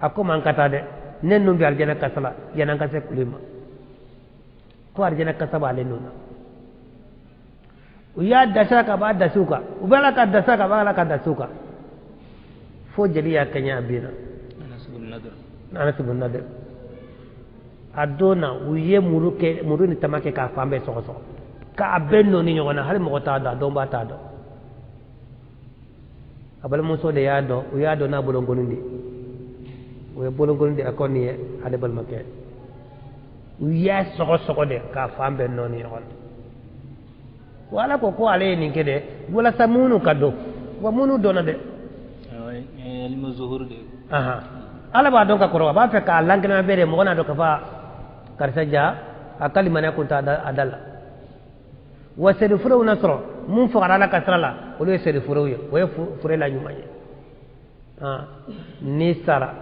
akoma kata de nen no bi aljana kasala yana kase kulima ko arjana kasaba le nuna uya dasaka ba dasuka ubala ka dasaka ba la ka dasuka fo jeliya kanya bina ana subun nadir adona uye muru ni tamake ka fambe so ka abenno ni nyona hal mo ta da do ba ta do abal mo so de ya do uya do na bolongonundi uya bolongonundi akoni ade bal make uya so de ka fambe no ni nyona wala ko ale ni kede wala samunu kado wa munu dona de ilmu zuhur de ala ba don ka koro ba fe ka langina bere mo na do ka fa karsaja akali mana kunta adala wa sedi furo nasro mun fara la kasrala wala sedi furo yo way fure la nyumanye ni sara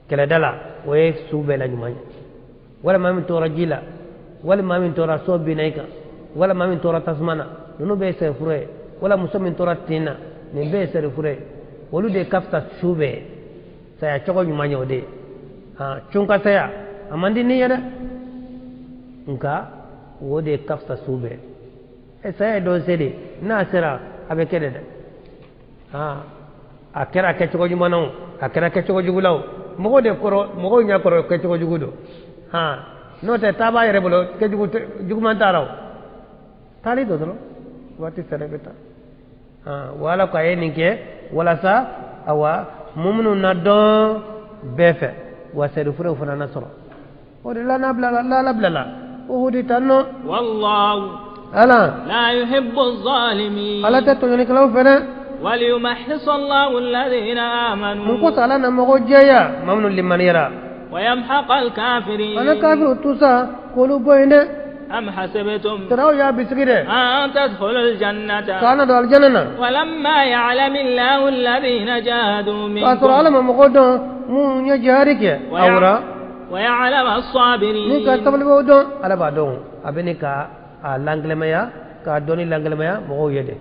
kala dala way sube la nyumanye wala mamin tora jila wala mamin tora sobi naika wala mamin tora tasmana nunu be sedi fure wala musomin tora tina ni be sedi fure wolu de kafta sube saya chogo nyumanye ode chunka saya amandi ni yada nka wode kafta sube saya do sedi na sera abe kede de akera ke chogo jumano akera ke chogo jugulaw mogo de koro mogo nya koro ke chogo jugudo no te taba yere bolo ke juguman taraw tali do do wati sere beta wala ko ayeni ke wala sa awa mumnu naddo befe wa sedu furo fana nasro o de la nabla la bla o di tanno wallahu ألا لا يحب الظالمين ألا تتوني كلام فنا وليمحص الله الذين آمنوا من قص على نمو جايا ممنون لمن يرى ويمحق الكافرين أنا كافر توسا قولوا بينه أم حسبتم تراو يا بسكيره أن تدخلوا الجنة كان دو الجنة ولما يعلم الله الذين جاهدوا منكم كاسر على مقودو مو يجارك أورا ويعلم الصابرين ني كاستبل بودو على بعدهم أبني كا langlemaya ka doni langlemaya mo yede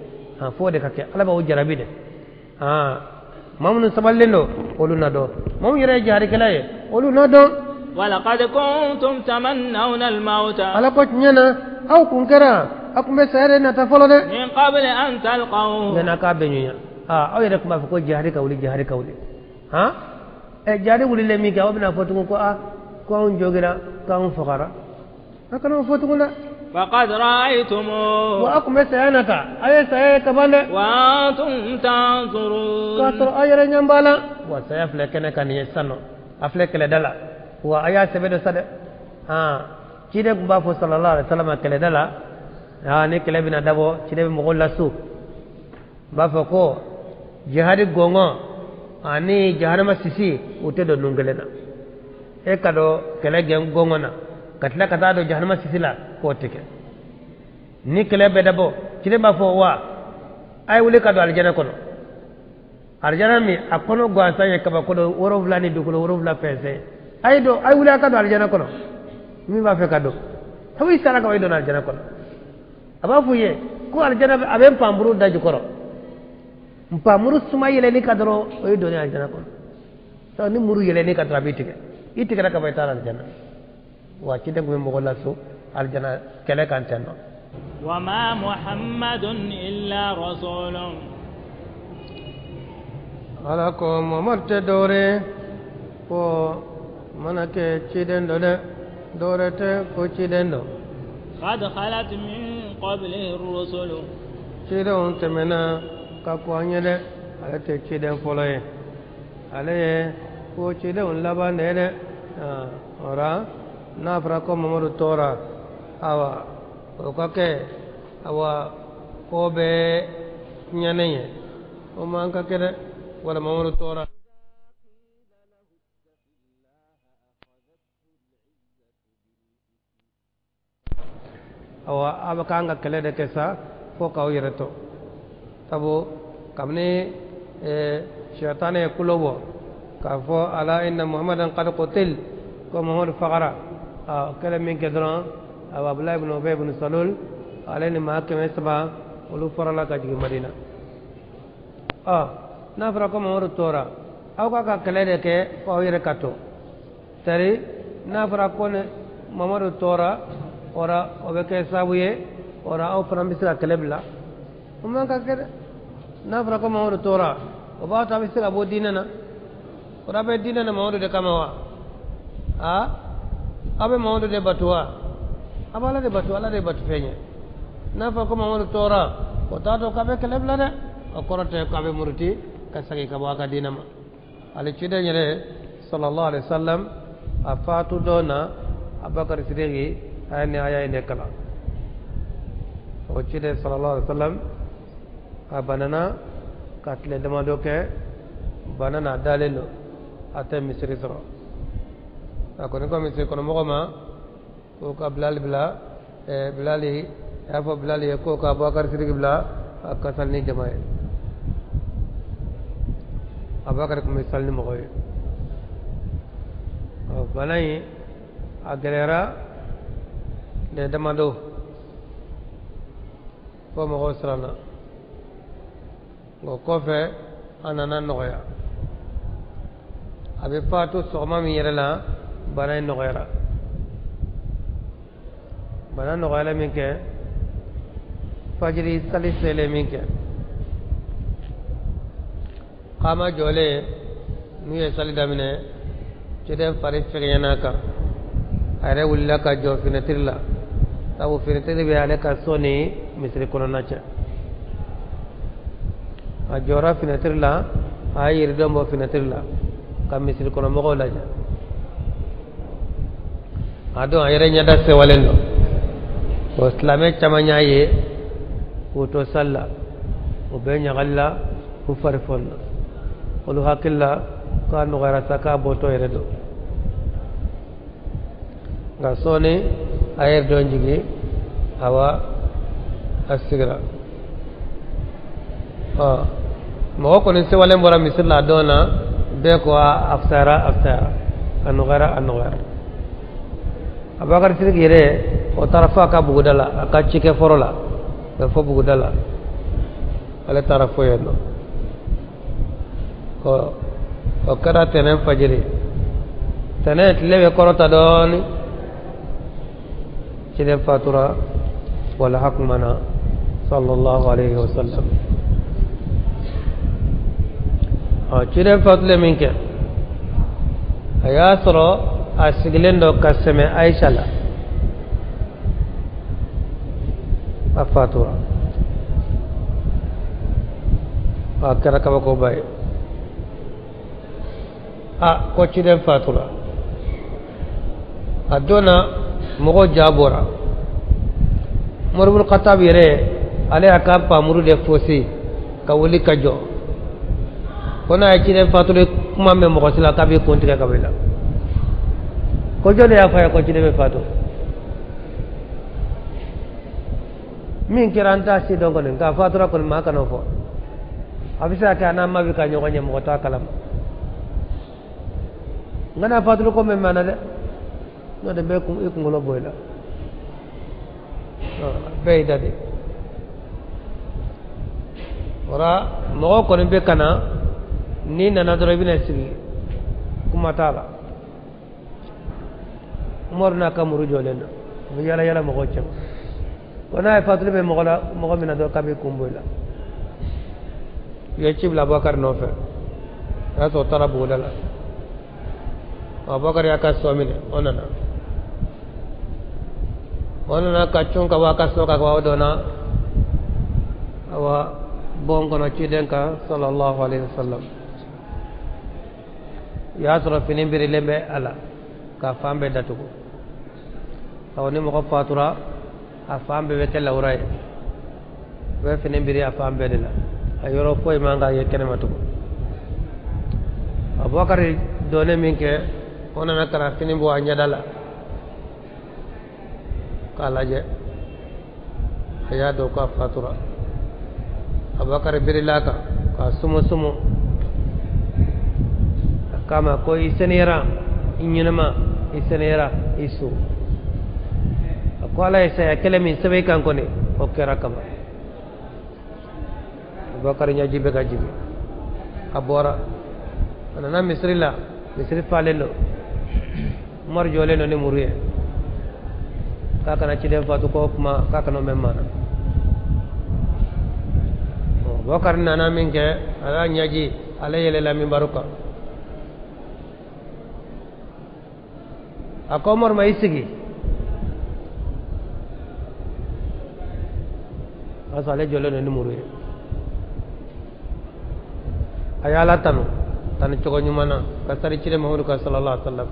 fode kake ala ba jarabi de mamnu saballendo oluna do mom yere jari kalaye oluna do ولقد كنتم تمنون الموت ala ko nyana aw kunkara akumbe sare na tafolo de من قبل أن تلقوه yana ka benyunya aw yere kuma ko jari kawli jari wuli le mi ka obna fotu ko ko on jogira ka on fakara akana fotu ko فقد رأيتموه وأكم سيانتا أي سيانتا كبالا وأنتم تنظرون كسر أي رنجمبالا وسيفلك كان يسنو أفلك لدلا وأيا سبيل سد كده بافو صلى الله عليه وسلم كله دلا نكله بنا دبو كده بمقول لسوق بافو كو جهاد غونغو ani jahannama sisi utedo nungelena kado kele gen gongona katla kata do jahannama sisi la ko tike ni kele be dabo kile ba fo wa ay wuli kado aljana kono aljana mi akono go asanye kaba kodo woro fulani dukulo woro fula pese ay do ay wuli kado aljana kono mi ba fe kado tawi sara ka do aljana kono aba fuye ko aljana abe pamburu daju koro mpamuru suma yele ni kadro o do ni aljana kono to ni muru yele ni kadra bitike itike ka bay tar aljana wa ci deg mo ko lasso aljana kele kan tanno wa ma muhammadun illa rasulun ala ko muhammad te dore ko manake ci den do de dore te ko ci den do qad khalat min qablihi ar-rusul ci don temena ka ko anyele ala te ci den foloye ale ko ci den laban de ora na fra ko mamadu tora awa o kake awa ko be nyaneye o man ka kede wala mamadu tora awa abakanga kele de kesa fo kaw yereto tabo kamne shaytane kulobo ka fo ala inna muhammadan qad qutil ko muhammad faqara kala min kedran awa abdullah ibn ubay ibn salul alayni ma kame saba ulu farala ka jigi madina na fara ko muhammad tora aw ka kala de ke ko yere kato tari na fara ko ne muhammad tora ora obeke sabuye ora aw faram bisra kelebla umman ka kede na fara ko muhammad tora oba ta bisra bo dinana ora be dinana muhammad de kamawa abe mawdu de batwa abala de batwa la de batu fenye na fa ko mawdu tora ko tato kabe kelebla de o korote kabe murti kasagi ka waka dinama ali cide nyere sallallahu alaihi wasallam afatu dona abakar sidigi ayni aya inde kala o cide sallallahu alaihi wasallam abanana katle dama doke banana dalelo ate misri soro ako ni ko misri kono mogoma ko ka bilal bila bilali ya fa bilali ko ka Abubakar Siddiq bila ka salni jama'a Abubakar ko salni mo koy balai agelera de damado ko mo srana go kofe anana noya abe fatu sogma mi yerela balai noyara bana noyala min ke fajri sali sele min ke kama jole nu ye sali damine ciden fari fegeyana kan are wulla ka jo finetirla tabu finetir be ale ka soni misri kono nacha a jora finetirla ay irdo mo finetirla ka misri kono mo laja ado ayre nyada se walendo o islame chamanya ye woto salla o be nyagalla ku farfonna olu hakilla ka no gara saka boto eredo ga sone ayer do jigi awa asigra mo ko ni se walen bora misilla dona be ko aftara anu gara Abubakar Siddiq yere o tarafa ka bugudala aka cike forola be fo bugudala ale tarafo yeno o kara tenen fajiri tenen tilebe korota doni ciden fatura wala hakmana sallallahu alaihi wasallam ciden fatule minke aya soro asigilen do kaseme Aisha la afatura akara kaba ko bay ko ciden fatura adona mogo jabora Umar ibn Khattab yere ale aka pamuru de fosi ka wuli kajo kona ay ciden fatura kuma me mogo sila kabe kontika kabila ko jole ya faya ko ciden fatu min kiranta si dongo ne ka fatura ko ma kana fo abisa ka na ma bi ka nyogo nyem ko ta kalam ngana fatura ko men manade no de be ko ngolo boyla be dade ora mo ko ne be kana ni nana doro bina sigi kuma tala Umar na kamuru jolena mu yala mo ko cem wana fatul be mo mina do kabe kumbola ye cibla Abubakar no fe aso tarabu dala Abubakar ya ka somine onana ka chunka wa ka soka wa dona awa bongo no cidenka sallallahu alaihi wasallam ya sura finin biri lembe ala ka fambe datugo awni mo ko fatura a fambe wete lawray be finin biri a fambe de la ayoro koy manga ye kenema tugo Abubakar done minke onana kara finin bo anyadala kalaje aya do ka fatura Abubakar biri laka ka sumo kama ko isenera inyinama isenera isu ko ala isa kelemi sebe kan ko ne o kera kama Abubakar nyaji be gaji abora anana misri falelo Umar jole no ne muriye kaka na ci dem fatu ko kuma kaka no memana Abubakar nana minke ala nyaji ala yele la min baruka ako Umar ma isigi asale jole no numuru ayala tanu cogo nyumana kasari cire Muhammad sallallahu alaihi wasallam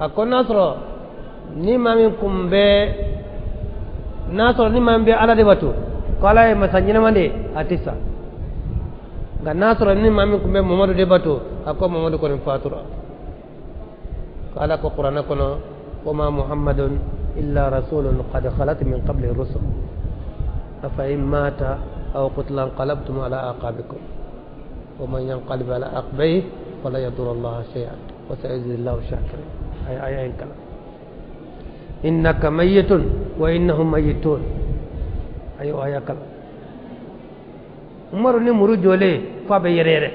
ako nasro ni mamin kumbe nasro ni mambe ala de batu kala e masanyina mande atisa ga nasro ni mamin kumbe Muhammad de batu ako Muhammad ko fatura قال القرآن كنا وما محمد إلا رسول قد خلت من قبل الرسل أفإن مات أو قتل انقلبتم على أعقابكم ومن ينقلب على عقبيه فلا يضر الله شيئا وسيجزي الله الشاكرين أي كلام إنك ميت وإنهم ميتون أيوة أي كلام عمر نمر جولي فابيريره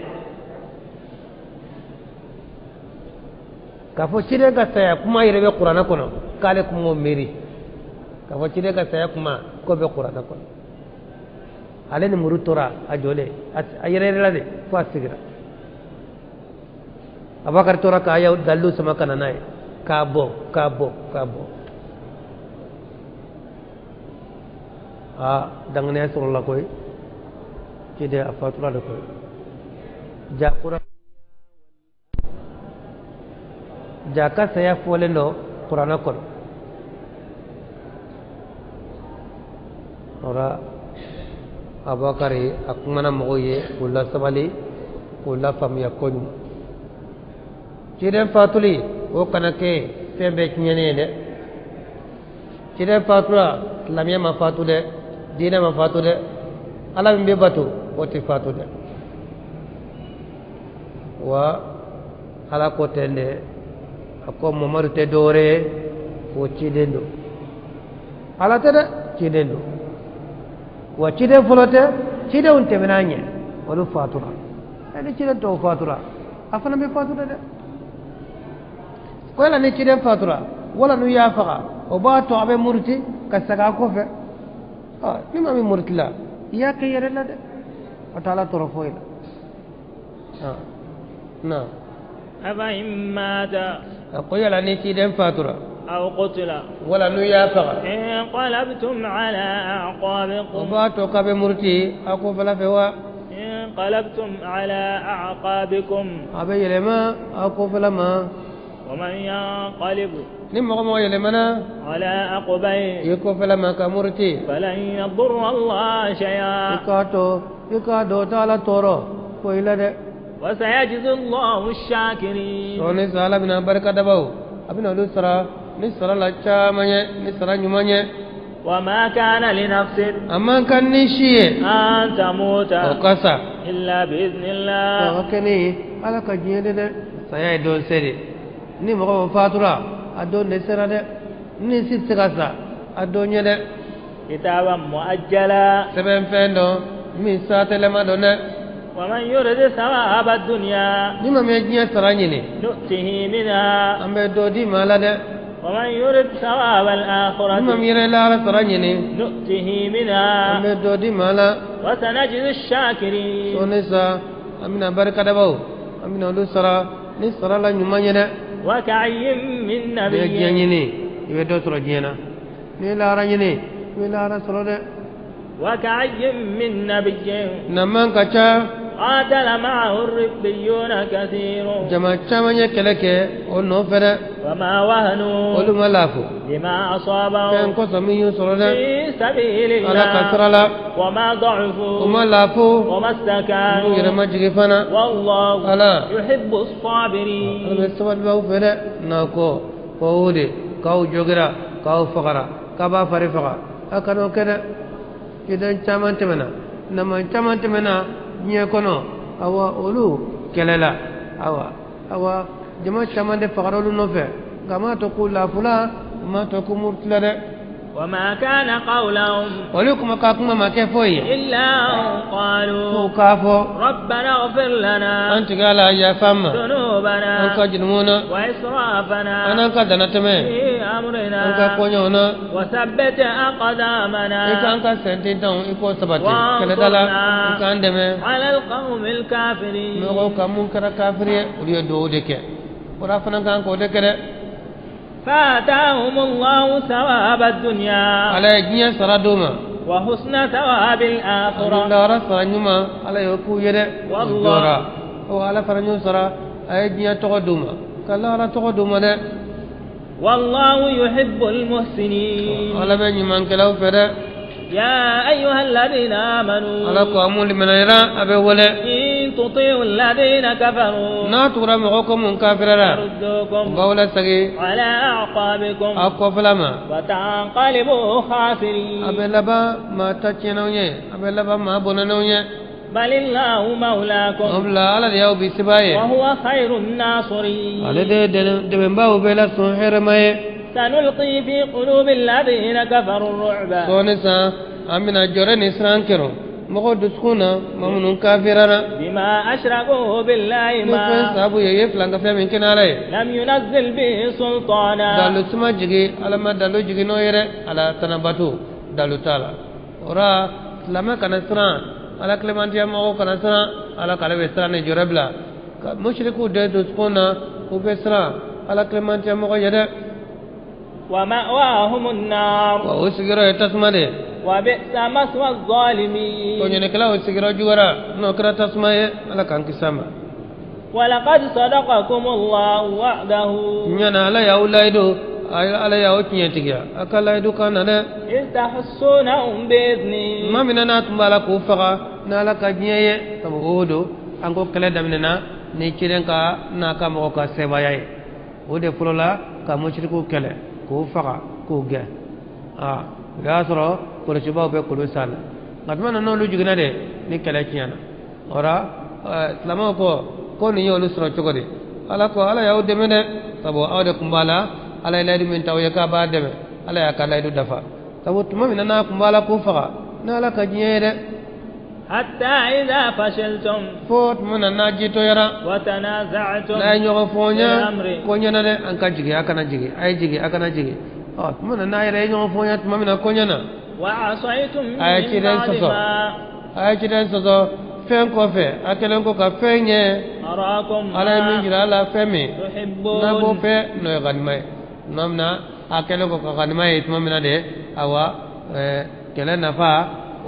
كفو شيرة كسايا كما يربي القرآن كنا قال كم ميري كفو شيرة كسايا كما كوبي القرآن كنا على نمر تورا أجولي أيريره لذي فاسيرة أبا كرتورا كايا دلو سما كنا ناي كابو دعنا سر الله كوي كده أفاتورا لكوي جاكورا jaka saya folen do qur'ana ko ora abakari akmana moye ulla sabali ulla fam yakon ciden fatuli o kanake fembe nyene de ciden fatula lamya ma fatule dina ma fatule ala mbe batu oti fatule wa ala ko tende ko momaru te dore o cidendo ala tada cidendo wa cide folote cide on temenanye wala fatura ade cide to fatura afana be fatura de wala ne cide fatura wala nu yafaqa o ba to abe murti kasaga ko fe ni mami murtila ya kayere la de atala torofoila na أفإن مات أقول لني كيدن فاتورا أو قتل ولا نيا فقط انقلبتم على أعقابكم وباتوا كبه مرتي أكو فلا فوا انقلبتم على أعقابكم أبي لما أكو فلا ما ومن ينقلب نمغم يلمنا على عقبيه يكو فلا ما كمرتي فلن يضر الله شيئا يكادو تعالى تورو كويلا ده وسيجزي الله الشاكرين سوني سالا بنا بركة دبو أبنا لسرا نسرا لچا منye نسرا نمانye وما كان لنفس أما كان نشيه أن تموت وقصا إلا بإذن الله وكني على كجيه ده saya don seri ni mo fatura adon nesera de ni sitsigasa adonye de كتابا مؤجلا seben fendo mi satelema done ومن يرد ثواب الدنيا نما ميجنيا سرانيني نؤته منها أمبي دودي مالا ده ومن يرد ثواب الآخرة نما ميري لا سرانيني نؤته منها أمبي دودي مالا وسنجزي الشاكرين سونيسا أمنا بركة دبو أمنا لسرا نسرا لا نمانيا ده وكعي من نبي ميجنيني يبدو سرجينا نيلا رانيني نيلا رسول ده وكعي من نبي نمان كچا قاتل معه الربيون كثير جما چامanya keleke ono fere وما وهنوا olu malafu لما أصابهم kan ko samiyu sorona في سبيل ala الله kasrala وما ضعفوا umalafu وما استكانوا yirma jigifana والله ala يحب الصابرين albe sabal baw fere nako fawde kaw jogira kaw faqara kaba fari faqa akano kene kidan chamantemena nama chamantemena nye kono awa olu kelela awa jama chamande faqarolu nofe gama to kula fula ma to kumurtila de وما كان قولهم ولكم كاكما ما كيفوي إلا أن قالوا كافو ربنا اغفر لنا أنت قال يا فما ذنوبنا أنك جنمونا وإسرافنا أنا قد نتمي في أمرنا أنك كونيونا وثبت أقدامنا إنك أنك سنتين تاون إكو سباتي كلا دالا إنك عندما على القوم الكافرين مغو كمون كرا كافري وليو دو ديكي ورافنا كان كو ديكي فآتاهم الله ثواب الدنيا على جنيا سرادوما وحسن ثواب الآخرة الله رسا نيما على يوكو يده والله وعلى فرنيو سرا أي جنيا تقدوما كلا على تقدوما ده والله يحب المحسنين على بني من كلاو فده يا أيها الذين آمنوا على قامون لمن يرى أبي ولا إن تطيعوا الذين كفروا ناتورا مغوكم من كافرنا يردوكم بولا سغي على أعقابكم أكو فلما وتنقلبوا خاسرين أبي لبا ما تاتينوني أبي لبا ما بونانوني بل الله مولاكم أبلا على اليوم بسباية وهو خير الناصرين على دبنباو بلا سنحر ماي سنلقي في قلوب الذين كفروا الرعب سونسا أمنا جورن إسران كرو مغو دسكونا ممنون كافرنا بما أشركوا بالله نفن ما سابو يفلان كفيا من كنالي لم ينزل به سلطانا دالو سما جيجي على ما دالو جيجي نويرة على تنباتو دالو تالا ورا لما كان سران على كلمانتيا مغو كان سران على كلمة سران جوربلا مشركو دي دسكونا وبسران على كلمانتيا مغو يدا ومأواهم النار وأسجروا يتسمى وبئس مثوى الظالمين ونكلا وسجروا جورا نكرا تسمى على كان كسامة ولقد صدقكم الله وعده نيانا على يا أولايدو على يا أوتنيتيا أكلا يدو كان أنا إذ تحسونهم بإذنه ما مننا تمالا كوفرا نالا كجنيه تبغودو أنكو كلا دمنا نيكيرن كا ناكا موكا سبايا ودي فلولا كمشركو كلا كوفرا كوجا gasoro ko le chibaw be ko do sala ngatmana no lu jigna de ni kala kiyana ora islamo ko ni yo lu soro chogode ala ko ala yaw de mene tabo awde kumbala ala laydu min taw yaka ba de ala yaka laydu dafa tabo tuma min na kumbala ko faga na ala ka jiyede حتى إذا فشلتم فوت من ناجيتو يرا وتنازعتم لا نيو فونيا بالأمر كونيا نا انكا جيغي akana jigi ay jigi akana jigi من نايرة يوم فويات ما من كونينا وعصيتم من بعد ما أكيدن سوسو فين كوفي أكلن كوكا فين أراكم على من جرا لا فمي تحبون نبو في نيغانماي نمنا أكلن كوكا غانماي تما من ده أوا كلن نفا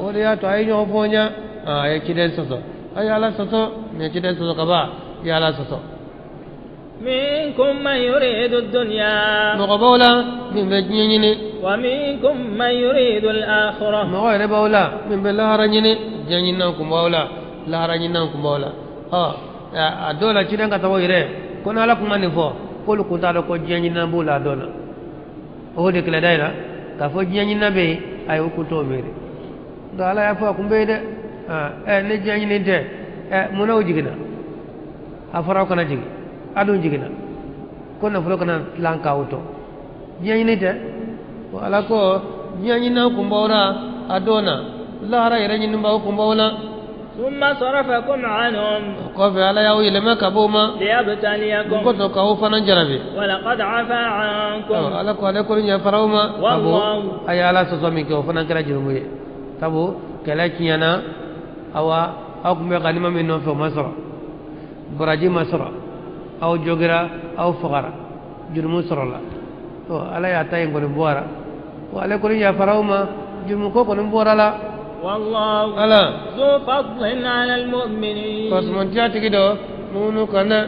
وريا توي يوم فويا أكيدن سوسو أي على سوسو أكيدن سوسو كبا يا على سوسو منكم من يريد الدنيا مقبولا من بجنيني ومنكم من يريد الآخرة مغير بولا من بلا رجني جنينكم بولا لا رجنكم بولا الدولة كده كتويره كنا لكم من فو كل كنت على كو جنينا بولا دولا هو ديك لدايلا كفو جنينا بي اي كنتو ميري قال يا فاكم بيد ne jani de munaw jigina afara kana jigi adun jigina konna fulo kana lanka auto jani de wala ko jani na kumbora adona lara irani nimba kumbona ثم صرفكم عنهم قف على يوي لما كبوما ليبتليكم كنت كوفا نجربي ولقد عفا عنكم على كل كل يفروما والله اي على سوسمي كوفا نجربي تابو كلاكينا أو أقوم بغنيمة من في مصر براجي مصر أو جوجرا أو فقرا جرم مصر الله على يعطي يقول بورا وعلى كل يفرهما جرم كوكو بورا لا والله ألا ذو فضل على المؤمنين فاسمن جاتي كده نونو كنا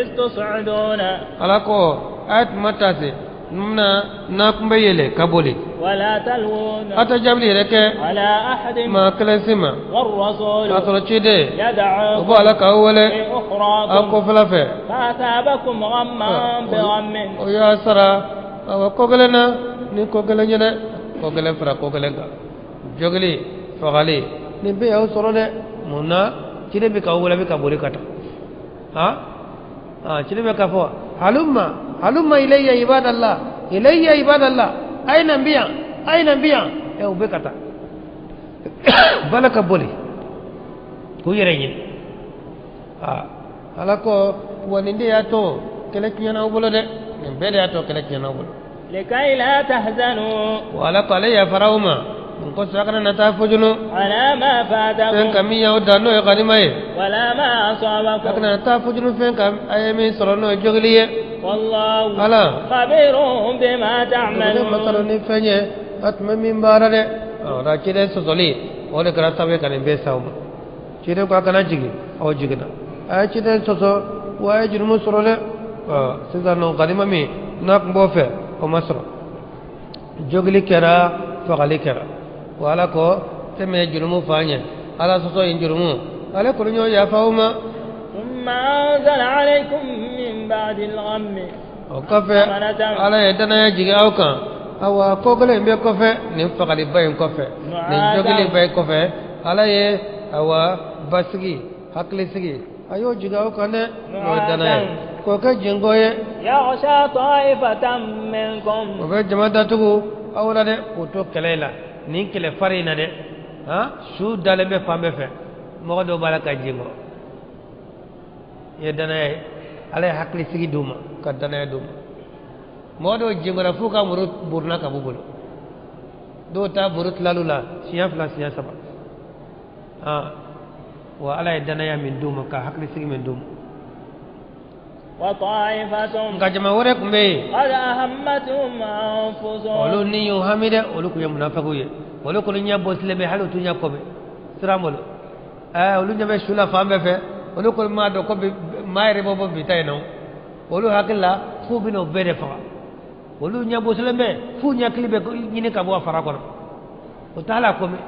استصعدون على كو أت متاسي نمنا ناكم بيلي كابولي ولا تلوون أتجابلي لك على أحد ما كلاسيما والرسول أترشي دي يدعوكم وبالك أولي في أخراكم أكو فلافي فأثابكم غما بغم ويا سرا أو كوغلنا ني كوغلنا كوغلن فرا كوغلنغا جوغلي فغالي ني بي أو سرو دي منا تشيدي بي كاولا بي كابولي كاتا ها تشيدي بي كافو هلما إلي عباد الله إلي عباد الله أين أنبياء أين أنبياء يا بكتا بلا كابولي كويرين alako waninde yato keleknyana ubulo de mbele yato keleknyana ubulo لكي لا تحزنوا wala kale ya farauma ko sakana nata fujunu على ما fen فاتكم kam ya udano e qadimaye ولا ما أصابكم sakana nata fujunu fen kam ayemi sorono jogliye والله ala خبير بما ne تعملون makaroni fenye atma min barade ra kide sosoli wala kara sabe kan be sawma kide ko kana jigi aw jigina ay kide soso waye jurmu sorole sizano qadima mi nak mbofe o masro jogli kera fagali kera wala ko teme jurmu fanye ala soso in jurmu على كل يوم يا فوما ثم أنزل عليكم من بعد الغم وكفى على يدنا يجي أوكا أو كوكل بكفى نفق لبين كفى نجوكل بين كفى على يه أو بسقي حقل سقي أيو جي أوكا نودنا كوكا جنغوي يغشى طائفة منكم وفي جماعة تقول أولا ده كتو كليلا نين كله فرينا ده ها شو دالم بفهم بفهم ما دو بالك جنغو يدنا على حقل سقي دوما كدنا دوما ما دو جنغو رفوكا مرut burna kabubulu do ta burut lalula siya fla siya saba wa ala yadana ya min duma ka hakli sigi min duma وطائفة ngajama wore kumbe قد أهمتهم أنفسهم olu ni yo hamide olu ku munafiqu ye olu ko nya bosle be halu tunya ko be siramolo olu nya be shula fambe fe olu ko ma do ko be mayre bobo bi tay no olu hakilla fu bino bede fa olu nya bosle be fu nya klibe ko nyine ka bo fara ko o tala ko me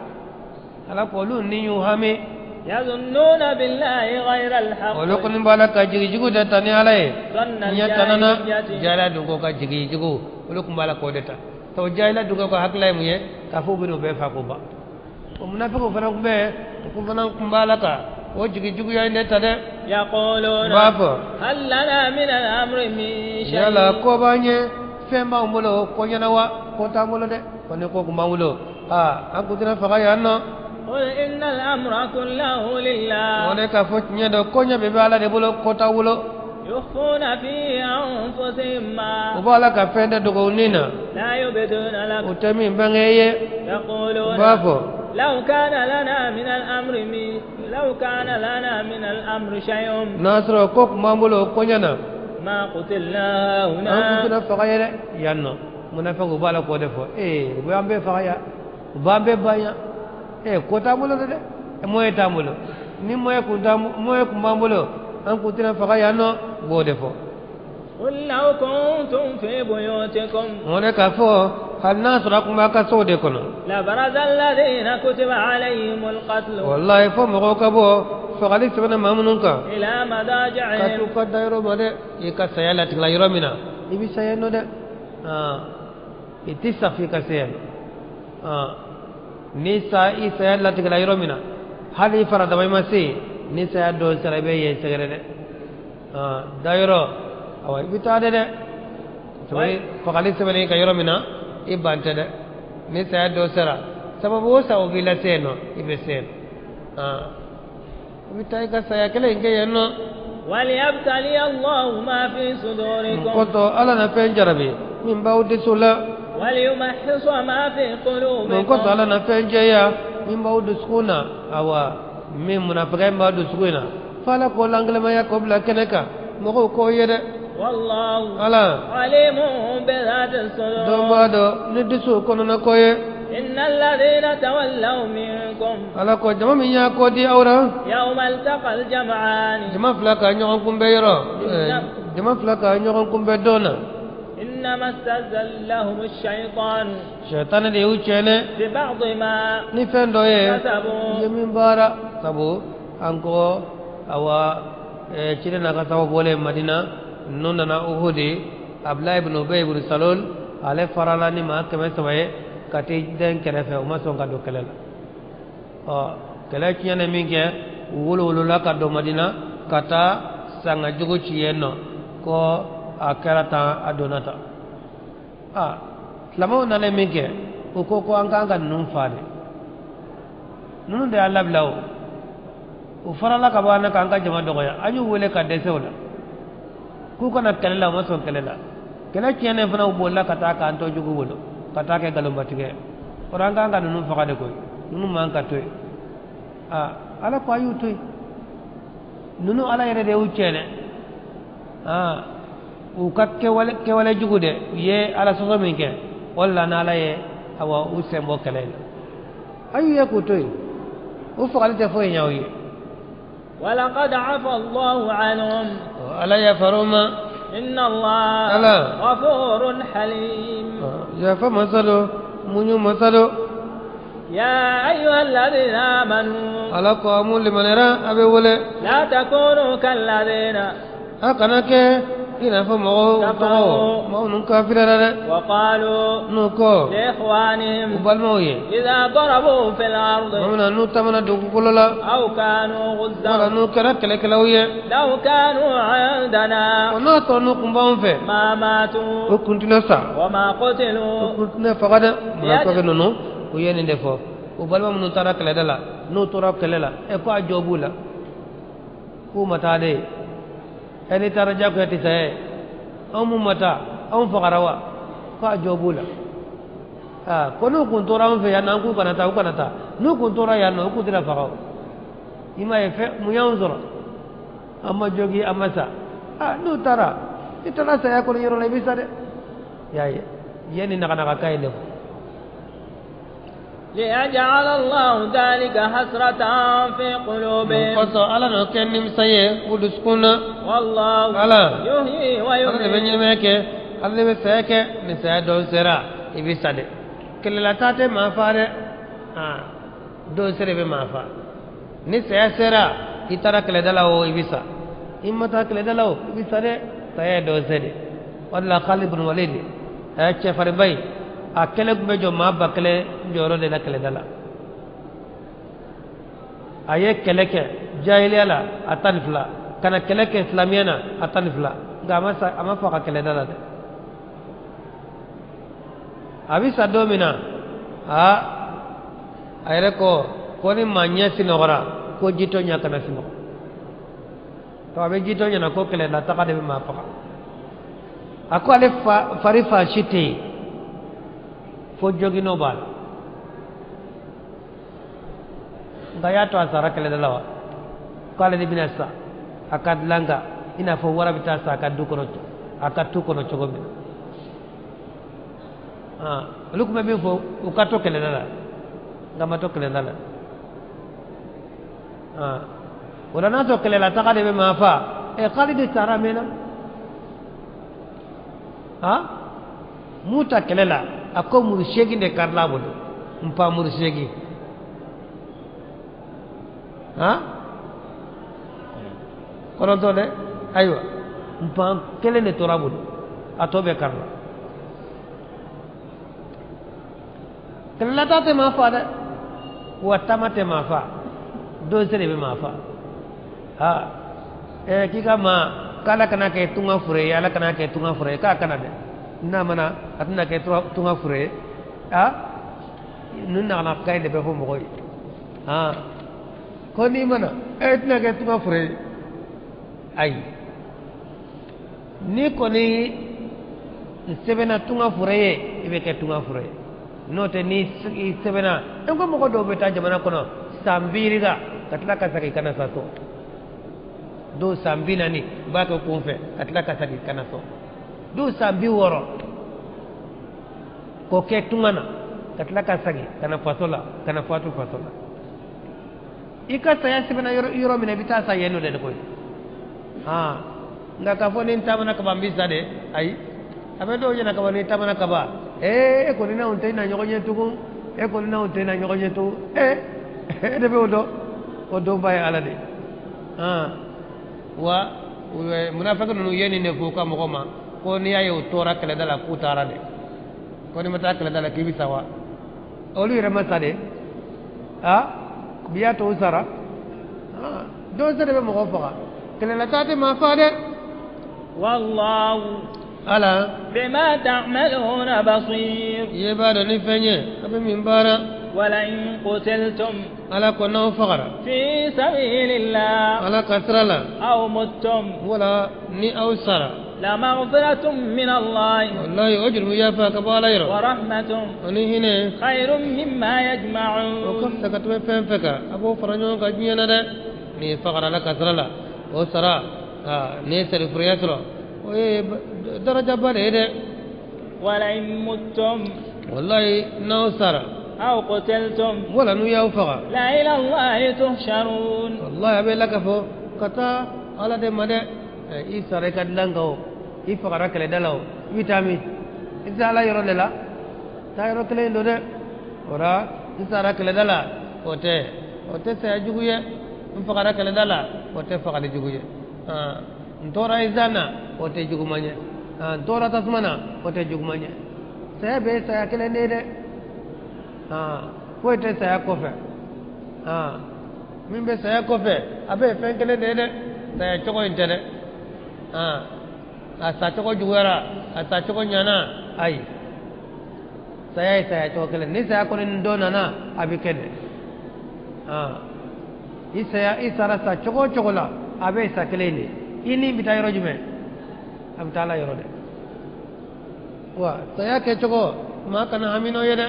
ala ko olu ni yo hame يظنون بالله غير الحق ولكن بالك جيجي جيجو دتاني عليه ظن نيتاننا الجاهلية جالا دونكو كا جيجي جيجو ولكن بالك ودتا تو جالا دونكو كا حق لاي ميه كافو بينو بي فاكوبا ومنافقو فنان بي كو فنان بالك و جيجي جيجو يا نتا ده يقولون بابا هل لنا من الامر من شيء يلا كوبانيه فما مولو كونينوا كوتا مولو ده كونيكو كوماولو ان كنتنا فغايا انو قل إن الأمر كله لله ولك فتني دو كونيا ببالا دي بولو كوتا ولو يخفون في أنفسهم ما وبالك فند دغونينا لا يبدون لك وتمين بنغيه يقولون بافو لو كان لنا من الأمر شيء ناصر كوك مامولو كونينا ما قتلنا هنا كنا فغايا يانو منافق بالا كو دفو بامبي فغايا بامبي بايا kota mulo de moye tamulo ni moye kumambulo an kutina faka yano bode fo قل لو كنتم في بيوتكم هناك فو هل ناس رقم ما سودي كنا لبرز الذين كتب عليهم القتل والله فو مغوكبو فقالي سبنا مامنونك إلى مضاجعهم كاتو كدايرو مده يكا سيالا تلا يرومنا يبي سيانو ده itisafi kasel ni sa isa yalla tigala yiromina hali farada bay masi ni sa do sarabe ye segere de dairo awai bitade de sabay fakali sabani ka yiromina ibante de ni sa do sara sababu sa obila seno ibe sen bitay ka saya kele nge yenno وليبتلي الله ما في صدوركم كنتو على نفين جربي من بعد سلا وليمحص ما في قلوبكم كنتو على نفين جيا من بعد سكونا أو من منافقين بعد سكونا فلا كل أنجل ما يقبل كنكا مغو كويرة والله على عليم بذات الصدور دوم بعدو ندسو كوننا كوي إن الذين تولوا منكم على كو جمع من يأكو دي أورا يوم التقى الجمعان جمع فلاكا نيوكم بيرا جمع فلاكا نيوكم بدونا إنما استزلهم الشيطان شيطان دي وچene ببعض ما نفندو يه كسبوا يمين بارا سبو أنكو أوا چirena ka sawo bole madina nonana uhudi abla ibn ubay ibn salul ale farala ni ma keme sawaye kati den kene fe uma son ka do kelel kele kiyane minke wulu wulu la ka do madina kata sanga jugo ciyenno ko akarata adonata lamo nale minke ko anga nun faade nunu de Allah blawo o farala ka bana ka anga jama dogo ya anyu wele ka desewla ku kana kelela ma son kelela kele kiyane fana bolla kata ka anto jugo wolo kata ke galum batige oranga anga nunu fakade koy nunu man ka toy ala ko ayu toy nunu ala yere de uccene u kakke wale jugude ye ala soso min ke walla na ala ye awa usembo kelela ayu ye ko toy u fakade te fo nyaawi ولقد عفى الله عنهم ala ya faruma إن الله ألا. غفور حليم ya fa masalo munyu masalo يا أيها الذين آمنوا على قوم لمن يرى أبي ولا لا تكونوا كالذين أكنك إن فمو ما نكافر وقالوا نكو لإخوانهم وبالموي إذا ضربوا في الأرض ومن نتمنى دكولا أو كانوا ولا غزا نكرك لك لويه لو كانوا عندنا وناتو نكم بانفه ما ماتوا وكنت نسا وما قتلوا وكنت نفقد ما فقدنو ويني دفو وبالما من ترى كلا دلا نو ترى كلا إكوا جوبولا كو متى أني ترى جاك هتسه أم متى أم فقراوا كوا جوبولا كونو كنتورا في أنا أكو كناتا أكو كناتا نو كنتورا يا نو أكو ترى فقاو إما يفعل ميانزورا أما جوجي أما سا نو ترى إتنا saya كل يوم lebih sada ya يعني نكنا كاينه ليجعل الله ذلك حسرة في قلوبهم فصو على نكن مسيه ودسكونا والله على يحيي على ويميت بنيمك على بسيك نساء دون سرا يبي سادة كل لا تاتي ما فاره دون سرا بما فا نساء سرا يترى كل دلاو يبي سا إما تا كل دلاو يبي سادة saya dosa de walla Khalid bin Walid che fare bay akele be jo ma bakle joro de la kele dala aye kele ke jahiliya la atanfla kana kele ke islamiyana atanfla gama sa ama fa kele dala de abi sadomina ayre ko ni manya sinogora ko jito nya kana sino to abe jito nya ko kele la takade be ma fa ako ale farifa shite fo jogi no bal ngaya to asara kele dalawa ko ale binasa akad langa ina fo wara bitasa akad du kono akad tu kono chogobe lukuma be fo ukato kele dala ngama to kele dala wala na to kele la takade be ma fa Khalid tara mena muta kelela ako murshegi de karla bodo mpa murshegi kono to de aywa mpa kele ne tora bodo atobe karla kelela tate ma fa de watamate ma fa do sere be ma fa kika ma kala kana ke tunga fure ala kana ke tunga fure ka kana de na mana atna ke tunga fure nun na na kai de be fo moy ko ni mana etna ke tunga fure ai ni ko ni sebena tunga fure ibe ke tunga fure note ni sebena en ko mo ko do be ta jamana kono sambiri ga katla ka saki kana sato do sambi nani baka kunfe atla ka sagi kana so do sambi woro ko ke tungana atla ka sagi kana fatola kana fatu fatola ika saya sibana yoro mina bita sa yeno de ko nga ka fo nin tamana ka bambi sade ai abe do jena ka bani tamana ka ba ko ni na unte na nyogo nyetu ko ko ni na unte na nyogo nyetu de be odo bay ala de wa munafiqun nu yeni ne ko ka mo ma ko ni ayo tora kala dala ku tara de ko ni mata kala dala ki bisawa olu ire masade biya to usara do sare be mo ko fa kala la tate ma fa de wallahu ala bima ta'maluna basir yebado ni fenye abe min bara ولئن قتلتم على كنا فقرا في سبيل الله على كسرلا أو متم ولا ني أو سرا لمغفرة من الله والله أجر يافا كبالا ورحمة أني هنا خير مما يجمعون وكم سكت فين فكا أبو فرنجون كجينا ده ني فقرا على كسرلا أو سرا ني سر فرياسرا درجة بالي ولئن متم والله نو سرا أو قتلتم ولا نيا وفقا لا إلى الله تحشرون والله أبي لك فو كتا على ده مدى إيسا ركاد لانكو إيفقا ركالي دلو فيتامين إذا لا يرون للا تا يرون كلين دو ده ورا nsara kele dala ote saya juguye mfakara kele dala ote fakade juguye ntora izana ote jugumanye ntora tasmana ote jugumanye saya be saya kele nede foite saya kofe min be saya kofe abe fen kele nede saya choko intere asa choko jugara asa choko nyana ai saya choko kele ni saya kono ndona na abikede isara sa choko la abe sa kele ni ini bita yoro jume abtala yoro de wa saya ke choko ma kana hamino yede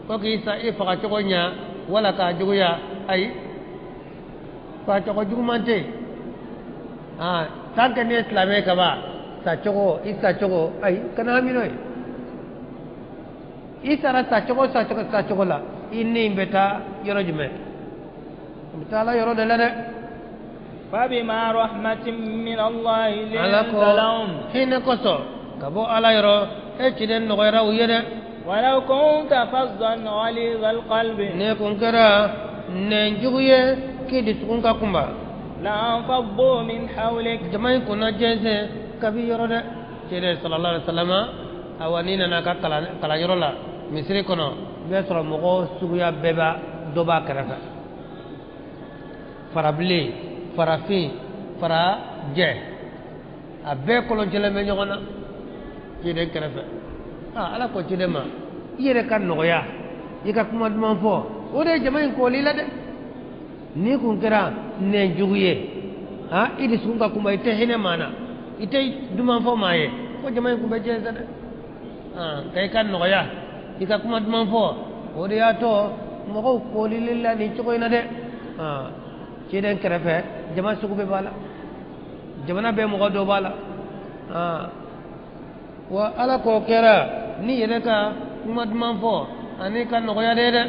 ko ki sa ifa choko nya wala ka juguya ai fa choko jugumante tanke ni islame ka ba sa choko ai kana hamino isara sa choko la ini beta yoro jume abtala yoro de la de فبما رحمة من الله لنت لهم حين قصر كبو على يرو اتشدن غير ويدا ولو كنت فظا غليظ القلب نيكون كرا ننجوية كيد سكون كاكومبا لانفضوا من حولك جماعي كنا جنسي كبي يرو ده سيدي صلى الله عليه وسلم أوانينا ناكا كلا يرو لا مصري كنا بيسر مغو سويا بيبا دوبا كرفا فرابلي farafin fara jɛ a bɛɛ kɔlɔn cɛlen bɛ ɲɔgɔn na ciden kɛrɛfɛ ala ko ciden ma i yɛrɛ ka nɔgɔya i ka kuma duman fɔ o de ye jama in kɔli la dɛ ni kun kɛra nɛnjugu ye i dusukun ka kuma i tɛ hinɛ maa na i tɛ duman fɔ maa ye ko jama in kun bɛ jɛnsɛ dɛ ka i ka nɔgɔya i ka kuma duman fɔ o de y'a tɔ mɔgɔw kɔlili la nin cogo in na dɛ ciden kɛrɛfɛ jama sugu bɛ b'a la jamana bɛɛ mɔgɔ dɔ b'a la wa ala k'o kɛra ni yɛrɛ ka kuma duman fɔ ani ka nɔgɔya de dɛ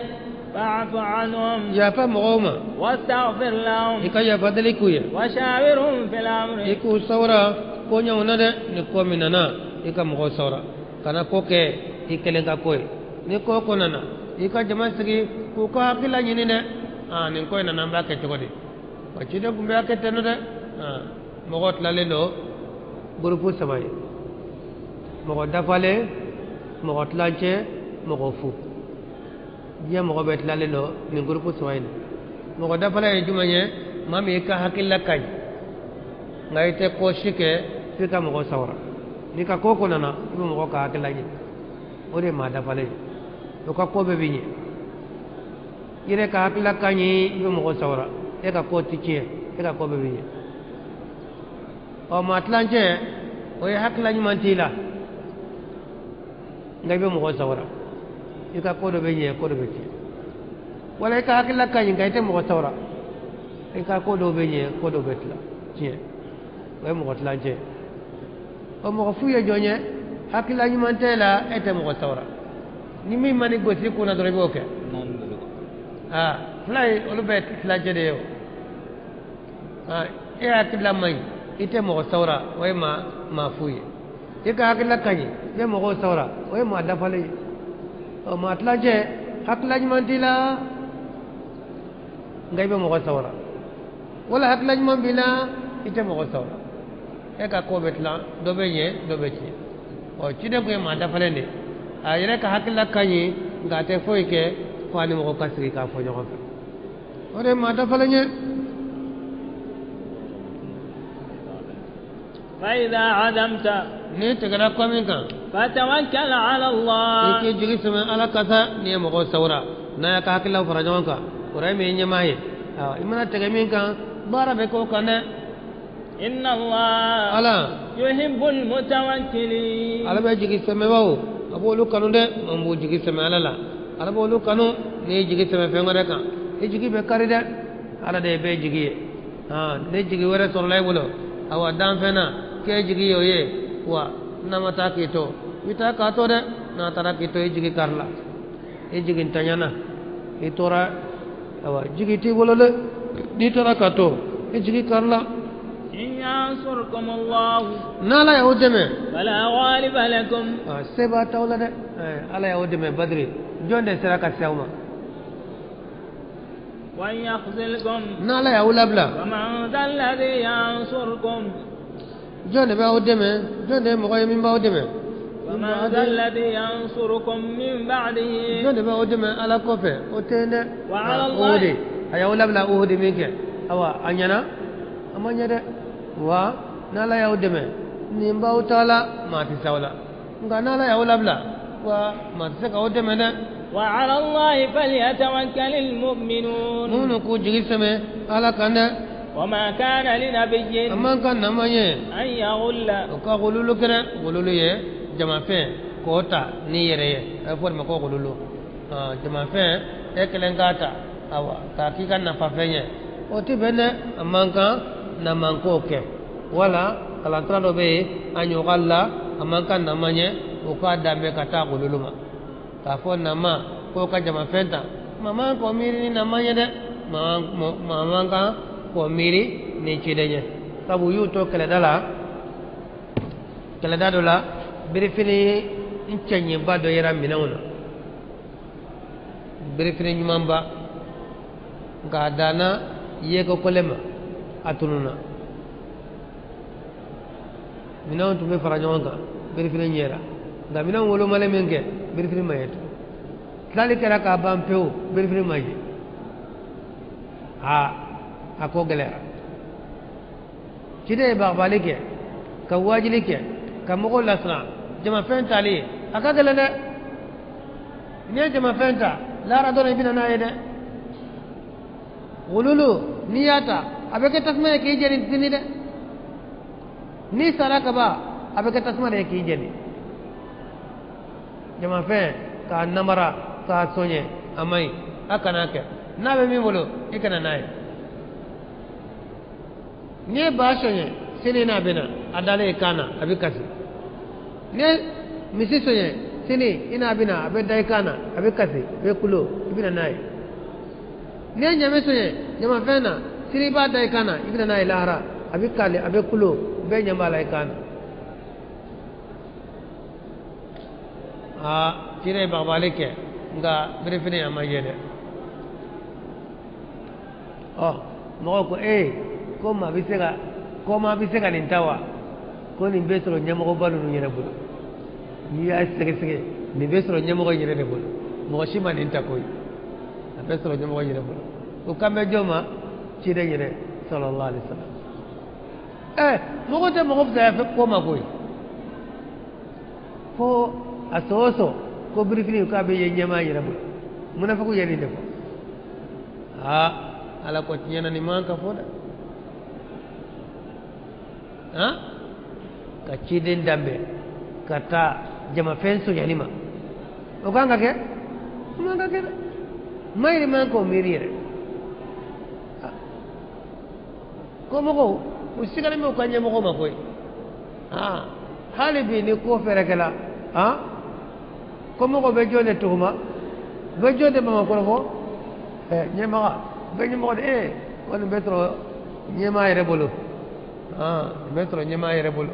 فاعف عنهم yafa mɔgɔw ma واستغفر لهم i ka yafa deli k'u ye وشاورهم في الأمر i k'u sawura ko ɲɛw na dɛ ni ko min nana i ka mɔgɔw sawura kana ko kɛ i kelen ka ko ye ni ko ko nana i ka jama sigi k'u ka hakilila ɲini dɛ nin ko in nana an b'a kɛ cogo di wa ciden kun bɛ kɛ ten dɛ mɔgɔ tilalen don gurupu saba ye mɔgɔ dafalen mɔgɔ tilancɛ mɔgɔ fu diɲɛ mɔgɔ bɛɛ tilalen don nin gurupu saba in mɔgɔ dafalen ye jumɛn ye maa min i ka hakilila ka ɲi nka i tɛ ko si kɛ f'i ka mɔgɔ sawura n'i ka ko ko nana i bɛ mɔgɔ ka hakilila ɲini o de ye maa dafalen ye o ka ko bɛɛ bɛ ɲɛ i yɛrɛ ka hakilila ka ɲi i bɛ mɔgɔ sawura e ka ko ti tiɲɛ e ka ko bɛɛ bɛ ɲɛ maa tilancɛ o ye hakilila ɲuman t'i la nka i bɛ mɔgɔ sawura i ka ko dɔ bɛ ɲɛ ko dɔ bɛ tiɲɛ wala i ka hakilila ka ɲi nka i tɛ mɔgɔ sawura i ka ko dɔw bɛ ɲɛ ko dɔw bɛ tiɲɛ o ye mɔgɔ tilancɛ o mɔgɔ fu ye jɔn ye hakilila ɲuman tɛ la e tɛ mɔgɔ sawura ni min ma ni gosi kun na dɔrɔn i b'o kɛ fila ye olu bɛɛ tilancɛ de ye o e hakilila man ɲi i tɛ mɔgɔ sawura o ye maa fu ye i ka hakilila ka ɲi i bɛ mɔgɔw sawura o ye maa dafalen ye maa tilancɛ hakilila ɲuman t'i la nka i bɛ mɔgɔ sawura wala hakilila ɲuman b'i la i tɛ mɔgɔ sawura e ka ko bɛ tilan dɔ bɛ ɲɛ dɔ bɛ tiɲɛ ciden kun ye maa dafalen de a yɛrɛ ka hakilila ka ɲi nka a tɛ foyi kɛ fo a ni mɔgɔ ka sigi k'a fɔ ɲɔgɔn fɛ o de ye maa dafalen ye فإذا عزمت ni tegera ko min kan فتوكل على الله i k'i jigi sɛmɛ ala kasa ni ye mɔgɔw sawura n'a y'a ka hakilaw fara ɲɔgɔn kan o ye min ye ɲɛmaa ye i mana tɛgɛ min kan baara bɛ k'o kan dɛ إن الله ala يحب المتوكلين ala bɛ jigi sɛmɛbaw a b'olu kanu dɛ an b'u jigi sɛmɛ ala la ala b'olu kanu n'i ye jigi sɛmɛ fɛn wɛrɛ kan i jigi bɛ kari dɛ ala de ye bɛɛ jigi ye ni jigi wɛrɛ sɔrɔla i bolo awa danfɛn na k'e jigi ye o ye wa n'a ma taa k'i to i taa k'a to dɛ n'a taara k'i to i jigi kari la i jigi ntanyana i tora awa jigi t'i bolo dɛ n'i taara k'a to i jigi kari la إن ينصركم الله n'ala y'aw dɛmɛ فلا غالب لكم se b'a t'aw la dɛ ala y'aw dɛmɛ badiri jonde seraka sewma وإن يخذلكم nala ya ulabla ومن ذا الذي ينصركم jonde ba odeme jonde mo koy min ba odeme ومن ذا الذي ينصركم من بعده jonde ba odeme ala kofe otene وعلى الله aya ulabla uhudi minke awa anyana amanya de wa nala ya odeme ni mba utala ma ti sawla nga nala ya ulabla wa ma ti saka odeme de وعلى الله فليتوكل المؤمنون nunu ku jigi seme ala kanda وما كان لنبي amman kan namanye أن يغل ka gululu kere gululu ye jama fe kota ni yere ye for ma ko gululu jama fe e kelengata awa ka ki kan na fa fenye o ti bene amman kan na man ko ke wala kala trado be anyu galla amman kan namanye o ka dambe kata gululu ma ka fo nama ko ka jama fenta mama ko miri ni namanye de mama kan ko miri ni chidenye sabu yu to kala dala kala dadola biri fini ncanye bado yera minawna biri fini nyumamba ga dana yego kolema atununa minaw to be faranyonga biri fini nyera ga minaw wolo male menge biri fini mayeto lali kala ka bampeo biri fini maji ako galera kide ba balike ka wajilike ka mogo lasna jama fenta ali aka galana ne jama fenta lara dona ibina na yede gululu niyata abeke tasma ke jeni tini de ni saraka ba abeke tasma de ke jeni jama fe ka namara ka sonye amai akana ke nabe mi bolo ikana naye ne ba sonye sini na bina adale kana abikasi ne misi sonye sini ina bina abe dai kana abikasi be kulo ibina naye ne nyame sonye nyama fena sini ba dai kana ibina naye lahara abikale abe kulo be nyamba lai kana tire ba balike nga brefine amayede mo ko ko ma bisega nin tawa ko nin be soro nyamo balu nu nyere bulu ni ya sege ni be soro nyamo nyere de bulu mo shima nin ta koy be soro nyamo nyere bulu ko kambe joma ci de nyere sallallahu alaihi wasallam mo ko te mo ko fa ko ma koy fo asoso ko brifini ka be nyama nyere bulu muna fa ko yeli de ko ala ko tiena ni manka foda ka ciden dambe kata jama fenso yanima o ganga ke manga ke mayri man ko mirire ko mo ko usigale mo kanye mo ko makoy hali bi ni ko fere kala ko mo ko be jone tuhuma be jode mama ko fo nyema be nyema ko wala betro nyema yere bolo metro nyema yere bolo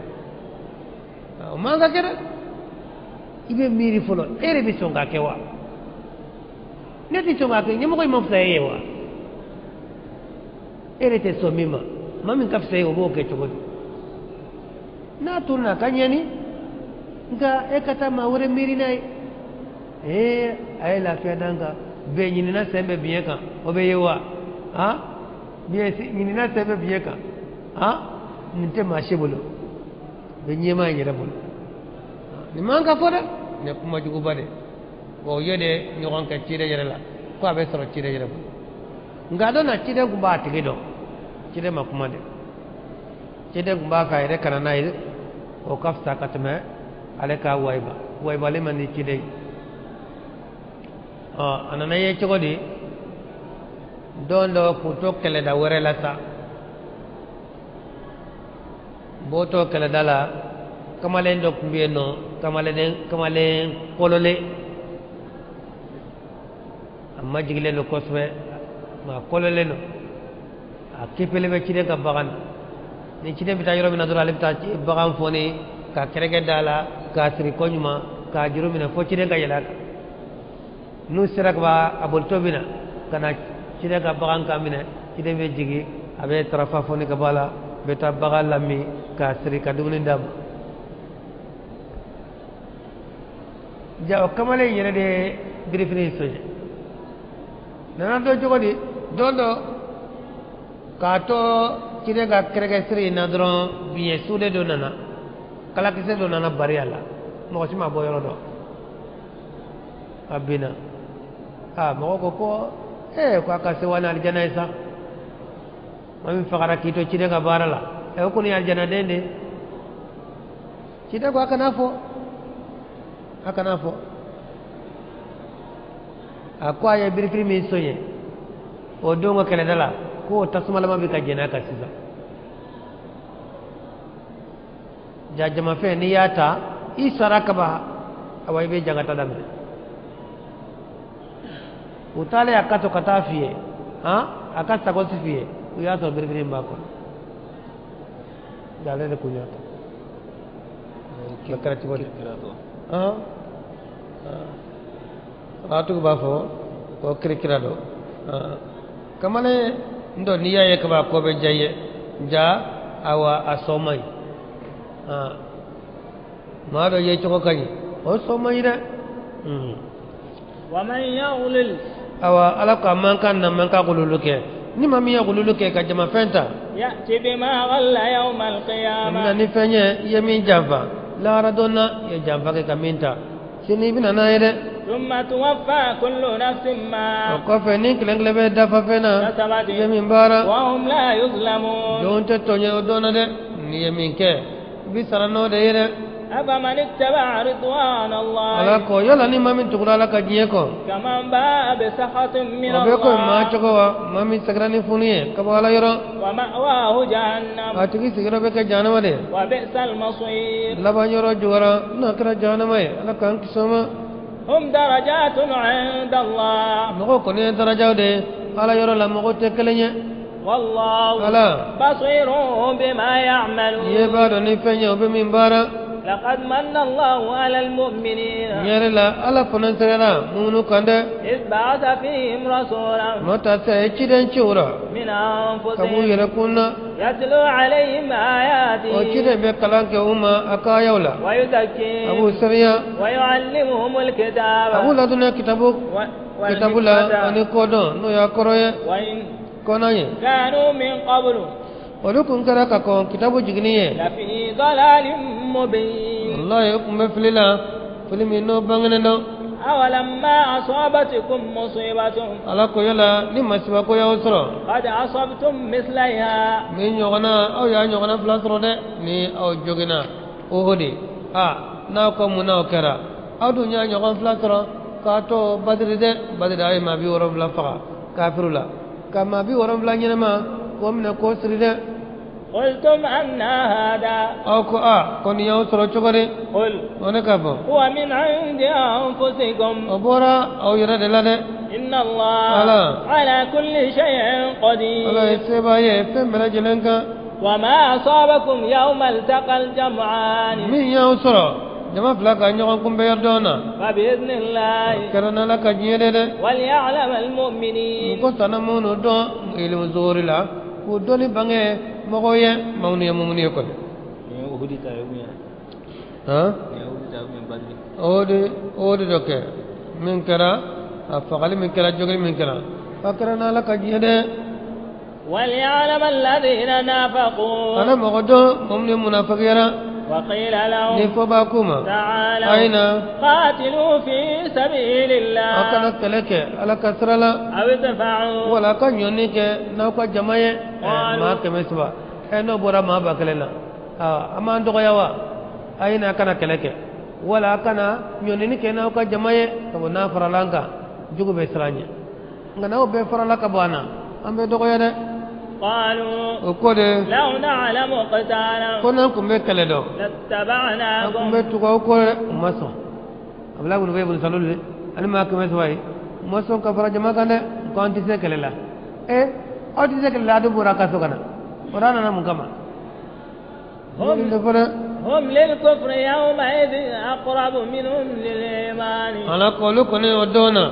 manga kera ibe miri folo ere bi songa kewa neti songa ke nyemo ko mafsa yewa ere te somima mami kafsa yewa bo ke chogodi na turna kanyani nga ekata mawre miri nai ay la fedanga be nyini na sembe bieka obe yewa biye nyini na sembe bieka ninte mashe bolo be nyema nyere bolo ni manga foda ne kuma jugu bade go yede nyogon ka cire yere la ko abe soro cire yere bolo ngado na cire ku ba tige do cire ma kuma de cire ku ba ka yere kana na yire o kafta katme ale ka waiba le man ni cire anana ye chogodi dondo ku tokkele da wore la sa boto kala dala kamalen dok mbieno kamalen kolole amma jigle no kosbe ma kolole no a kepele be cide ka bagan ni cide bita yoro mina dura lebta bagan foni ka kerege dala ka siri konyuma ka juro mina fo cide ka yela nu sirak ba abol tobina kana cide ka bagan kamine cide be jigi abe tarafa foni ka bala beta bagal lammi ka siri ka dumuni ndam ja o kamale yene de birifini soje nana do jogodi dondo ka to cide ka kereke siri na dron biye sude do nana kala kise do nana bari ala mo sima bo yoro do abina mo ko ko ko aka se wana aljana isa mami fakara kito cide ka barala ko ni aljana dende cide ko aka nafo akwa ya birifiri mi soye o dongo kele dala ko tasuma lama bi ka jena ka sisa jajama fe ni yata isaraka ba awai be jangata dambe utale akato katafie akasta ko sifie uyaso birifiri mbako dalele kunyata kira tibodi atu bafo ko kira do kamale ndo niya ye kaba ko be jaye ja awa asomai ma do ye choko kany o somai de wa man yaghlil awa alaka man kan na man ka gululuke ni mami ya gululuke ka jama fenta ya'ti bima ghalla yawm al-qiyamah na ni fenye yemi java la radona ye java ke kaminta sini bina na yede thumma tuwaffa kullu nafsin ma ko fe ni kilengle be dafa fena kasabat yemi bara wa hum la yuzlamun don te tonye dona de ni yemi ke bi sarano de yede afaman ittaba'a ridwan Allah ala ko yala ni mami tukura la ka jiye ko kaman ba'a bi sakhatin min obe ko ma Allah chogo wa mami sagrani funiye ka wala yoro wa ma'wahu jahannam atigi sigira be ka janama de wa bi'sal masir laba yoro jugara na kra janama ala kan kisoma hum darajatun 'inda Allah mo ko ne daraja de ala yoro la mo te kelenye wallahu ala basirun bima ya'malun ye ba do ni fenye obe min bara لقد من الله على المؤمنين nyerela ala fonan serena munu kande إذ بعث فيهم رسولا mota se chiden chura من kabu أنفسهم yere kunna يتلو عليهم o آياته chide be kalanke uma akayawla ويزكيهم abu sariya ويعلمهم الكتاب abu laduna kitabu kitabula ani kodon no ya koroye وإن konaye كانوا من قبل olu kun kara ka kon kitabu jigniye لفي ضلال مبين wallahi ukum filila filimi no bangene no أولما أصابتكم مصيبة ala ko yala ni masiba ko yaw soro قد أصبتم مثلها mi nyogana aw ya nyogana flasro de ni aw jogina o hodi na ko muna o kera adu nya nyogon flasro ka to badri de badri ay ma bi woro bla fa kafirula kama bi woro bla nyina ma ko mina ko sri de قلتم أن هذا aw ko kon yaw soro chogore قل one ka bo هو من عند أنفسكم o bora aw yara de la de إن الله ألا. على كل شيء قدير ala seba ye pembela jelenka وما أصابكم يوم التقى الجمعان min yaw soro jama fla ka nyogon kumbe yardona فبإذن الله karana la ka jiyede de وليعلم المؤمنين ko sanamunu do ilmu zuri la ko doli bange mogoye mawniya mumuni ko ni uhudi ta yumiya ha ni uhudi ta min badri odi doke min kara afaqali min kara jogri min kara fakrana la ka jiyede وليعلم الذين نافقوا ana mogodo mumni munafiqira وقيل ni لهم fo ba kuma تعالوا aina قاتلوا في سبيل الله akana keleke ala kasrala أو ادفعوا wala ka nyoni ke na ko jamaye Qalu. ma kemesba no bora ma ba kelela ama ndo yawa aina kana keleke wala kana nyoni ni ke na ko jamaye ko na faralanka jugo be sranye ngana o be faralaka bana ambe do yede قالوا o ko de لو نعلم قتالا konan kumbe kele do لاتبعناكم kumbe tugo ko maso abla bu be bu salul ani ma kemesba yi maso ka fara jama kande ko anti se kelela oti se kelela do bora ka so kana orana na mukama هم ndefana هم للكفر يومئذ أقرب منهم للإيمان ala ko lu ko ne odona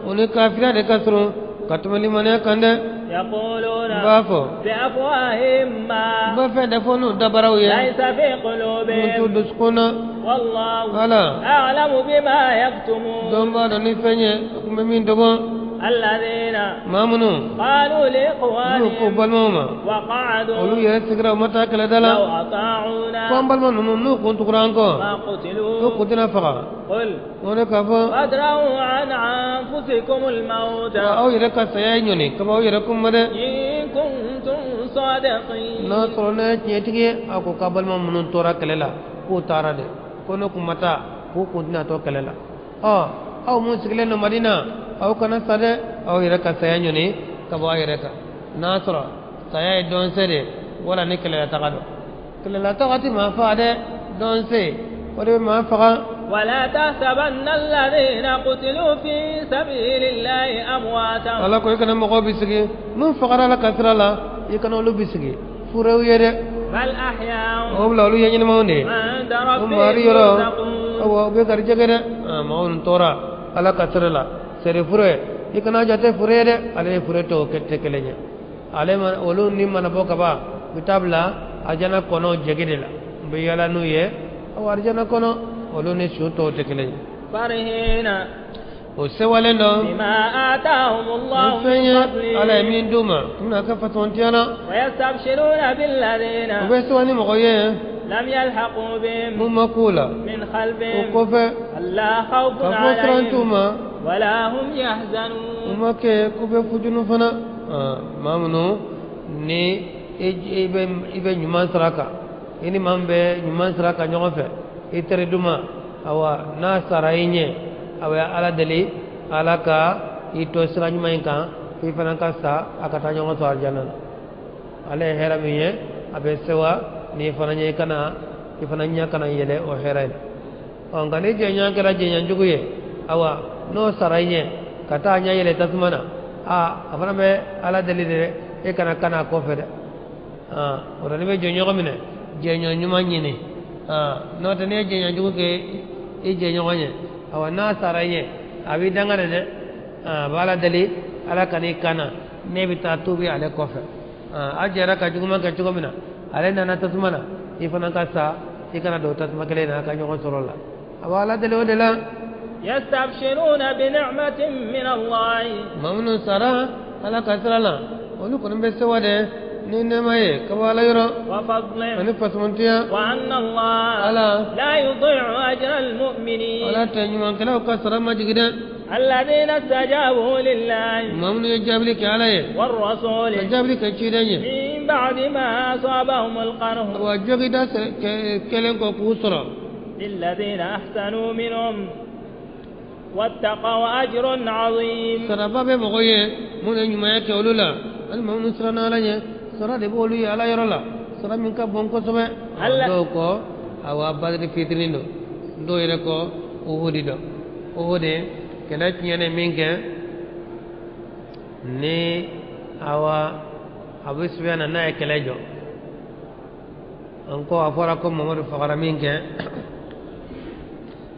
ونكافر لكسر كتملي من كنده يقولون بافو بأفواههم ما بفدفون دبروية ليس في قلوبهم متدسكونا والله ألا أعلم بما يكتمون دون بعد نفني من دبون الذين ما منو قالوا لإخوانهم قبل موما وقعدوا ولو يسكر متى كلا دلا لو أطاعونا قبل ما نو كنت قرانكو ما قتلوا لو كنتنا فقا قل ونكفى فادروا عن أنفسكم الموت أو يرك سيانيوني كما أو يركم مدى إن كنتم صادقين نصرنا نيتيجي أكو قبل ما منو تورا كلا كو تارا دي كونو كمتا كو كنتنا تو كلا أو مسكلنا مدينة أو كنا سادة أو يرك سيانيوني كما يرك نصر سيا دون سيد ولا نكلا تقدو كلا تقدي ما فاده دون سي ولا ما فقا ولا تحسبن الذين قتلوا في سبيل الله أمواتا الله كوي كنا مقو بيسكي من فقرا لا كسرا لا يكنا لو بيسكي فورو يده بل أحياء او لولو يني ماوندي عند ربهم ماري يرو يرزقون او بي كار جگره ماون تورا ala kasra la sere fure ikana jate fure de ale fure to kette keleje ale man olu nim man bo kaba bitabla ajana kono jegede la be yala nu ye o arjana kono olu ne shuto te keleje فرحين o sewalendo بما آتاهم الله من fenye ala فضله min duma tuna ka fatontiana ويستبشرون بالذين o be sewani mo ye لم يلحقوا بهم mumakula من o خلفهم kofe ألا خوف ka عليهم fotrantuma ولا هم يحزنون umake kube fujunu fana mamunu ni ibe nyuman saraka ini mambe nyuman saraka nyofe itere duma awa na sarainye awa ala dali ala ka ito sira nyuman kan ifana ka sa akata nyongo to arjana ale hera miye abe sewa ni fana nye kana ifana nya kana yele o hera on ngani je nya kala je nya juguye awa no sarainye kata nya yele tasmana afana be ala dali de e kana ko fede orani be jonyo ko mine jenyo nyuma nyini no tane jenyo jugo ke e jenyo nganye awa na saraye abi dangane de bala dali ala kani kana ne bi ta tubi ala ko fe ajara ka jugo man ka jugo mina ale nana tasmana ifana ka sa ikana do tasma kele na ka nyogo sorola awa ala dali o de la يستبشرون بنعمة من الله mamnu sara ala kasrala onu kono be sewade ni nemaye kawala yoro وفضل ani pasmontiya وأن الله ala لا يضيع أجر المؤمنين ala tanyuman kala kasra majigida الذين استجابوا لله mamnu jabli ke alaye والرسول jabli ke chidanye من بعد ما أصابهم القرح wa jogida kelen ko kusra للذين أحسنوا منهم واتقوا أجر عظيم saraba be mogoye mun nyumaya ke olula al mamnu srana alaye sara de bolu ya ala yorola sara min ka bonko sobe do ko awa badri fitrindo do ire ko uhudi do uhudi kala tiene minke ni awa abu sufyan na e kelejo anko afora ko mamadu fagara minke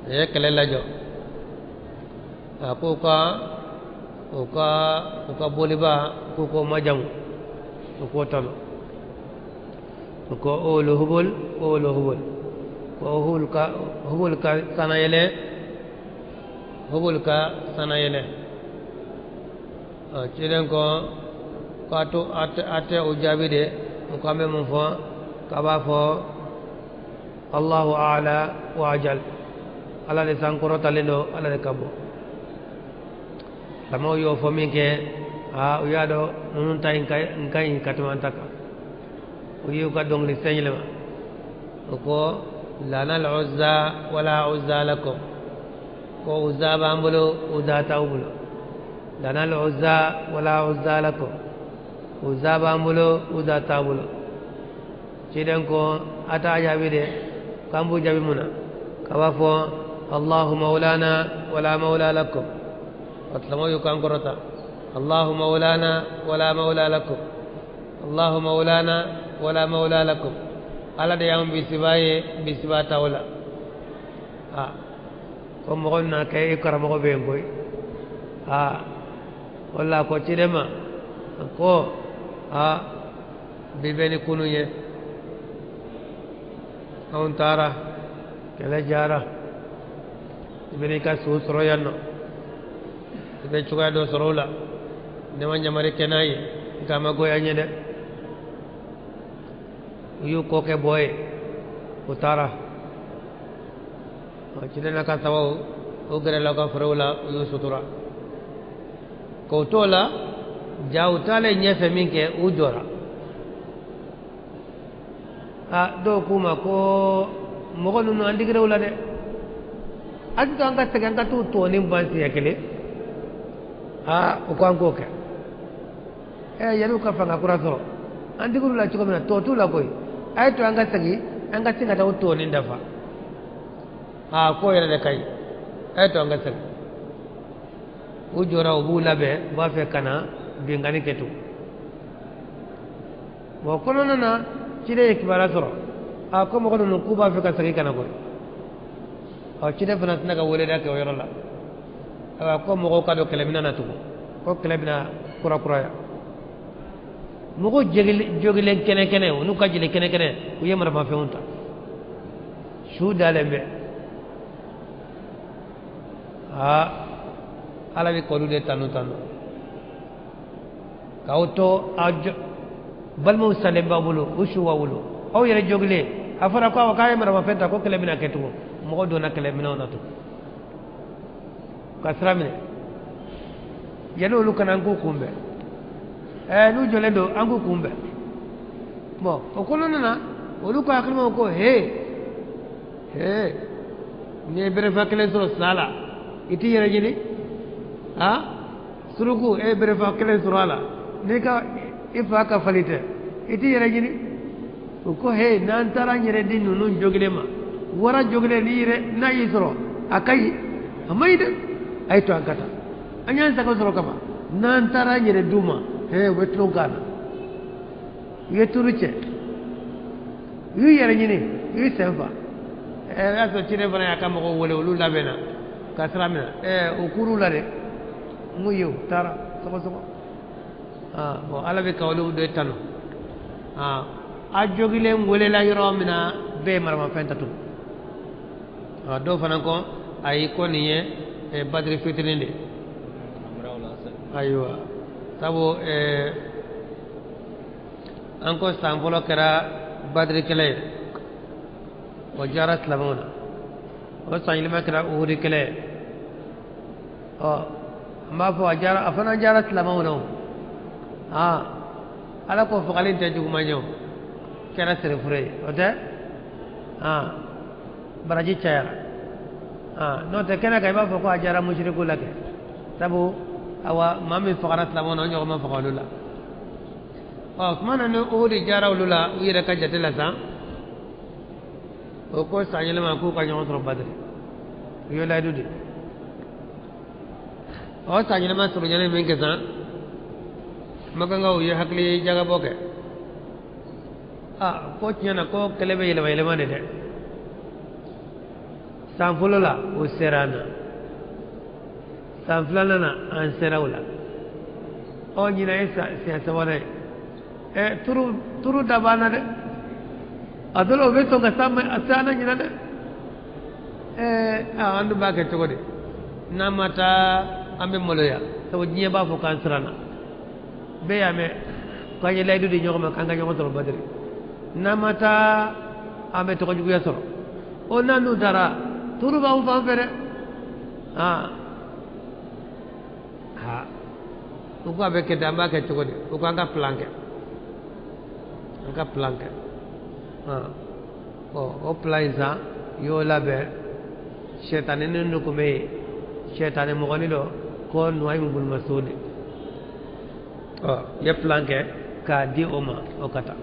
e kelelajo ko ka boliba ko majam ko talo ko olu hubul ko hubul ka sanayele cilen ko kato ate o jabide ko ambe mun fo kaba fo Allahu a'la wa ajal ala de sankoro talendo ala de kabo samo yo fo min ke o yado nun tay nkai katmantaka o yu ka dong li senyele ko lana al uzza wala uzza lakum ko uzza bambulo uzza tawbulo lana al uzza wala uzza lakum uzza bambulo uzza tawbulo ciden ko ata jabide kambu jabi muna kawafo Allahu maulana wala maula lakum أطلموا يكان قرطا الله مولانا ولا مولى لكم الله مولانا ولا مولى لكم على ديام بسبا تاولا كم قلنا كي يكرم بين بوي walla ko cidema ko bibeni kunuye on tara kele jara bibeni ka susro yanno be cuga do sorola ne wanya mari kenayi kama goya nyede yu ko ke boy utara cidena ka sawo o gere la ka frola yu sutura ko tola jawtale nyefe minke ujora do kuma ko mogo nunu andigire wula de ati anga sege anga tu toni bansi yakele o ko anko ke yaru ka fanga kura soro andiguru la chiko mina to tu la koy ay to anga sege anga singa ta toni ndafa ko yere de kay ay to anga sege ujora obu labe ba fe kana bingani ketu bo kono nana cide kibara soro ko mo kono ku ba fe ka sagi kana ko cide fana tinaga wole da ke o yoro la ko mo ko kado kele minana tu ko kele bina kura kura ya mo ko jogile kene kene onu ka jile kene kene u yemara ma fe unta shu dalembe ala bi kolu de tanu kawto balmo sale babulu ushu wawulu aw yere jogle afara ko ka yemara ma fenta ko kele bina ketu mo do na kele bina onatu kasramine yelo lu kana ngu kumbe lu jole do angu kumbe bo o kono na o lu ko akrimo ko he ne bere fakele so sala iti yere jini suruku bere fakele surala ni ka ifa ka falite iti yere jini ko he nan tara nyere din nun jogle ma wara jogle ni yere na yisro akai amaide ay to ankata anyan sa ko soro kama nan tara nyere duma wetlo kana yeturuche yu yere jini yu senfa aso chine bana yakamo ko wole ulu labena kasramina ukuru la de muyu tara soko bo ala be kawlu do tanu a jogile ngole la yoro mina be marama fentatu do fanan ko ay ko niye badri fitrinde aywa sabo anko sampolo kera badri kele o jarat lamona o sanilma kera uhuri kele ma fo ajara afana jarat lamona ala ko fokalin te juguma ñew kera sere fure ote baraji chayara no te kena kay ba fo ko ajara mushriku lake sabu awa mami fakarat lamona ñoo ma fakalula mana no odi jarawlula uyere ka jatela sa o ko sañelema ku ka ñoo tro badri yo lay dudi o sañelema tro ñane men ke sa maka nga uye hakli jaga boke ko nyana ko kelebe yele wele mane de sanfulola o serana sanflana na an serawla o nyina esa siasa wala turu dabana de adolo beto ga sama asana nyina de andu ba ke togode namata ambe moloya to nyiye ba fo kan serana be yame ko ye lay dudi ñoko ma kanga ñoko soro badri namata ame to ko jugu yasoro o nanu dara turu ba u fa fere ko abe ke damba ke to ko de ko anga planke o plaisa yo labe shetane nenu ko me shetane mo gonilo ko noy mbul masudi ye planke ka di oma o kata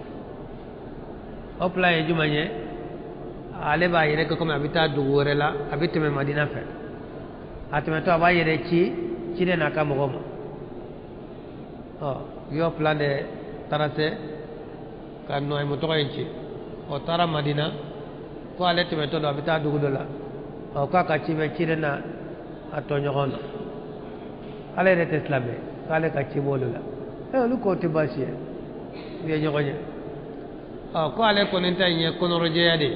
o plan jumanye ale ba yere ko comme abita dugore la abite me madina fe atime to ba yere ci de na kam goma yo plan de tarase kan no ay mo to enci o tara madina ko ale time to do abita dugudo la o ka ka ci be ci de na ato nyogono ala yɛrɛ tɛ silamɛ k'ale ka ci b'olu la olu k'o tɛ baasi ye u ye ɲɔgɔn ye ko ale kɔni ta in ye kɔnɔrɔjɛya de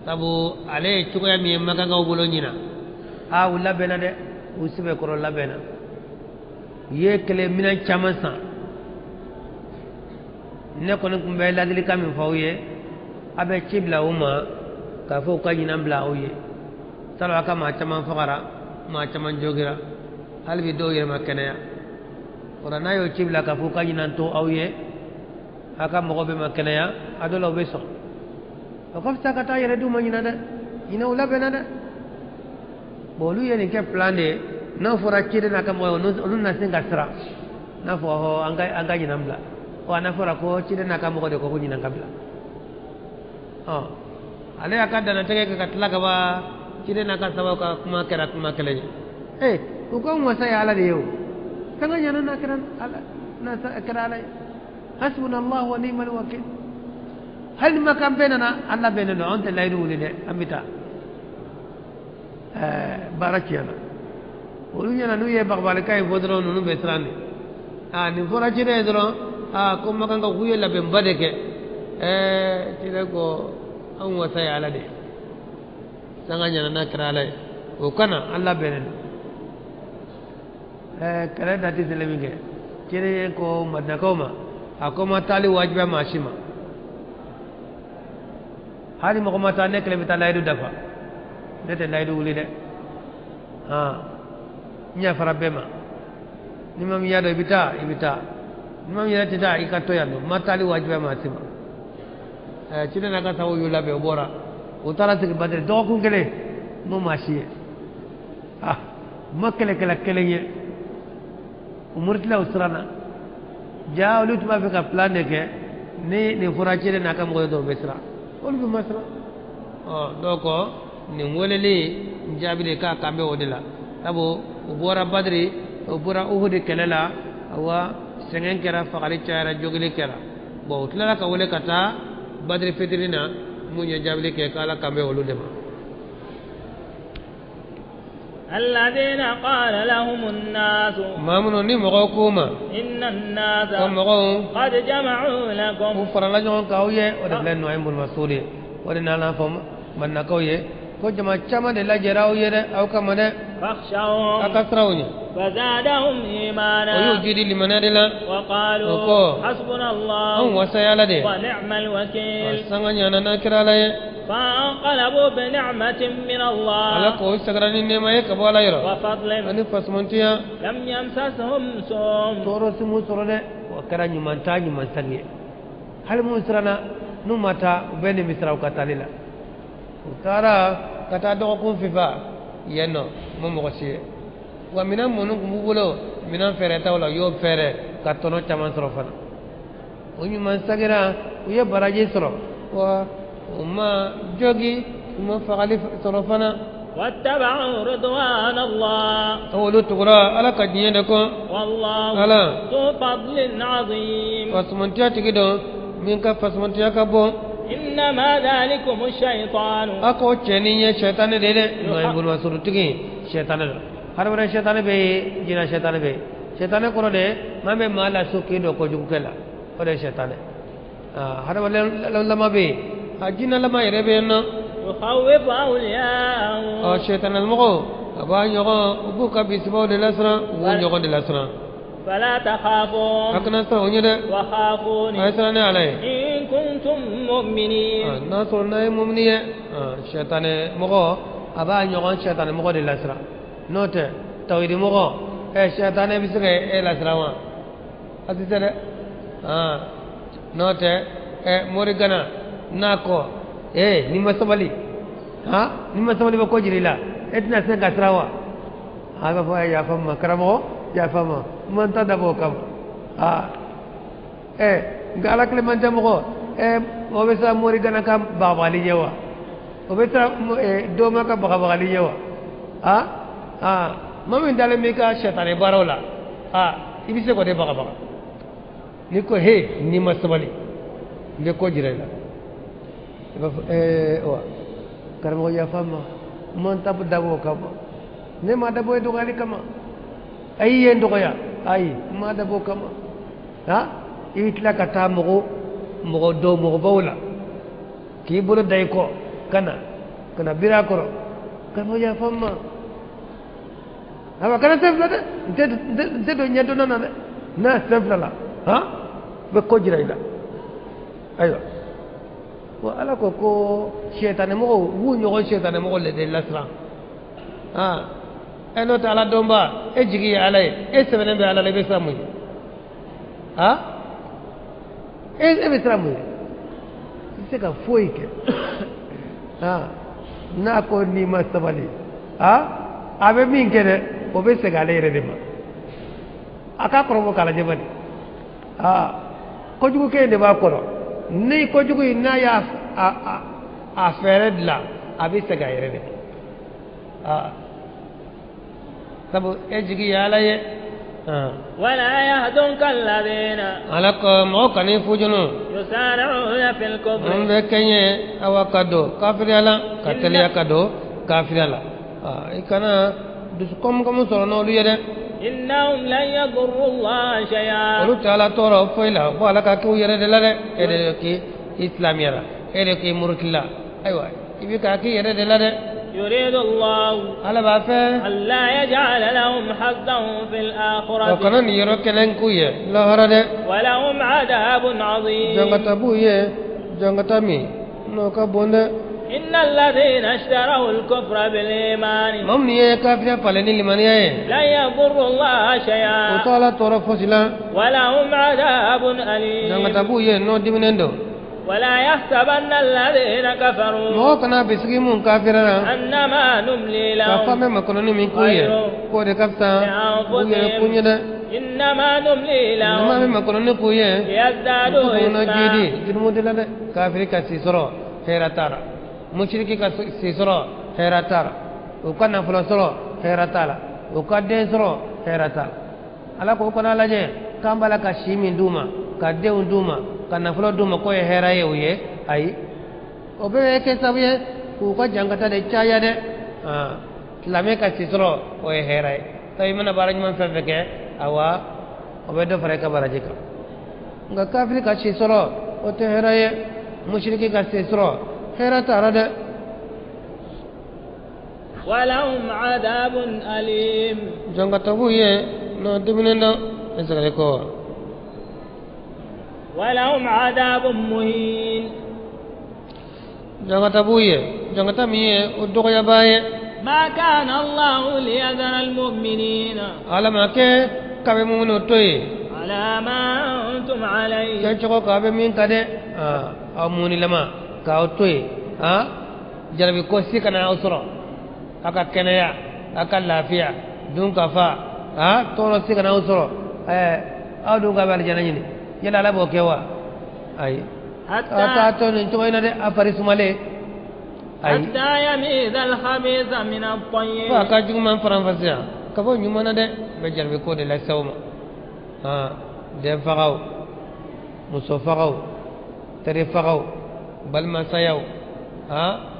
sabu ale ye cogoya min ye makankaw bolo ɲina u labɛnna dɛ u sɛbɛkɔrɔ labɛnna u ye kɛlɛminɛn caman san ne kɔni tun bɛ ladilikan min fɔ aw ye a bɛ ci bila u ma k'a fɔ u ka ɲinan bila aw ye salon a ka maa caman fagara maa caman jogira hali bi dɔw yɛrɛ ma kɛnɛya o la n'a y'o ci bila k'a fɔ u ka ɲinan to aw ye a ka mɔgɔ bɛ ma kɛnɛya a dɔ la u bɛ sɔn o ka fisa ka taa yɛrɛ d'u ma ɲinan dɛ ɲinan u labɛnna dɛ bon olu ye nin kɛ plan de ye n'a fɔra ciden n'a ka mɔgɔ ye olu na sin ka siran n'a fɔ an ka ɲinan bila n'a fɔra ko ciden n'a ka mɔgɔ de ko ɲinan ka bila ale y'a ka dannatigɛ kɛ ka tila ka ban ciden n'a ka sababu ka kuma kɛra kuma kelen ye u ko masa ye ala de ye o kan ka ɲana n'a kɛra ala ye hasbuna allah wa ni'mal wakil hali ma kan bɛɛ nana ala bɛnnen don an tɛ layidu wuli dɛ an bɛ taa baara tiɲɛna olu ɲɛna n'u ye bagabalika in fɔ dɔrɔn ninnu bɛ siran de nin fɔra ciden ye dɔrɔn ko makan ka k'u ye labɛnba de kɛ ciden ko an wasa ye ala de ye sanga ɲana n'a kɛra ala ye o kana an labɛnnen don kɛlɛ dati selen min kɛ ciden ko madinakaw ma a ko ma taali wajibiya maa si ma hali mɔgɔ ma taa ne kelen bɛ taa layidu dafa ne tɛ layidu wuli dɛ n yafara bɛɛ ma ni ma min y'a dɔn i bɛ taa ni ma min yɛrɛ tɛ taa i ka to yan nɔ ma taali wajibiya maa si ma ciden n'a ka sago y'u labɛn u bɔra u taara sigi badiri dɔgɔkun kelen n'o maa si ye u ma kɛlɛkɛla kelen ye u muritila u siranna jaa olu tun b'a fɛ ka plan de kɛ ni nin fɔra ciden n'a ka mɔgɔ ye dɔrɔn u bɛ siran olu bɛ ma siran donc nin weleli n jaabi de k'a kan bɛ o de la sabu u bɔra badiri u bɔra uhudi kɛlɛ la awa sɛgɛn kɛra fagali cayara jogili kɛra bon u tilala ka wele ka taa badiri fitiri na mun ye jaabili kɛ k'ala kan bɛ olu de ma الذين قال لهم الناس مامنو ني مغو كوما إن الناس قد جمعوا لكم وفرنا جون كاويه ودبل نويم بالمسؤول ودنا لا فم من كاويه ko jama chama de la jeraw yere aw kama de fakhshawhum akasrawni fazadahum imana wa yujidi liman adila wa qalu hasbunallahu wa sayalade wa ni'mal wakeel sanganya na kiralaye فانقلبوا بنعمة من الله على كو سغراني نيما يكبو لا يرو وفضل ان فسمنتيا لم يمسسهم سوء تورو سمو سورده وكرا نيمانتا نيمانتاني هل مسرنا نمتا بين مسراو كاتاليلا وتارا كتا دو كون فيفا ينو ممغسي ومن منو بولو من فرتا ولا يوب فره كاتونو تامان سروفنا ونيمان سغرا ويا براجي سرو وما جوجي وما فعل صرفنا واتبعوا رضوان الله أولو تقرأ على كدينكم والله على ذو فضل عظيم فاسمنتيا تكيدو منك فاسمنتيا كبو إنما ذلكم الشيطان أكو تشيني شيطان ديدي ما يقول مسؤول تكين شيطان هربنا شيطان بي جنا شيطان بي شيطان كورو دي ما بي مالا سوكي دو كوجو كلا ولا شيطان هربنا لما بي أجينا لما يربينا يخوف أولياءه الشيطان المغو أبا يغو أبوك بيسبو للأسرى ونيغو للأسرى فلا تخافوا أكنا سروني ده وخافوني أسرنا عليه إن كنتم مؤمنين ناصرنا مؤمنية الشيطان المغو أبا يغو الشيطان المغو للأسرى نوت تويد المغو الشيطان بيسكي للأسرى أتسرى نوت موريغانا nako nima sabali nima sabali ba ko jirila etna sen gasrawa aga fa ya fama karamo ya fama man ta dabo kam ngala kle man jamo ko obesa mori gana kam babali yewa obesa do ma ka babali yewa mami dale mi ka shetane barola ibise ko de baga ni ko nima sabali nde ko jirila karamo ya fama man tap dabo kama ne ma dabo do gali kama ay yen do ya ay ma dabo kama ha itla kata mo do mo bawla ki bulu day ko kana bira ko kamo ya famma awa kana sefla de do nyato nana de na sefla la ha be ko jira ila ayo wa ala ko shaytan mo wu nyogo shaytan mo le de lasra ha eno taala domba e jigi ala e sebene be ala le be samu ha e be samu c'est ka foike ha na ko ni masabali ha abe min kede o be se gale yere de ma aka ko kala jebani ha ko jugu ke de ba ko ni ko jugu na ya a fere de la abe se ga yere de ha sabu ejigi yala ye ولا يهدنك الذين علىك موكني فوجنو يسارعون في الكفر بكني او كدو كافر يلا كتليا كدو كافر يلا كنا دسكم كم سرنو ليده إنهم لن يضروا الله شيئا ولو تعالى تورو فيلا ولا كاكو يرد لا ادكي اسلاميا ادكي مركلا ايوا يبي كاكي يرد لا يريد الله على بافه ألا يجعل لهم حظا في الآخرة وكان يروك لنكويه لا هرده ولهم عذاب عظيم جنگتابويه جنگتامي نوكا بوند إن الذين اشتروا الكفر بالإيمان ممنيه كافر فلني لمنيه لن يضر الله شيئا وطال طرفسلا ولهم عذاب أليم جنگتابويه نو ديمنندو ولا يحسبن الذين كفروا مو كنا بسكيمون كافرنا أنما نملي لهم كفامه مكنوني من كويه كودي كفتا كويه كونيدا إنما نملي لهم انما مكنوني كويه ليزدادوا إثما إثما جيدي جنمودلا كافر كسيسرو خيراتارا مشركي كسيسرو خيراتارا وكان فلسرو خيراتالا وكدين سرو خيراتالا ala ko kono laje kambala ka shimi nduma ka dew nduma kana fulo duma ko e hera ye ay o be ke sabuye ku ko jangata de chaya de lame ka sisro o e hera tay mana baraj man fa feke awa o be do fare ka baraje ka nga kafir ka sisro o te hera ye mushriki ka sisro hera tarade ولهم عذاب أليم jangata buye no diminendo esale ko ولهم عذاب مهين jangata buye jangata miye uddo ya baye ما كان الله ليذر المؤمنين ala ma ke kabe mu'minu toy على ما أنتم عليه ke choko kabe min kade amuni lama ka toy jarabi ko sikana usra aka kenaya aka lafiya dun kafa toro sikana usra adu ga bal janani yala la bo kewa ay ata to ni to ina de afari sumale ay حتى يميز الخبيث من الطيب fa ka juma faran fasiya ka bo nyuma de be jarbe ko de la sawma de fagaw muso fagaw tari fagaw bal ma sayaw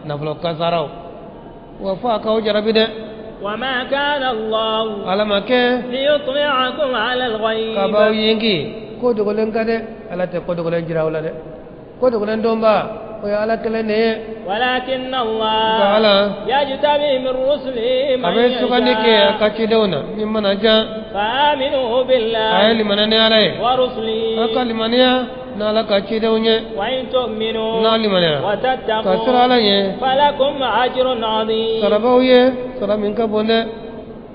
naflo kasaraw wa fa ka jarabi de وما كان الله ala ma ke ليطلعكم على الغيب ka baw yingi ko de ko len kade ala te ko de ko len jirawla de ko de ko len domba o ya ala kele ne ولكن الله تعالى يجتبي من رسله من abe sugandi ke يشاء akachi dewna mimana ja فآمنوا بالله ayli manane alay ورسله akali mania na ala kachi dewnye وإن تؤمنوا na limania kasra وتتقوا alaye فلكم أجر عظيم sarabawye sara minka bonde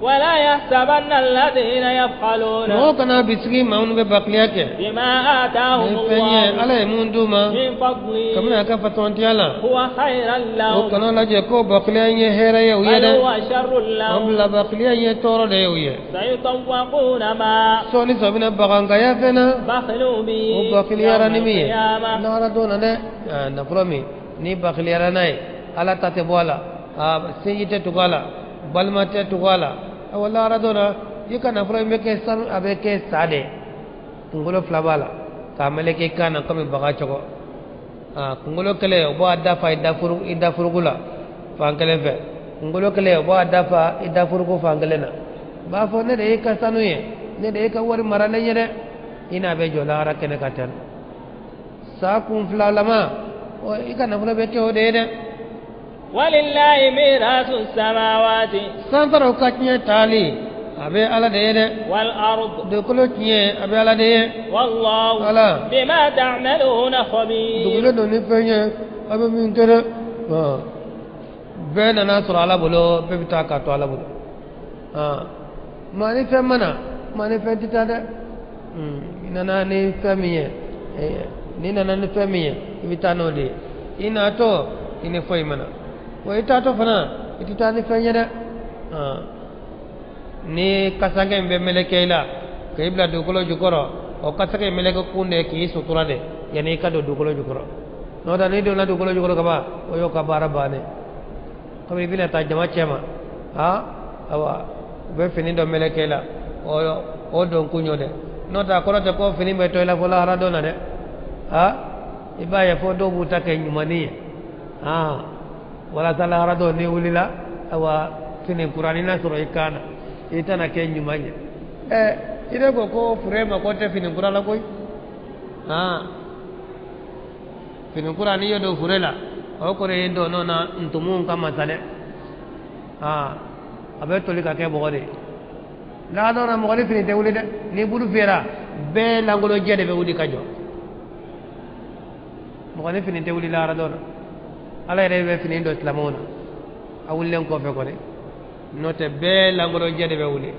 ولا يحسبن الذين يبخلون mo kana bisigi maunu be bakliya ke بما آتاهم fenye الله alay munduma من فضله kamna ka fatonti ala هو خيرا o لهم kana laje ko bakliya ye hera ye بل uyede هو شر لهم abla bakliya ye toro de uye سيطوقون ما soni sabina baganga ya fena بخلوا به o bakliya ni mi القيامة na ara dona de na promi ni bakliya nai ala tate bola seyite tugala balmate tugala wala ara dona yika na promi ke sam abe ke sade ngolo flabala kamele ke kana kami baga choko kungolo kele bo adda fa idda furugula fankele fe ngolo kele wa dafa ida furko fangalena ba fo ne de ka sanuye ne de ka wori marale nyede ina be jola ara kene katel sa kum flalama o ikana fula be ke o de walillahi mirasu samawati santaro katnya tali abe ala de wal ard de kolo tie abe ala de wallahu ala bima ta'maluna khabir dugulo do ni fenye abe min tere be na sura ala bolo be bita ka to ala bolo mani fe mana mani fe tita de nana ni famiye ni nana ni famiye bita no de ina to ini foi mana o ita to fana itita ni fenye de ni kasage be melekela kayibla dugulo jukoro o kasage meleke kunde ki sutura de yani ka do dugulo jukoro no da ni do na dugulo jukoro kaba o yo ka bara bane ko be bina ta jama chema awa be fini do melekela o don kunyo de no ta ko te ko fini be to la fola hara do na de ibaya fo do buta ke nyumani wala sala hara do ni ulila awa fini qur'ani na sura ikana itana ke nyumanya ire ko furema ko te fini qur'ala koy fini qur'ani yo do furela o ko re do no na ntumun kama sale abe toli ka ke bogode la do na mo fini te wulide ni bulu fera be langolo jede be wudi kajo mo ne fini te wuli la ra do ala re be fini do islamona awulen ko fe ko de note be langolo jede be wuli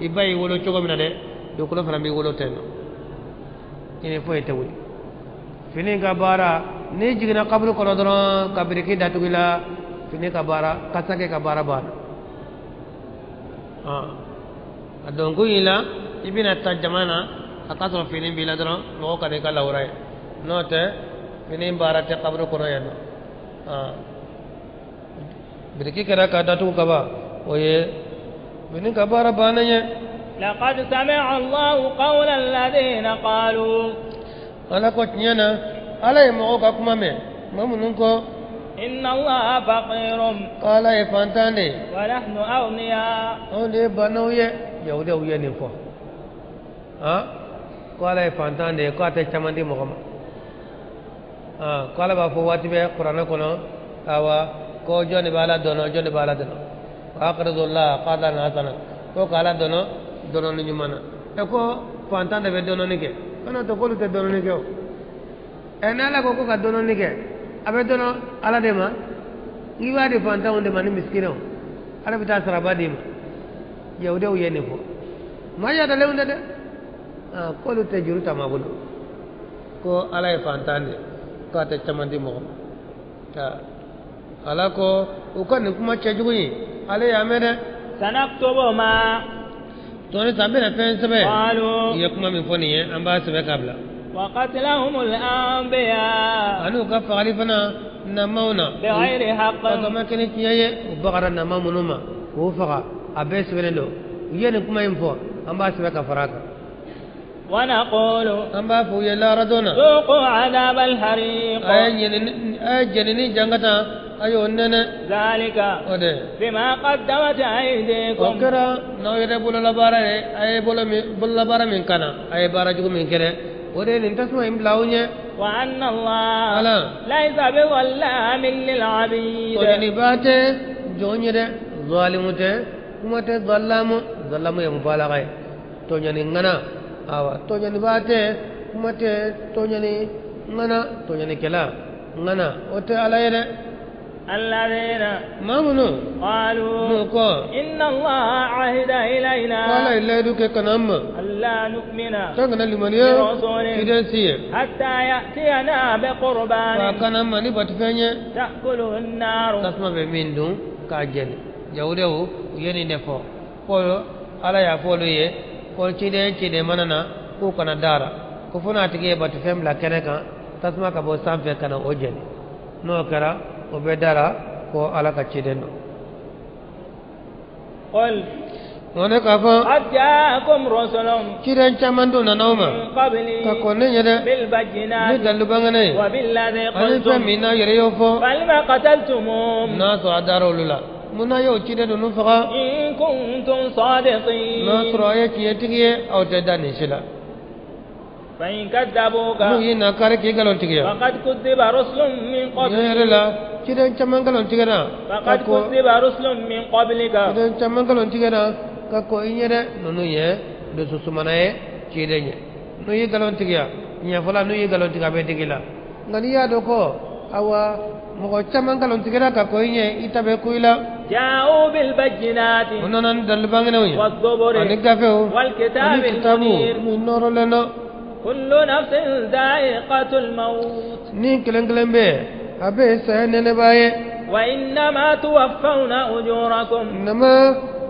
ibayi wolo cogo mina de do ko fana bi wolo tenno ine fo ete wuli fini ka bara ni jigina qabru ko doron kabri ki datugila fini ka bara kasake ka bara bana adongo ila ibina tajamana akaso fini bila doron mo ka de ka lawray note fini bara te qabru ko yano biriki kara ka datu ka ba oye bini kabara bananya laqad sami'a Allahu qawla alladhina qalu ala ko tinyana ala mo ka kuma me mamunun ko inna Allaha faqirun qala e fantane wa nahnu aghniya onde banawye yawde uye ni fo qala e fantane ko ate chamandi mo kama qala ba fo wati be qur'ana kono awa ko joni bala dono aqradullah qadan hasana ko kala dono ni nyumana e ko fantande be dono ni ke kono to ko te dono ni ke enala ko ka dono ni ke abe dono ala de ma ngi wadi fanta onde mani miskino ala bita sarabadi ma yawde o yene fo ma ya dale onde de ko lu te juruta ma bulu ko ala e fantande ko te chamandi mo ta ala ko o kan kuma chejuyi ale ya mede sanaktubu ma toni sabina fen sebe qalu yakuma min foni amba sebe kabla wa qatlahumul anbiya anu ka fa'alifana namauna bighairi haqqin kama kene tiyaye bagara namamunuma ko faga abe sebe lo yene kuma info amba sebe ka faraka wa naqulu amba fu yalla radona suqu adab al hariq ayyenini jangata ayo nene zalika ode bima qaddamat aydikum okara no yede bolo labara ay bolo labara min kana ay bara jugo min kene ode nin tasma im lawnya wa anna Allah ala laysa bi wallamin lil abid ode ni bate jonyede zalimute kumate zallamu ya mubalagha to nyani ngana awa to nyani bate kumate to nyani ngana to nyani kala ngana ote ala yede الذين مامنو قالوا نوكو إن الله عهد إلينا قال إلا يدوك كنام ألا نؤمن تغنى لمنيا كدسية حتى يأتينا بقربان فكنام مني باتفانيا تأكله النار تسمى بمين دون كاجل جاوده يني نفو قولوا على يقولوا يه قول چيدي مننا كو كنا دارا كفونا تكيه باتفام لا كنكا تسمى كبو سامفة كنا أجل نو كرا وبدارا كو على كتشيدنو قل wane kafa قد جاءكم رسل kiran chamando na nauma من قبلي ka konne nyede ni بالبينات dalu bangane وبالذي ani قلتم femina yere yofo فلما قتلتموهم na so adaro lula muna yo ci de nu faga إن كنتم صادقين na sura ya ci tigiye aw te dani shila فإن كذبوك mu yina kare ki galon tigiya فقد كذب رسل من قبلك yere la ci de chaman galon tigana فقد كذب رسل من قبلك ci de chaman galon tigana ka ko inyere nunu ye do susumana ye ci de nye nu yi galon tigiya nya fala nu yi galon tiga be tigila ngani ya do ko awa mo chaman galon tigana ka ko inye itabe kuila جاءوا بالبينات unanan dal bangene wi والزبر ani gafew والكتاب ani kitabu المنير min noro leno كل نفس ذائقة الموت ni kelen be abe sa nene baye وإنما توفون أجوركم nama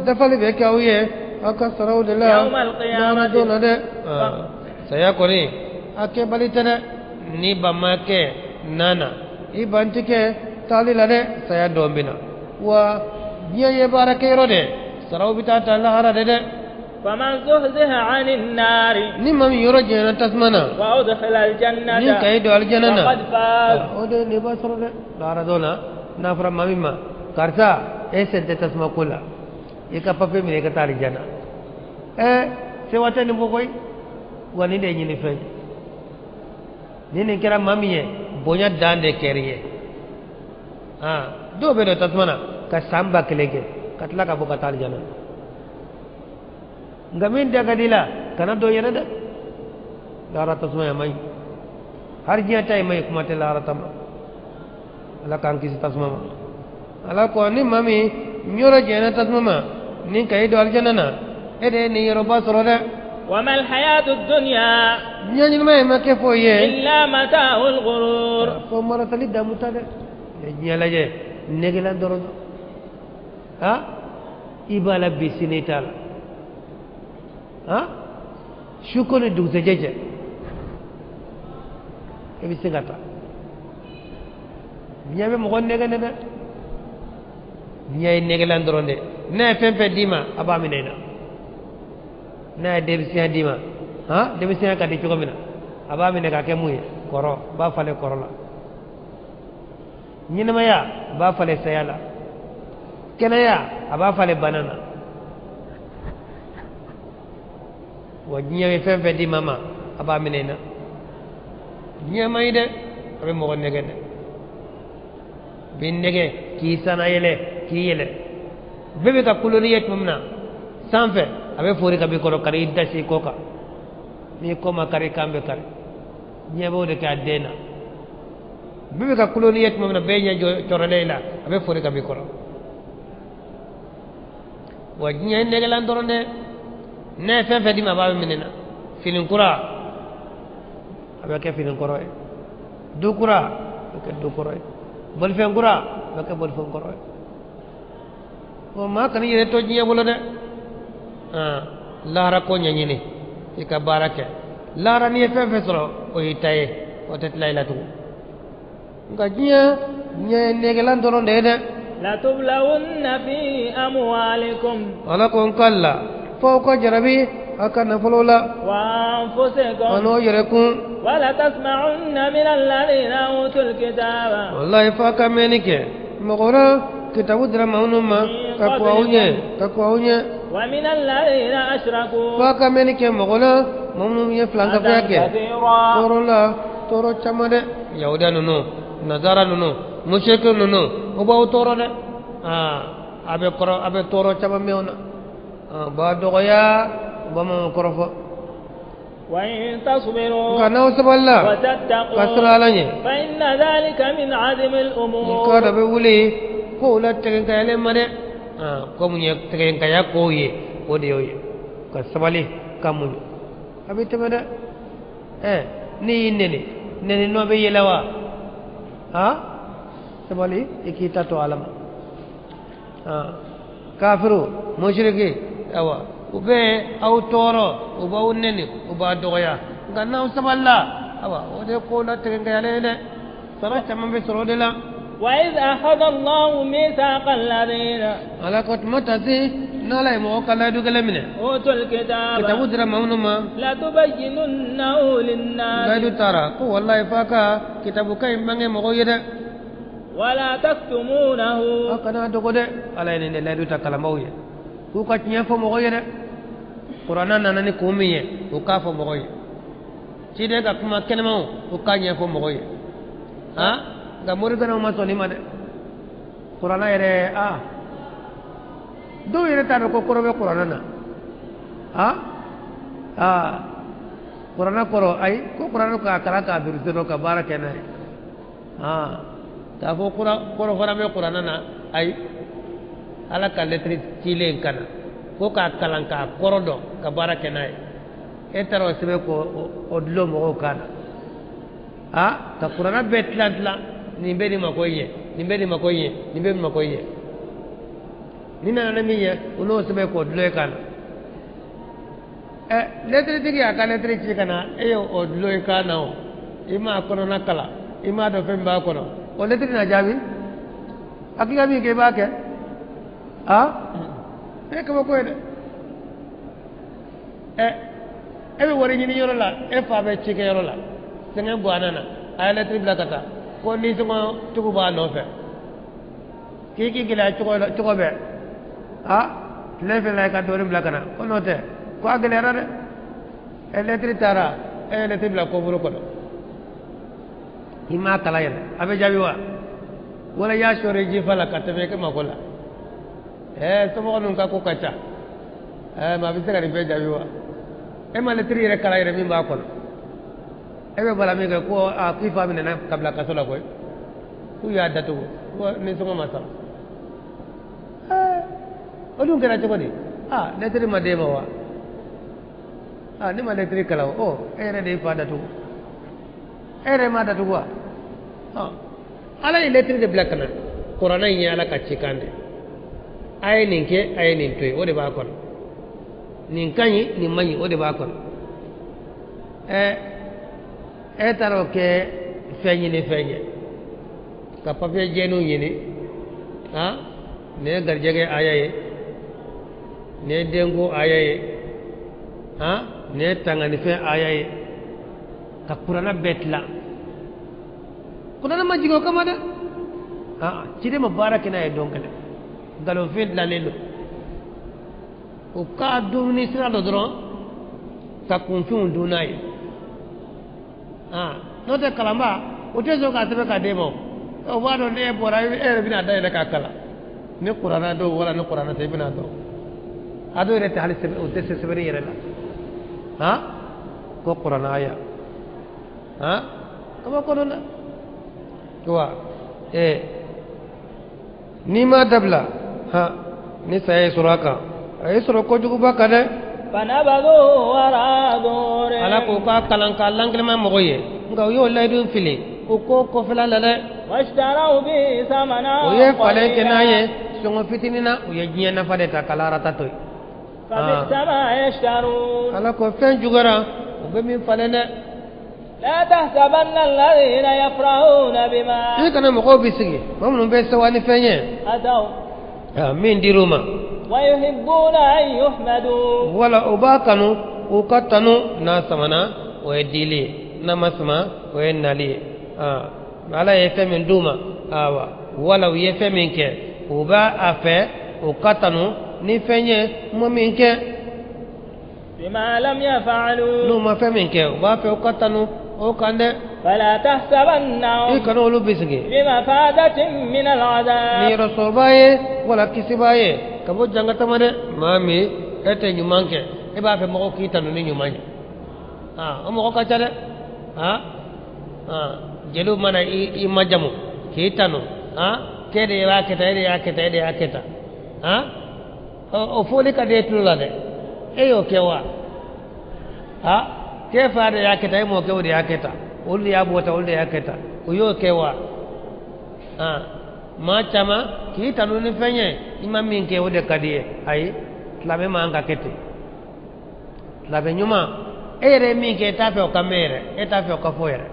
dafali be kawiye aka saraw de la يوم القيامة dona de saya koni ake balitene ni bamake nana ibantike tali la de saya dombina wa biya ye barake rode saraw bitata la harade de فمن زهزه عن النار ni mami yoro jena tasmana وأدخل الجنة ni kaido aljanna فقد فاز ode ne basro de dara dona na fra mami ma karta ese de tasma kula ika pape mi ka tari jana se wata ni bokoy wani de nyini fe ni kira mami ye bonya dande keriye do be do tasmana ka samba keleke katla ka boka tari jana ngamin daga dila kana do yana da dara tasma ya mai har jiya tay mai kuma te lara tama ala kan kisi tasma ma ala ko ni mami nyoro jena tasma ma ni kay do aljanna na ede ni yoro basro de وما الحياة الدنيا nyani mai ma ke foye إلا متاع الغرور fo mara tali da mutade nyala je negela doro ha ibala bisinital ha shukone dugse jeje ebi sigata biyabe mo gonne gane de biyay negelan doronde na fempe dima abami nena na debisiya dima ha debisiya kadi cuko mina abami ne ka ke muye koro ba fale korola nyinama ya ba fale sayala kena ya aba fale banana wajinya fempe dima ma abami nena nyama ide abe mo gonne gane bin nege ki sana yele ki yele bebe ka kuloniyet mumna sanfe abe fori ka bi ko kare idda si koka ni ko ma kare kambe kare nyebo de ka dena bebe ka kuloniyet mumna be nya choro leila abe fori ka bi ko wajinya nege lan doronde ne fefe di ma ba minena filin kura abe ke filin koro du kura ke du koro bol fen kura ke bol fen koro o ma kan yere to jiya bolo de lara ko nyanyini ika barake lara ni fefe soro o itaye o tet laylatu nga jiya nye negelan doron de la tublawunna fi amwalikum wala kon kalla fawqa jarabi akana folola wa anfusikum ano yere kun wala tasma'unna min alladhina utul kitaba wallahi fa kamenike mogora kitabu dra maunuma kakwaunye wa min alladhina ashraku fa kamenike mogora maunum ye flanga fake toro chamade yahuda nunu nazara nunu mushriku nunu ubaw toro de abe toro chama meona ba dogoya ba mo korofo wa in tasbiru kana usballa wa tattaqu kasralanye fa inna dhalika min azmi al umur kada be wuli ko la tegen kayale made ko munye tegen kaya ko ye o de yoye kasbali kamunyo abi temada ni nene no be yelawa sabali ikita to alam kafiru mushriki awa ube au toro uba unneni uba doya ganna usaballa awa ode ko la tegen yale ne sara chambe soro de la wa idh akhadha Allahu mithaqa alladhina ala kot matati nala mo kala du galamine utul kitaba kitabu dira maunuma la tubayyinunnahu lin-nas gadu tara ko wallahi faka kitabu kay mange mo yeda ولا تكتمونه أكنا دقودة على إن لا يدوت كلامه كوكاتني فمغيره قرآن نانني كومية وكاف مغير تيجي كما كلامه وكاني فمغير ها غموري كنا ما سوني ما ده قرآن يره دو يره تارو كوكورو قرآن نا قرآن كورو أي قرآن كلا كابيرتو كبارا كنا تافو كورو فرامي قرآن نا أي ala ka lettre tilen kana ko ka kalanka korodo ka barake nay etaro sebe ko odlo mo kana ka qur'ana betlantla ni mbedi makoye ni mbedi makoye ni mbedi makoye ni na na miye uno sebe ko odlo kana lettre tigi aka lettre ti kana eyo odlo kana o ima korona kala ima do femba kono o lettre na jabi akiga mi ke ba ke kama koy de ebe wari ni yoro la e fa be ci ke yoro la senga bo anana ay la tribla kata ko ni sama tugu ba no fe ki gila ci ko be le fe la ka do bla kana ko no te ko agale ra de e le tri tara e le tribla ko buru ko do hima kala yele abe jabi wa wala ya shore ji fala kata be ke makola somo nun ka ko kacha ma bi sega ni be jabi wa ma le tri re kala re min ba ko be bala mi ko ki fa min na kabla ka sola ko ku ya datu ko ni somo masa odun kala to ko ni le tri ma de ma wa ni ma le tri kala re de fa datu re ma datu wa ala le tri de black na qur'ana yi ala ka cikande ay ninke ay nin toy o de ba kon nin kanyi nin manyi o de ba kon taro ke feñi ni feñe ka papier jenu yini ne garjege ayaye ne dengo ayaye ne tangani fe ayaye ka qur'ana betla qur'ana majigo kamada cide mubarak na e donkale galo fin la lelo o ka dumni sira do dron ta kunfun dunai no te kalamba o te zo ka tebe ka demo o ba do ne bora e bina da ile ka kala ni qur'ana do wala ni qur'ana te bina do ado ire te halis o te se sebere yere la ko qur'ana aya ko ko na to ni ma dabla ni sai suraka ay suro ko jugu bakade fanabadu waradure ala ko ka kalan kalan kelma mogoye ngaw yo laydu fili ko fila lale washtarau bi samana o ye fale kenaye songo fitinina o ye jinya na fade ta kalara tatoy fa bi sama yashtarun ala ko fen jugara o be min fale ne لا تحسبن الذين يفرحون بما كان مقو بيسغي ممن بي سواني فنيه أتوا من ديروما ويحبون أن يحمدوا ولا أباكنوا وكتنوا ناسمنا ويديلي نمسما وينالي على يفهم دوما ولو يفهم كه وبا أفه وكتنوا نفنيه ممنك بما لم يفعلوا نما فهمك وبا أفه وكتنوا وكانه فلا تحسبنهم كانوا بيسغي بمفازة من العذاب ni rasul baye wala kisibaye kabo jangata mane mami ete nyumanke e ba fe moko kitanu ni nyumanya o moko kachale jelu mana i majamu kitanu kede yaketa o foli ka de tulula de eyo kewa ke faade yaketa mo ke wodi yaketa ulli abota ulli yaketa uyo kewa ma chama ki tanu ni fenye imam min ke wode kadiye ay labe ma anga kete labe nyuma ere min ke tafe o kamere etafe o kafoere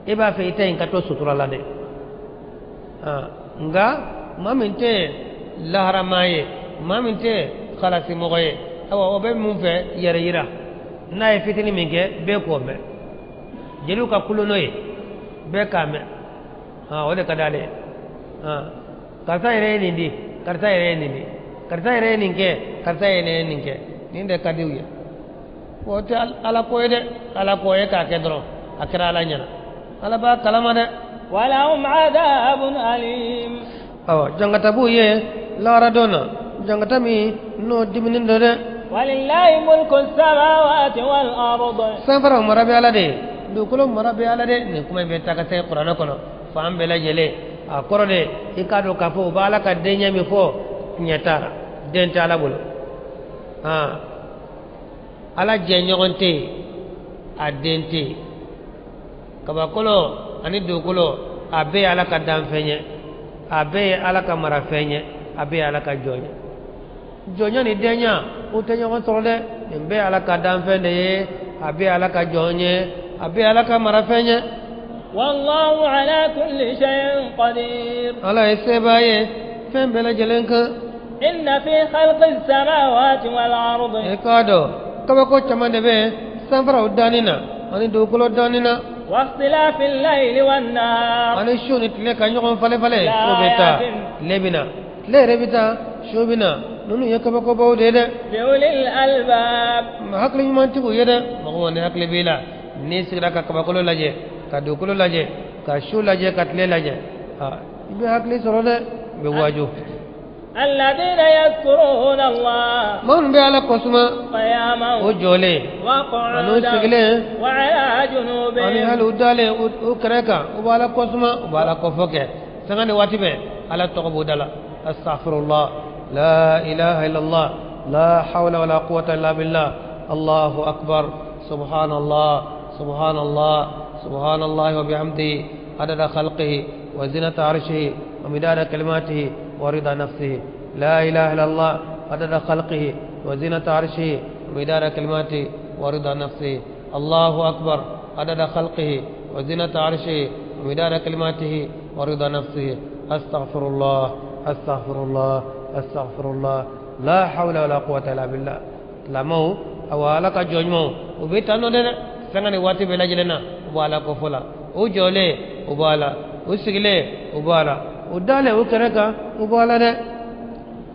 iba fe ite inka to sutura la de nga maminte laharamaye maminte khalasi mogoye awa obe mun fe yere yira na e fitini min ke be ko be jelu ka kulono ye bekame ole kadale karta ire nindi karta ire nindi karta ire ninke karta ire ninke ninde kadiuye wote ala koyde ala koye ka kedro akira ala nyana ala ba kalama de ولهم عذاب أليم jangata buye lara dona jangata mi no diminindo de ولله ملك السماوات والأرض sanfara marabe ala de dukulo marabe ala de ni kuma be takase qur'ana kono fam bela jele a korode ikado kafo bala ka denya mi fo nyata denta ala bul ala jenyogonte adente kabakolo ani dukulo abe ala ka danfenye abe ala ka marafenye abe ala ka jonye jonye ni denya utenya ko sorode mbe ala ka danfende abe ala ka jonye abe ala ka marafenye والله على كل شيء قدير ala esebaye fembele jelenka إن في خلق السماوات والأرض ekado kabako chamande be sanfara udanina ani dukulo danina واختلاف الليل والنهار ani shuni tile ka nyogon fale fale shubita lebina le rebita shubina nunu yakabako bawde de لأولي الألباب hakli mantigu yede mago ne hakli bila ni sigra ka kabako laje ka dukulo laje ka shu laje ka tile laje ibe hakli sorode be waju الذين يذكرون الله man be ala kosuma قياما o jole anu وقعودا sigle وعلى ani جنوبهم halu dale o kreka o bala kosuma o bala kofoke sangane watibe ala tokobu dala astaghfirullah la ilaha illallah la hawla wala quwwata illa billah allahu akbar subhanallah subhanallah subhanallah wa bihamdihi adada khalqihi wa zinata arshihi wa midada kalimatihi wa rida nafsihi la ilaha illallah adada khalqihi wa zinata arshihi wa midada kalimatihi wa rida nafsihi allahu akbar adada khalqihi wa zinata arshihi wa midada kalimatihi wa rida nafsihi astaghfirullah astaghfirullah astaghfirullah la hawla wala quwwata illa billah lamau awala ka jojmo ubitano de sangani wati be lajilena ubala ko fola o jole ubala o sigile ubala o dale o kereka ubala de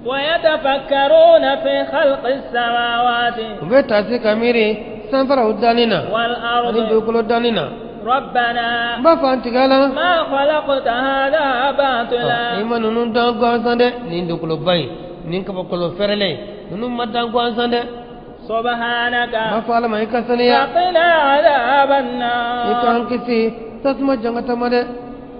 ويتفكرون في خلق السماوات ubeta si kamiri sanfara udalina ani والأرض dukulo dalina ربنا ba fantigala ما خلقت هذا باطلا imanu nun dan gwansande ni dukulo bay nin kabakolo ferele nunu madan gwansande سبحانك ba fala mai kasaniya فقنا عذاب النار ikan kisi tasma jangata made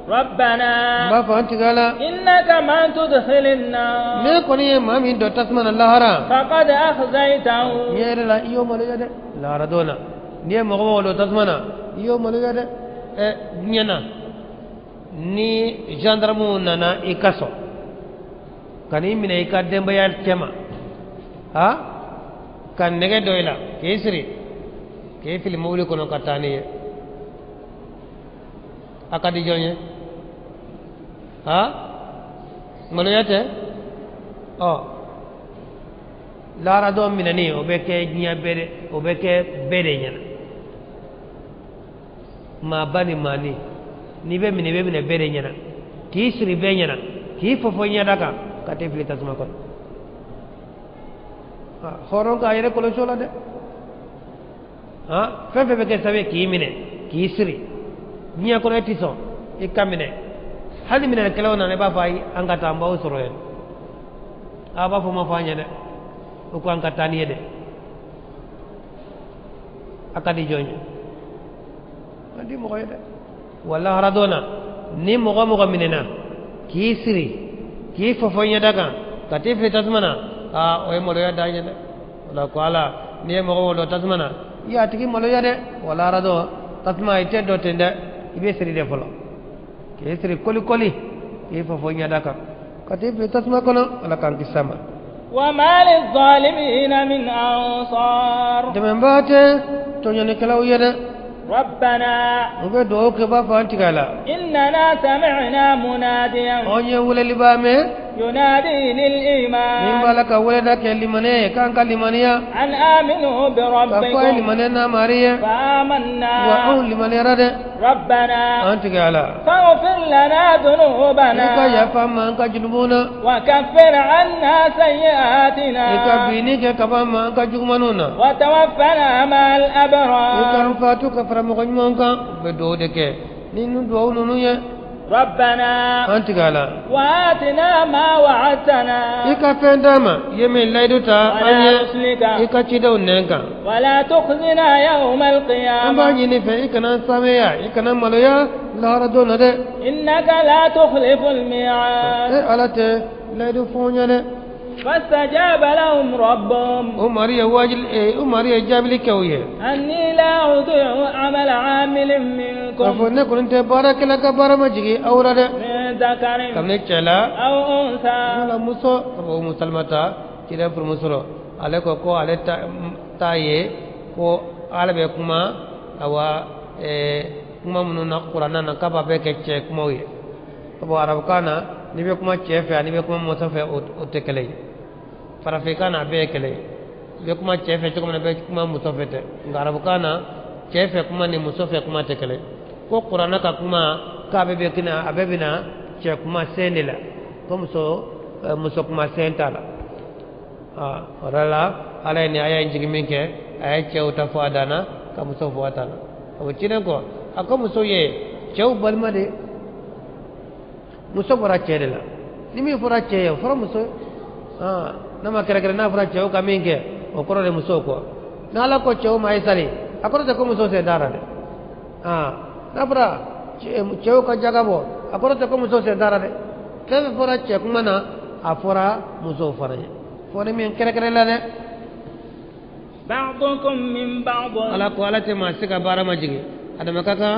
ربنا ba fantigala إنك من تدخل النار me koni ye mami do tasma na lahara فقد أخزيته nyere la iyo malo yade lahara dona ni mo ko do tasma na iyo malo yade nyana ni gendarme nana ikaso kani mine ikademba yal tema ha kan nege doyla kesri ke fili mawli kono katani akadi jonye ha maloyate lara do minani obeke nya bere obeke bere nyana ma bani mani ni be mine bere nyana ki sri be nyana ki fofo nyada ka kate fili tasma kon horon ka ayere kolo chola de fefe be ke sabe ki mine ki sri nya ko etiso e kamine hadi mine kelaw na ne ba fay angata mbaw soro en aba fo ma fanya de ko angata ni de akadi jonye andi mo koyde wala haradona ni mo minena ki sri ki fo fo nya daga kate fe tasmana oye molo ya dañe de wala ko ala ni mo ko do tasmana ya tigi molo ya de wala rado tasma ite do tende ibe siri de folo ke siri koli ke fo nya daka kati be tasma kono wala kan kisama وما للظالمين من أنصار de membate to nyane kala uyede ربنا وبدو كبا فانتكالا إننا سمعنا مناديا أوني ولا لبامه ينادي للإيمان من بالك ولدك لمنه كان كلمانيا أن آمنوا بربكم كفاية لمننا ماريا فآمنا وأول لمن يرد ربنا أنتكالا فاغفر لنا ذنوبنا إكا يفهم أنك جنبونا وكفر عنا سيئاتنا إكا بينك كفهم أنك جنبونا وتوفنا مع الأبرار إكا رفاتو كفر مغنمونك بدودك نينو دعو نونو ربنا أنتكالا وآتنا ما وعدتنا إكا فندما يمين لايدوتا ولا نسلك إكا تشيدو ننكا ولا تخزنا يوم القيامة أما ينفع إكا نساميا إكا نمالويا لا ردونا ده إنك لا تخلف الميعاد على تي لايدو فونيا ده فاستجاب لهم ربهم أماريا واجل أماريا جابلي كويه أني لا أضيع عمل عامل منكم كفونا كنت بارك لك بارما جيجي أورا ده من ذكر كم نتشلا أو أنثى ولا موسى أو مسلمتا كده برمسلو على كوكو على تايه كو على بكما أو kuma munu na Qur'ana na kaba be ke che kuma wi to arab kana ni be kuma che fe ni be kuma musa fe o te kele para fe kana be kele be kuma che fe to kuma be kuma musa fe te arab kana che fe kuma ni musa fe kuma te kele ko Qur'ana ka kuma ka be be kina abebina che kuma senela ko muso kuma sentala orala ala ni aya injigi minke aya che utafu adana ka muso fo atana o chine ko ako muso ye cew balma de muso fora cede la ni mi fora ceye fora muso nama kere kere na fora cew kaminke o koro de muso ko na la ko cew mai sali akoro de ko muso se dara de na fora cew ka jaga bo akoro de ko muso se dara de kebe fora ce kuma na a fora muso fora ye fora mi kere kere la de بعضكم من بعض ala ko ala te ma sika bara ma jigi adama kaka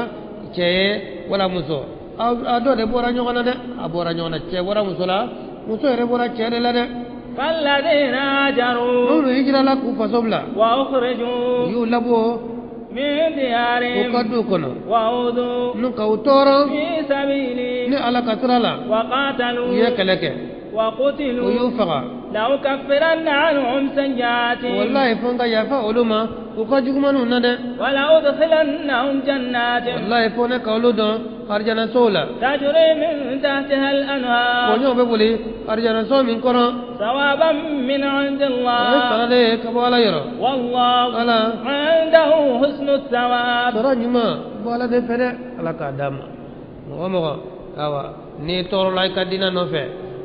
ceye wala muso a do de bora ñogona de a bora ñogona ce wara muso la muso yere bora cede la de فالذين هاجروا nunu hijira la ku fasobla وأخرجوا yu labo من ku ديارهم kaddu kono وأوذوا nu kaw toro في سبيلي ni ala kasra la وقاتلوا ye keleke وقتلوا yu faga لأكفرن عنهم سيئاتهم wallahi fonga yafa oluma ku ka jugumanu na de ولأدخلنهم جنات wallahi fone kawlu don arjana sola تجري من تحتها الأنهار konyo be boli arjana so min kono ثوابا من عند الله sarade kabo ala yoro والله ala عنده حسن الثواب soro ñuma bola de fede ala ka dama mogo mogo awa ni toro la ka dina no fe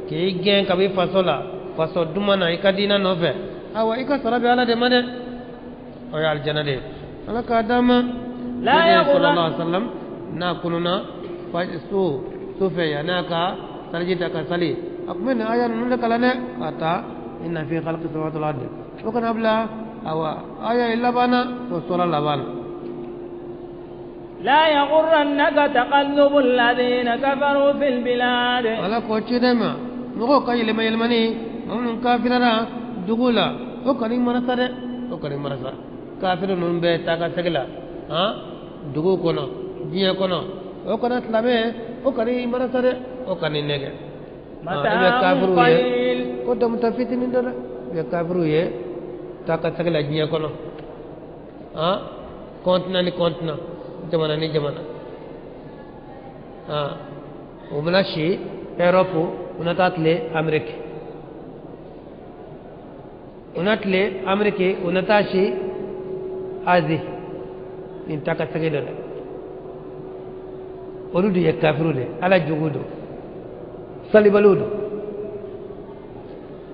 ke gen ka bi fasola faso dumana ka dina no fe awa ika sarabe ala de mane o ya aljana de ala ka dama لا sallallahu يغرن alaihi wasallam na kununa fa su fe ya na ka tarjita ka sali akmen aya nun de kala ne ata inna fi khalqi samawati wal ardi wa kana abla awa aya illa bana wa sura labana لا يغرنك تقلب الذين كفروا في البلاد ala ko cidema mogo ka yelema yelmani mamnun kafirara dugula o kani marasa de o kani marasa kafiru nun be taka segla dugu kono diye kono o kana islame o kani marasa de o kani nege be kafiru ye ko dam tafitini dara be kafiru ye taka segla diye kono continent ni continent jamana ni jamana umlashi Europe unatatle Amerika unatle Amerika unatashi Azi intaka sagedala orudu ye kafirude ala jugudo salibaludo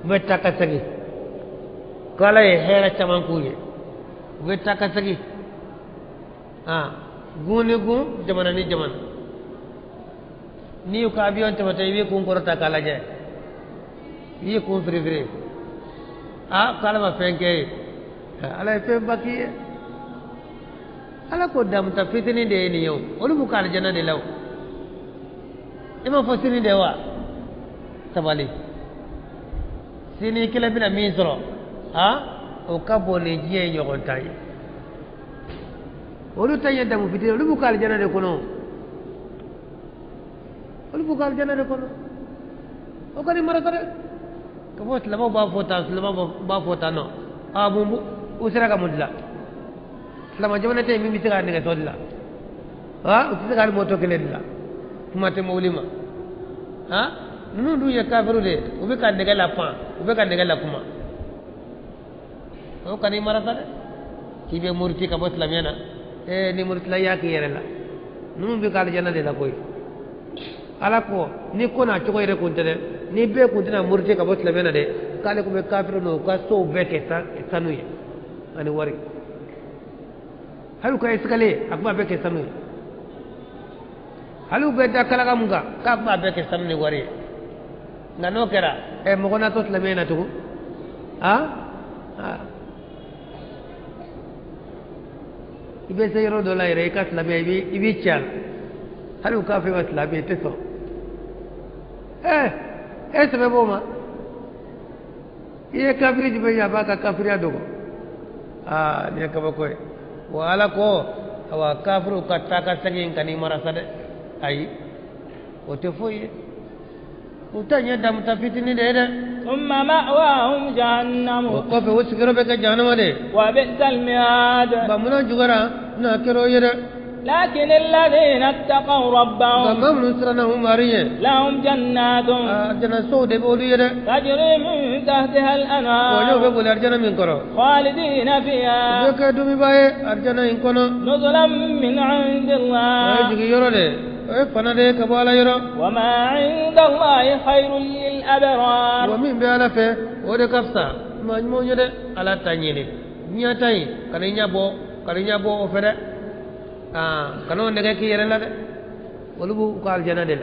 wetaka sagi kala ye hera chaman kuye wetaka sagi gune gun jamana ni jamana ni ko avion te mata wi kun korota kala je wi kun fri fri kala ma fenke ala fe baki ala ko dam ta fitini de ni yow olu bu kala jana de law ima fo sini de wa tabali sini kila bina min soro o kabo ne jiye yogon tay olu tanya damu fitiri olu bukal jana de kono olu bukal jana de kono o kadi marata de ko fot lama ba fota no abumbu usira ka mudla lama jomana te mi mitira ne to dilla ha usira ka moto kele dilla kuma te mawlima ha nunu du ya kafiru de ube ka de la pan ube ka de la kuma o kadi marata de kibe murti ka bot lamena ni murti la yak yere la nunu be kala jana de la koy ala ko ni ko na to ko yere kunte de ni be kunte na murti ka bot lamena de kale ko be kafiru no ka so be ke sanuye ani wari halu ka iskale akba be ke sanuye halu be da kala kamunga ka akba be ke sanuye wari ngano kera mo gona to lamena to ha ibe sayro do la ire ka lamé ibi chal halu ka fe wat lamé teso sebe boma iye kafiri jibe ya baka kafiri adogo ni ka bakoy wala ko awa kafiru kataka sagin kani marasa de ay o te foye utanya dam tafitini de ثم مأواهم جهنم وقف وسكرو بك جهنم de وبئس المهاد بامنا جغرا ناكرو يده لكن الذين اتقوا ربهم بامم نصرنهم ماريه لهم جنات جنة سود بولو يده تجري من تحتها الأنهار وجو بقول أرجنا من كرو خالدين فيها بك دومي باي أرجنا إن كنا نزلا من عند الله يجي يرو de فنا de كبالا يرو وما عند الله خير للأبرار ومن بيالا في ودي كفتا ما نمو يده على تانيني نيا تاي كانيا بو أفره كانوا نجاكي يرلا ده ولبو قال جنا ده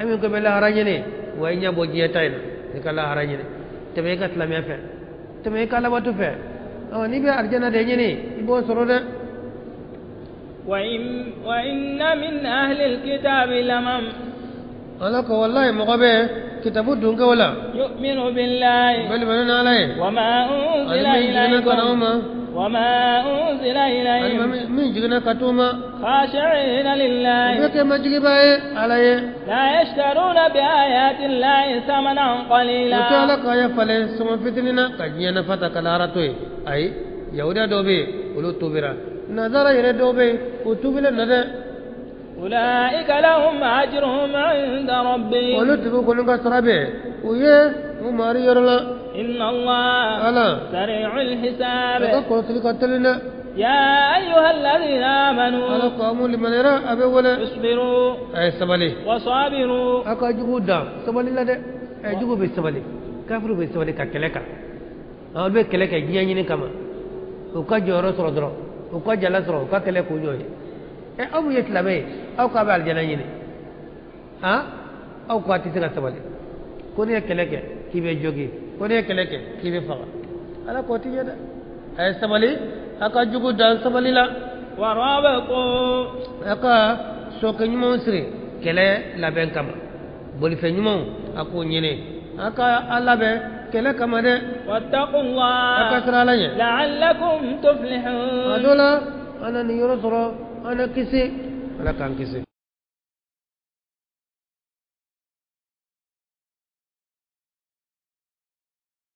أمين كبلا هرانيني وينيا بو جيا تاي نكلا هرانيني تبي كسلام يفه تبي كلا باتو فه نبي أرجنا ده يني يبو سرورة وإن من أهل الكتاب لمن أنا كوالله مقابل كتابو دونك ولا يؤمن بالله بل من عليه وما أنزل إليكم من جنا كتوما خاشعين لله بكما جيباي عليه لا يشترون بآيات الله ثمنا قليلا وتعالى كايا فلان سما فتننا كجينا فتا كلارتوي أي يهودا دوبي ولو توبرا نظر يرى دوبي وتوبلا نذا أولئك لهم أجرهم عند ربهم ولو تبو كلنا سرابي ويه وماري يرلا إن الله سريع الحساب يا أيها الذين آمنوا اصبروا وصابروا أكاجو دام سبالي لا ده أجو بسبالي كافرو بسبالي ككلكا أول بكلكا جياني كما وكاجو رسول درو وكاجو لسرو وكاكلك وجوه أو يسلمي أو كابال جناني أو كاتي سبالي كوني كلكا كيف جوجي كوني كلكه كيف فقط على كوتي يدا أي سبالي أكا جوجو دان سبالي لا ورابطوا أكا سوكني مونسري كله لابن كما بولي فنيمو أكو نيني أكا لابن كله كما ده واتقوا الله أكا سرالانية لعلكم تفلحون أدولا أنا نيورو سرو أنا كيسي أنا كان كيسي